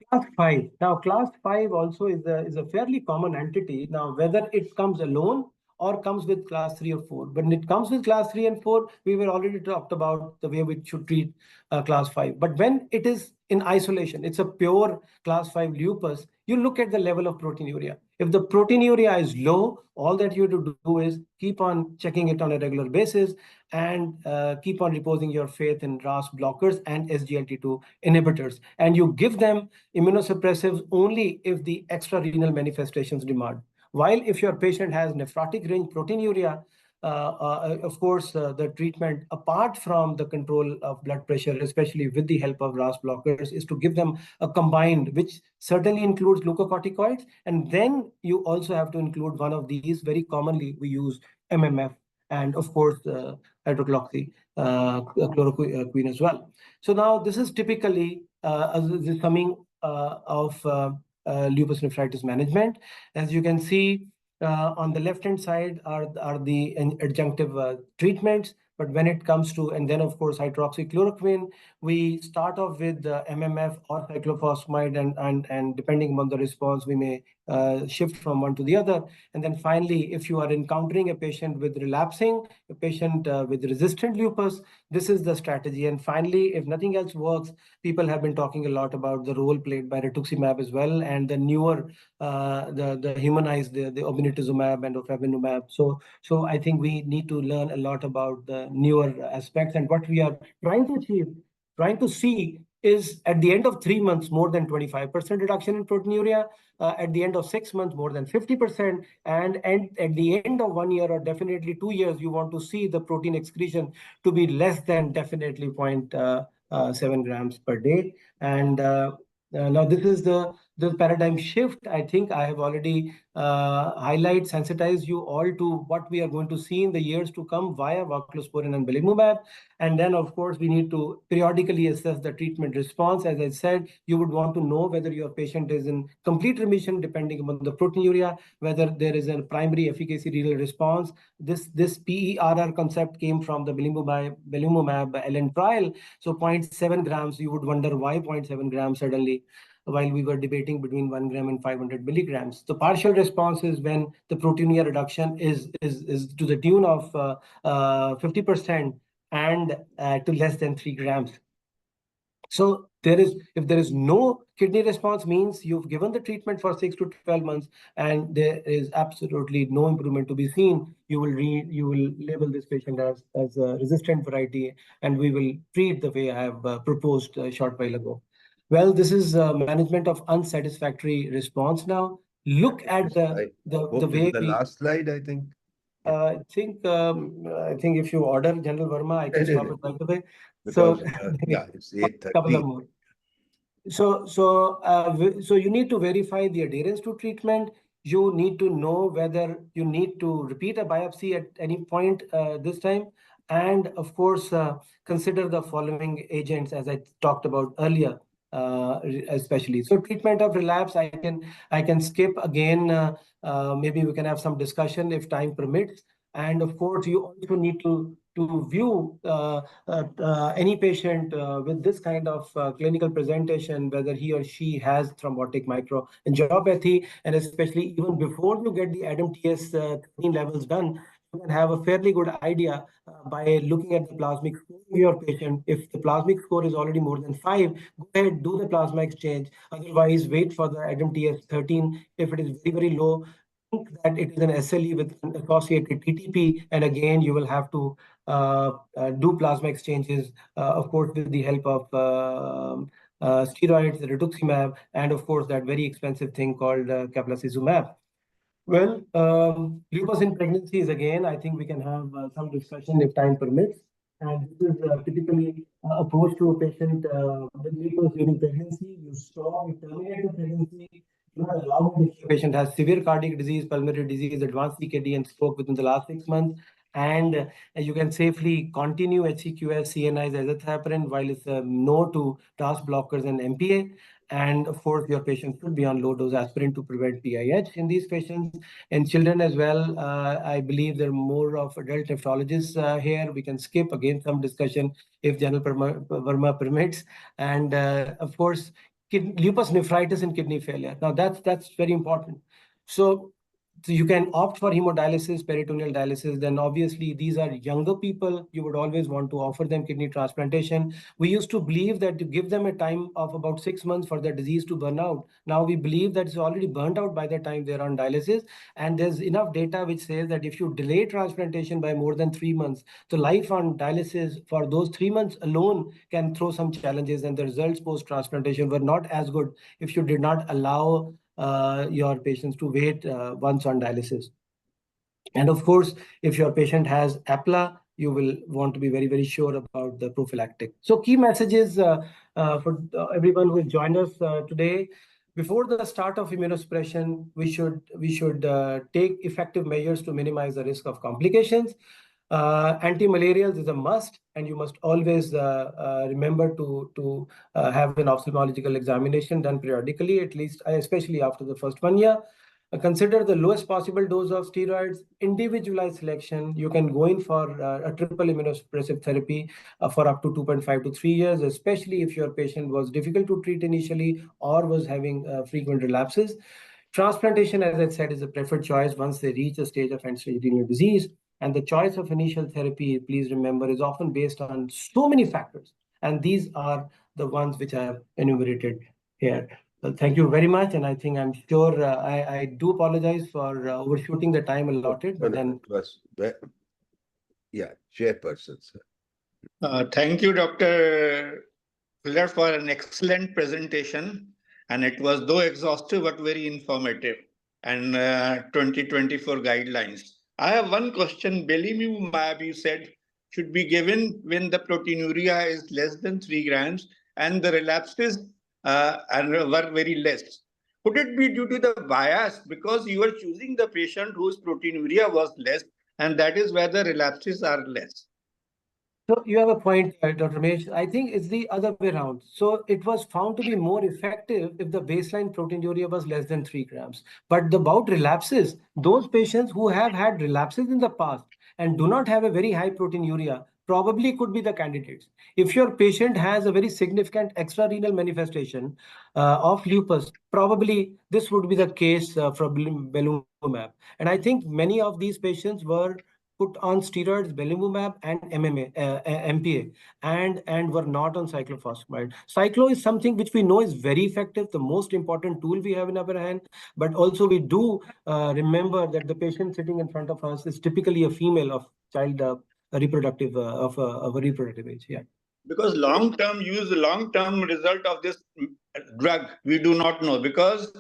S10: Class 5. Now, class 5 also is a fairly common entity. Now, whether it comes alone or comes with class 3 or 4. But when it comes with class 3 and 4, we were already talked about the way we should treat class 5. But when it is in isolation, it's a pure class 5 lupus, you look at the level of proteinuria. If the proteinuria is low, all that you have to do is keep on checking it on a regular basis and keep on reposing your faith in RAS blockers and SGLT2 inhibitors. And you give them immunosuppressives only if the extrarenal manifestations demand. While if your patient has nephrotic range proteinuria, of course, the treatment, apart from the control of blood pressure, especially with the help of RAS blockers, is to give them a combined, which certainly includes glucocorticoids. And then you also have to include one of these. Very commonly, we use MMF and, of course, hydroxychloroquine as well. So now this is typically the summing of lupus nephritis management. As you can see, on the left-hand side are the adjunctive treatments. But when it comes to, and then of course, hydroxychloroquine, we start off with MMF or cyclophosphamide, and depending on the response, we may shift from one to the other. And then finally, if you are encountering a patient with relapsing, a patient with resistant lupus, this is the strategy. And finally, if nothing else works, people have been talking a lot about the role played by rituximab as well, and the newer, the humanized, the obinutuzumab and ofavilimumab. So I think we need to learn a lot about the newer aspects, and what we are trying to see is at the end of 3 months, more than 25% reduction in proteinuria, at the end of 6 months, more than 50%, and at the end of 1 year or definitely 2 years, you want to see the protein excretion to be less than definitely 0.7 grams per day. And now this is the paradigm shift. I think I have already sensitized you all to what we are going to see in the years to come via voclosporin and belimumab. And then, of course, we need to periodically assess the treatment response. As I said, you would want to know whether your patient is in complete remission, depending upon the proteinuria, whether there is a primary efficacy renal response. This PERR concept came from the belimumab LN trial. So 0.7 grams, you would wonder why 0.7 grams suddenly, while we were debating between 1 gram and 500 milligrams. The partial response is when the proteinuria reduction is to the tune of 50% and to less than 3 grams. So if there is no kidney response, means you've given the treatment for 6 to 12 months and there is absolutely no improvement to be seen. You will label this patient as a resistant variety, and we will treat the way I have proposed a short while ago. Well, this is management of unsatisfactory response. Now look at the way
S3: the
S10: we.
S3: last slide, I think.
S10: I think if you order General Verma, I can stop it right away.
S3: Because
S10: So
S3: it's
S10: couple of
S3: 8:30.
S10: more. So you need to verify the adherence to treatment. You need to know whether you need to repeat a biopsy at any point this time, and of course consider the following agents as I talked about earlier, especially. So treatment of relapse, I can skip again. Maybe we can have some discussion if time permits. And of course, you also need to view any patient with this kind of clinical presentation, whether he or she has thrombotic microangiopathy, and especially even before you get the ADAM-TS levels done, you can have a fairly good idea by looking at the plasmic score of your patient. If the plasmic score is already more than 5, go ahead, do the plasma exchange. Otherwise, wait for the ADAM-TS 13. If it is very, very low, think that it is an SLE with an associated TTP, and again, you will have to do plasma exchanges, of course, with the help of steroids, rituximab, and of course, that very expensive thing called caplacizumab. Well, lupus in pregnancy is again, I think we can have some discussion if time permits. And this is typically approach to a patient with lupus during pregnancy. You stop, you terminate the pregnancy. You not allow if the patient has severe cardiac disease, pulmonary disease, advanced CKD, and stroke within the last 6 months. And you can safely continue HCQS, CNIs, azathioprine, while it's no to TAS blockers and MPA. And of course, your patient should be on low dose aspirin to prevent PIH in these patients. And children as well, I believe there are more of adult nephrologists here. We can skip again some discussion if General Verma permits. And of course, lupus nephritis and kidney failure. Now that's very important. So you can opt for hemodialysis, peritoneal dialysis. Then obviously these are younger people. You would always want to offer them kidney transplantation. We used to believe that to give them a time of about 6 months for the disease to burn out. Now we believe that it's already burned out by the time they're on dialysis. And there's enough data which says that if you delay transplantation by more than 3 months, the life on dialysis for those 3 months alone can throw some challenges, and the results post-transplantation were not as good if you did not allow your patients to wait once on dialysis. And of course, if your patient has APLA, you will want to be very, very sure about the prophylactic. So key messages for everyone who has joined us today. Before the start of immunosuppression, we should take effective measures to minimize the risk of complications. Anti-malarials is a must, and you must always remember to have an ophthalmological examination done periodically, at least, especially after the first 1 year. Consider the lowest possible dose of steroids, individualized selection. You can go in for a triple immunosuppressive therapy for up to 2.5 to 3 years, especially if your patient was difficult to treat initially or was having frequent relapses. Transplantation, as I said, is a preferred choice once they reach a stage of end-stage renal disease. And the choice of initial therapy, please remember, is often based on so many factors. And these are the ones which I have enumerated here. Well, thank you very much. And I think I'm sure I do apologize for overshooting the time allotted. But then
S3: It was, chairperson, sir.
S9: Thank you, Dr. Fuller, for an excellent presentation. And it was though exhaustive, but very informative, and 2024 guidelines. I have one question. Belimumab, you said, should be given when the proteinuria is less than 3 grams and the relapses were very less. Could it be due to the bias because you are choosing the patient whose proteinuria was less, and that is where the relapses are less?
S10: so you have a point, Dr. Ramesh. I think it's the other way around. So it was found to be more effective if the baseline proteinuria was less than 3 grams. But about relapses, those patients who have had relapses in the past and do not have a very high proteinuria probably could be the candidates. If your patient has a very significant extrarenal manifestation of lupus, probably this would be the case for belimumab. And I think many of these patients were put on steroids, belimumab, and MPA, and were not on cyclophosphamide. Cyclo is something which we know is very effective, the most important tool we have in our hand. But also we do remember that the patient sitting in front of us is typically a female of child reproductive of a reproductive age. Yeah.
S9: Because long-term use, long-term result of this drug, we do not know. Because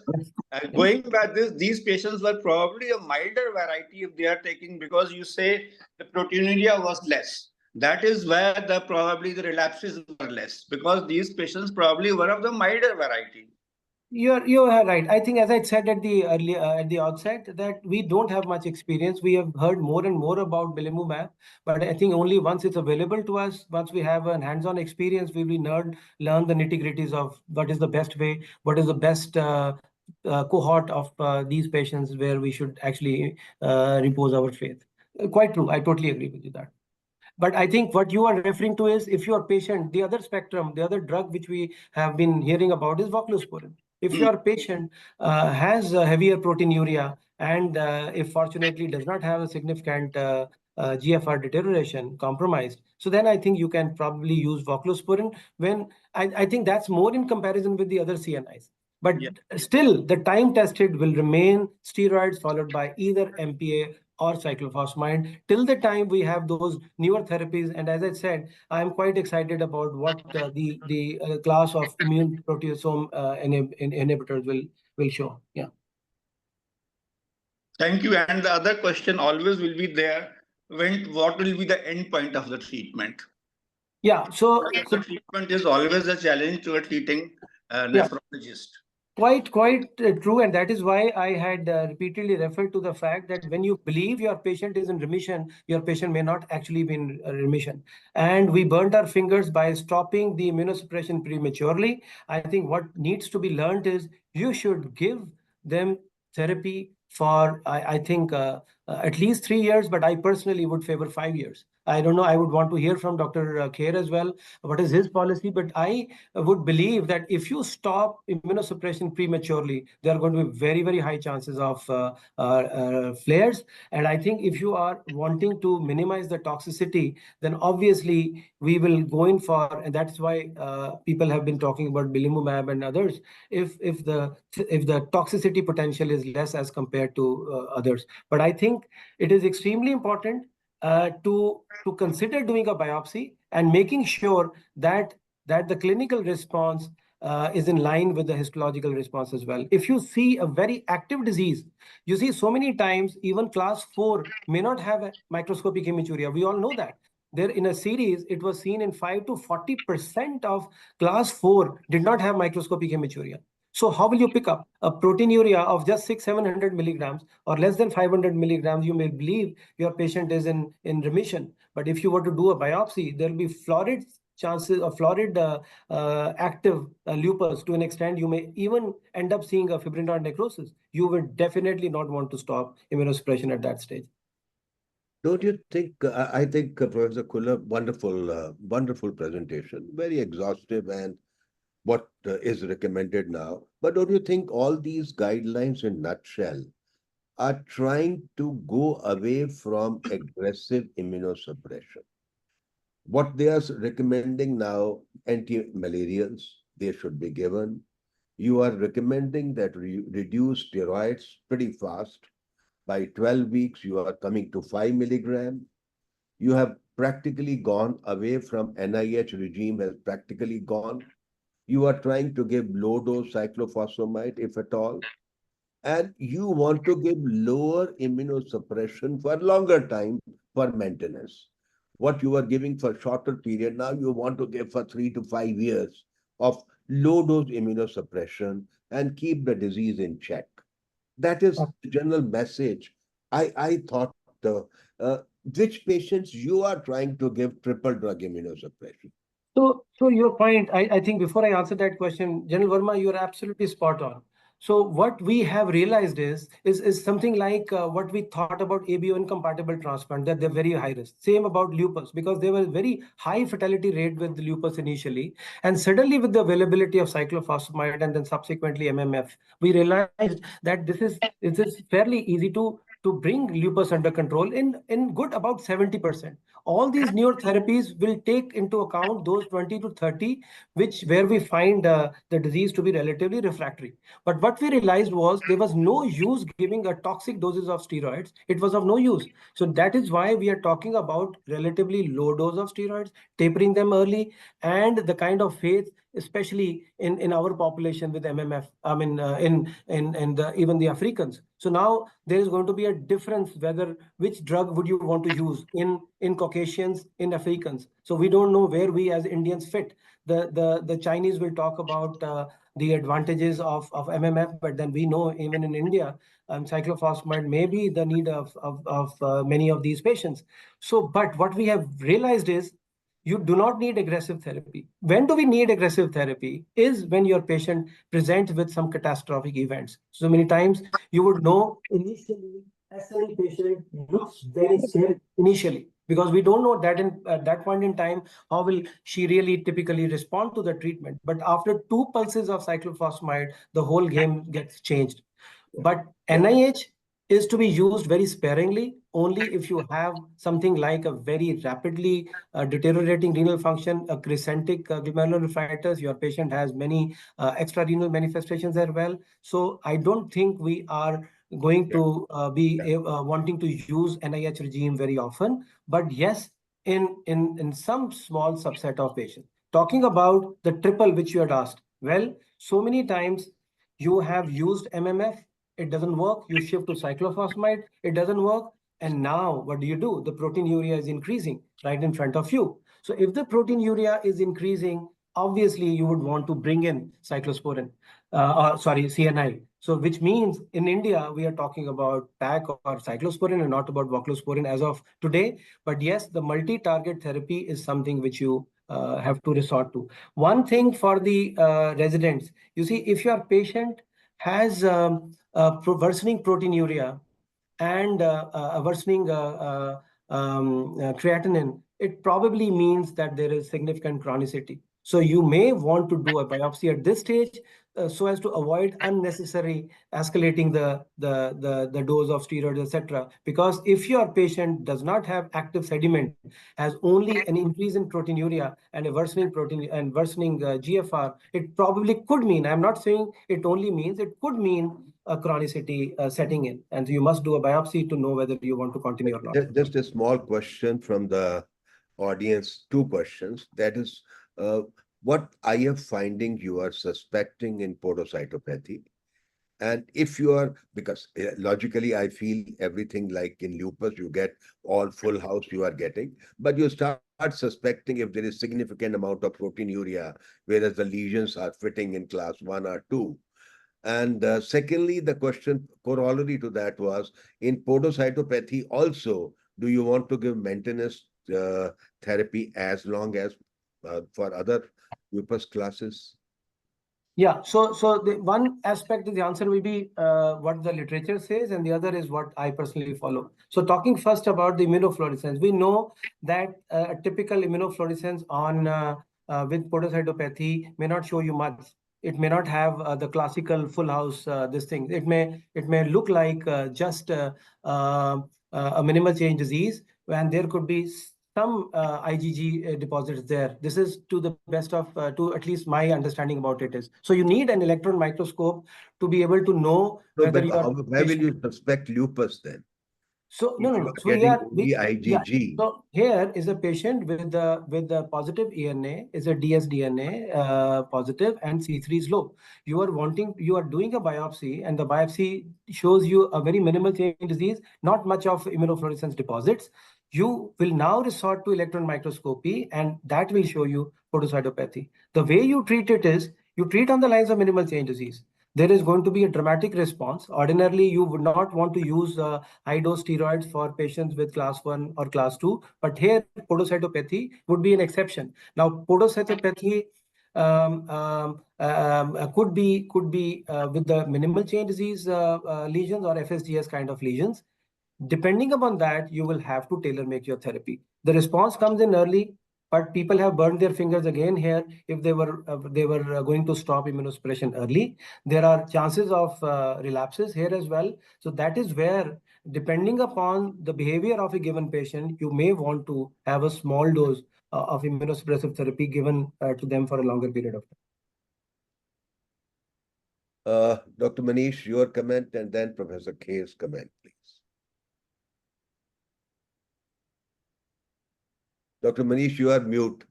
S9: going by this, these patients were probably a milder variety if they are taking, because you say the proteinuria was less. That is where probably the relapses were less, because these patients probably were of the milder variety.
S10: You're right. I think, as I said at the outset, that we don't have much experience. We have heard more and more about belimumab, but I think only once it's available to us, once we have a hands-on experience, we will learn the nitty-gritties of what is the best way, what is the best cohort of these patients where we should actually repose our faith. Quite true. I totally agree with you that. But I think what you are referring to is, if your patient, the other spectrum, the other drug which we have been hearing about is voclosporin. If your patient has heavier proteinuria and if fortunately does not have a significant GFR deterioration compromised, so then I think you can probably use voclosporin. When I think that's more in comparison with the other CNIs. But still, the time tested will remain steroids followed by either MPA or cyclophosphamide till the time we have those newer therapies. And as I said, I'm quite excited about what the class of immune proteasome inhibitors will show. Yeah.
S9: Thank you. And the other question always will be there: what will be the end point of the treatment?
S10: Yeah. So
S9: the treatment is always a challenge to a treating nephrologist.
S10: Quite true. And that is why I had repeatedly referred to the fact that when you believe your patient is in remission, your patient may not actually be in remission. And we burnt our fingers by stopping the immunosuppression prematurely. I think what needs to be learned is you should give them therapy for, I think, at least 3 years, but I personally would favor 5 years. I don't know. I would want to hear from Dr. Kher as well. What is his policy? But I would believe that if you stop immunosuppression prematurely, there are going to be very, very high chances of flares. And I think if you are wanting to minimize the toxicity, then obviously we will go in for, and that's why people have been talking about belimumab and others, if the toxicity potential is less as compared to others. But I think it is extremely important to consider doing a biopsy and making sure that the clinical response is in line with the histological response as well. If you see a very active disease, you see so many times even class 4 may not have a microscopic hematuria. We all know that. There in a series, it was seen in 5 to 40% of class 4 did not have microscopic hematuria. So how will you pick up a proteinuria of just 600-700 milligrams or less than 500 milligrams? You may believe your patient is in remission. But if you were to do a biopsy, there will be florid chances of florid active lupus. To an extent, you may even end up seeing a fibrinoid necrosis. You will definitely not want to stop immunosuppression at that stage.
S3: Don't you think, I think Professor Kula, wonderful presentation, very exhaustive and what is recommended now. But don't you think all these guidelines in nutshell are trying to go away from aggressive immunosuppression? What they are recommending now, anti-malarials, they should be given. You are recommending that reduce steroids pretty fast. By 12 weeks, you are coming to 5 milligram. You have practically gone away from NIH regime, has practically gone. You are trying to give low-dose cyclophosphamide, if at all. And you want to give lower immunosuppression for longer time for maintenance. What you are giving for shorter period, now you want to give for 3 to 5 years of low-dose immunosuppression and keep the disease in check. That is the general message. I thought which patients you are trying to give triple drug immunosuppression.
S10: So your point, I think before I answer that question, General Verma, you're absolutely spot on. So what we have realized is something like what we thought about ABO incompatible transplant, that they're very high risk. Same about lupus, because there was very high fatality rate with the lupus initially. And suddenly with the availability of cyclophosphamide and then subsequently MMF, we realized that this is fairly easy to to bring lupus under control in good about 70%. All these newer therapies will take into account those 20 to 30, where we find the disease to be relatively refractory. But what we realized was there was no use giving a toxic doses of steroids. It was of no use. So that is why we are talking about relatively low dose of steroids, tapering them early, and the kind of faith, especially in our population with MMF, I mean, even the Africans. So now there is going to be a difference whether which drug would you want to use in Caucasians, in Africans. So we don't know where we as Indians fit. The Chinese will talk about the advantages of MMF, but then we know even in India, cyclophosphamide may be the need of many of these patients. So, but what we have realized is you do not need aggressive therapy. When do we need aggressive therapy? Is when your patient presents with some catastrophic events. So many times you would know initially SLE patient looks very sick initially, because we don't know that at that point in time, how will she really typically respond to the treatment. But after 2 pulses of cyclophosphamide, the whole game gets changed. But NIH is to be used very sparingly, only if you have something like a very rapidly deteriorating renal function, a crescentic glomerulonephritis, your patient has many extrarenal manifestations as well. So I don't think we are going to be wanting to use NIH regime very often. But yes, in some small subset of patients. Talking about the triple which you had asked, well, so many times you have used MMF, it doesn't work. You shift to cyclophosphamide, it doesn't work. And now what do? The proteinuria is increasing right in front of you. So if the proteinuria is increasing, obviously you would want to bring in cyclosporin, CNI. So which means in India, we are talking about PAC or cyclosporin and not about voclosporin as of today. But yes, the multi-target therapy is something which you have to resort to. One thing for the residents, you see, if your patient has worsening proteinuria and a worsening creatinine, it probably means that there is significant chronicity. So you may want to do a biopsy at this stage so as to avoid unnecessary escalating the dose of steroids, etc. Because if your patient does not have active sediment, has only an increase in proteinuria and a worsening protein and worsening GFR, it probably could mean, I'm not saying it only means, it could mean a chronicity setting in, and you must do a biopsy to know whether you want to continue or not.
S3: Just a small question from the audience, 2 questions. That is, what are you finding you are suspecting in podocytopathy? And if you are, because logically I feel everything like in lupus, you get all full house you are getting, but you start suspecting if there is significant amount of proteinuria, whereas the lesions are fitting in class 1 or 2. And secondly, the question corollary to that was, in podocytopathy also, do you want to give maintenance therapy as long as for other lupus classes?
S10: Yeah, so the one aspect of the answer will be what the literature says, and the other is what I personally follow. So talking first about the immunofluorescence, we know that a typical immunofluorescence on with podocytopathy may not show you much. It may not have the classical full house this thing. It may look like just a minimal change disease, and there could be some IgG deposits there. This is to the best of, to at least my understanding about it is. So you need an electron microscope to be able to know whether you are.
S3: Where will you suspect lupus then?
S10: So no. So
S3: IgG.
S10: So here is a patient with the positive ENA, is a dsDNA positive and C3 is low. You are doing a biopsy, and the biopsy shows you a very minimal change in disease, not much of immunofluorescence deposits. You will now resort to electron microscopy, and that will show you podocytopathy. The way you treat it is you treat on the lines of minimal change disease. There is going to be a dramatic response. Ordinarily, you would not want to use high-dose steroids for patients with class 1 or class 2, but here podocytopathy would be an exception. Now, podocytopathy could be with the minimal change disease lesions or FSGS kind of lesions. Depending upon that, you will have to tailor make your therapy. The response comes in early. but people have burned their fingers again here if they were going to stop immunosuppression early. There are chances of relapses here as well. So that is where, depending upon the behavior of a given patient, you may want to have a small dose of immunosuppressive therapy given to them for a longer period of time.
S3: Dr. Manish, your comment and then Professor K's comment, please. Dr. Manish, you are mute.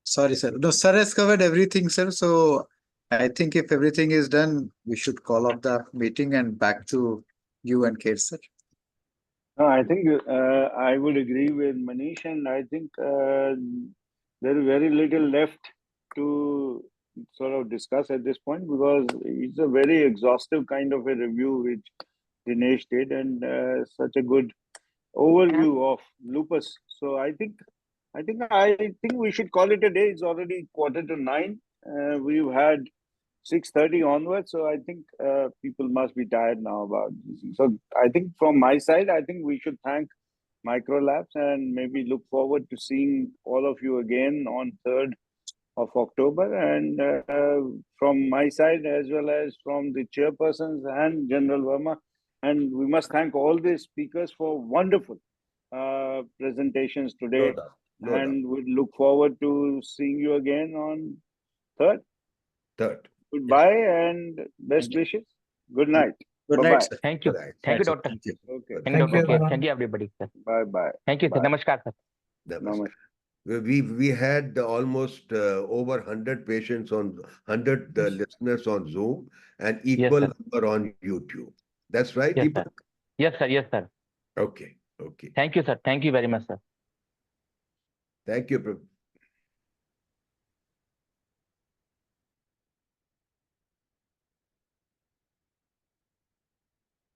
S2: Sorry, sir. No, sir has covered everything, sir. So I think if everything is done, we should call off the meeting and back to you and Kate, sir.
S4: No, I think I would agree with Manish, and I think there is very little left to sort of discuss at this point, because it's a very exhaustive kind of a review which Dinesh did, and such a good overview of lupus. So I think we should call it a day. It's already 8:45. We've had 6:30 onwards, so I think people must be tired now about this. So I think from my side, I think we should thank Microlabs and maybe look forward to seeing all of you again on 3rd of October. And from my side, as well as from the chairpersons and General Verma, and we must thank all the speakers for wonderful presentations today. And we look forward to seeing you again on 3rd. Goodbye and best wishes. Good night.
S2: Good
S4: Bye-bye.
S2: night, sir.
S8: Thank you. Thank you, doctor.
S4: Okay.
S8: Thank you, Dr. K. Thank you, everybody, sir.
S4: Bye-bye.
S8: Thank you, sir.
S4: Bye.
S8: Namaskar, sir.
S3: Namaskar. We had almost over 100 patients on 100 listeners on Zoom and equal number on YouTube. That's right,
S8: Yes,
S3: Deepak?
S8: sir. Yes, sir. Yes, sir.
S3: Okay.
S8: Thank you, sir. Thank you very much, sir.
S3: Thank you.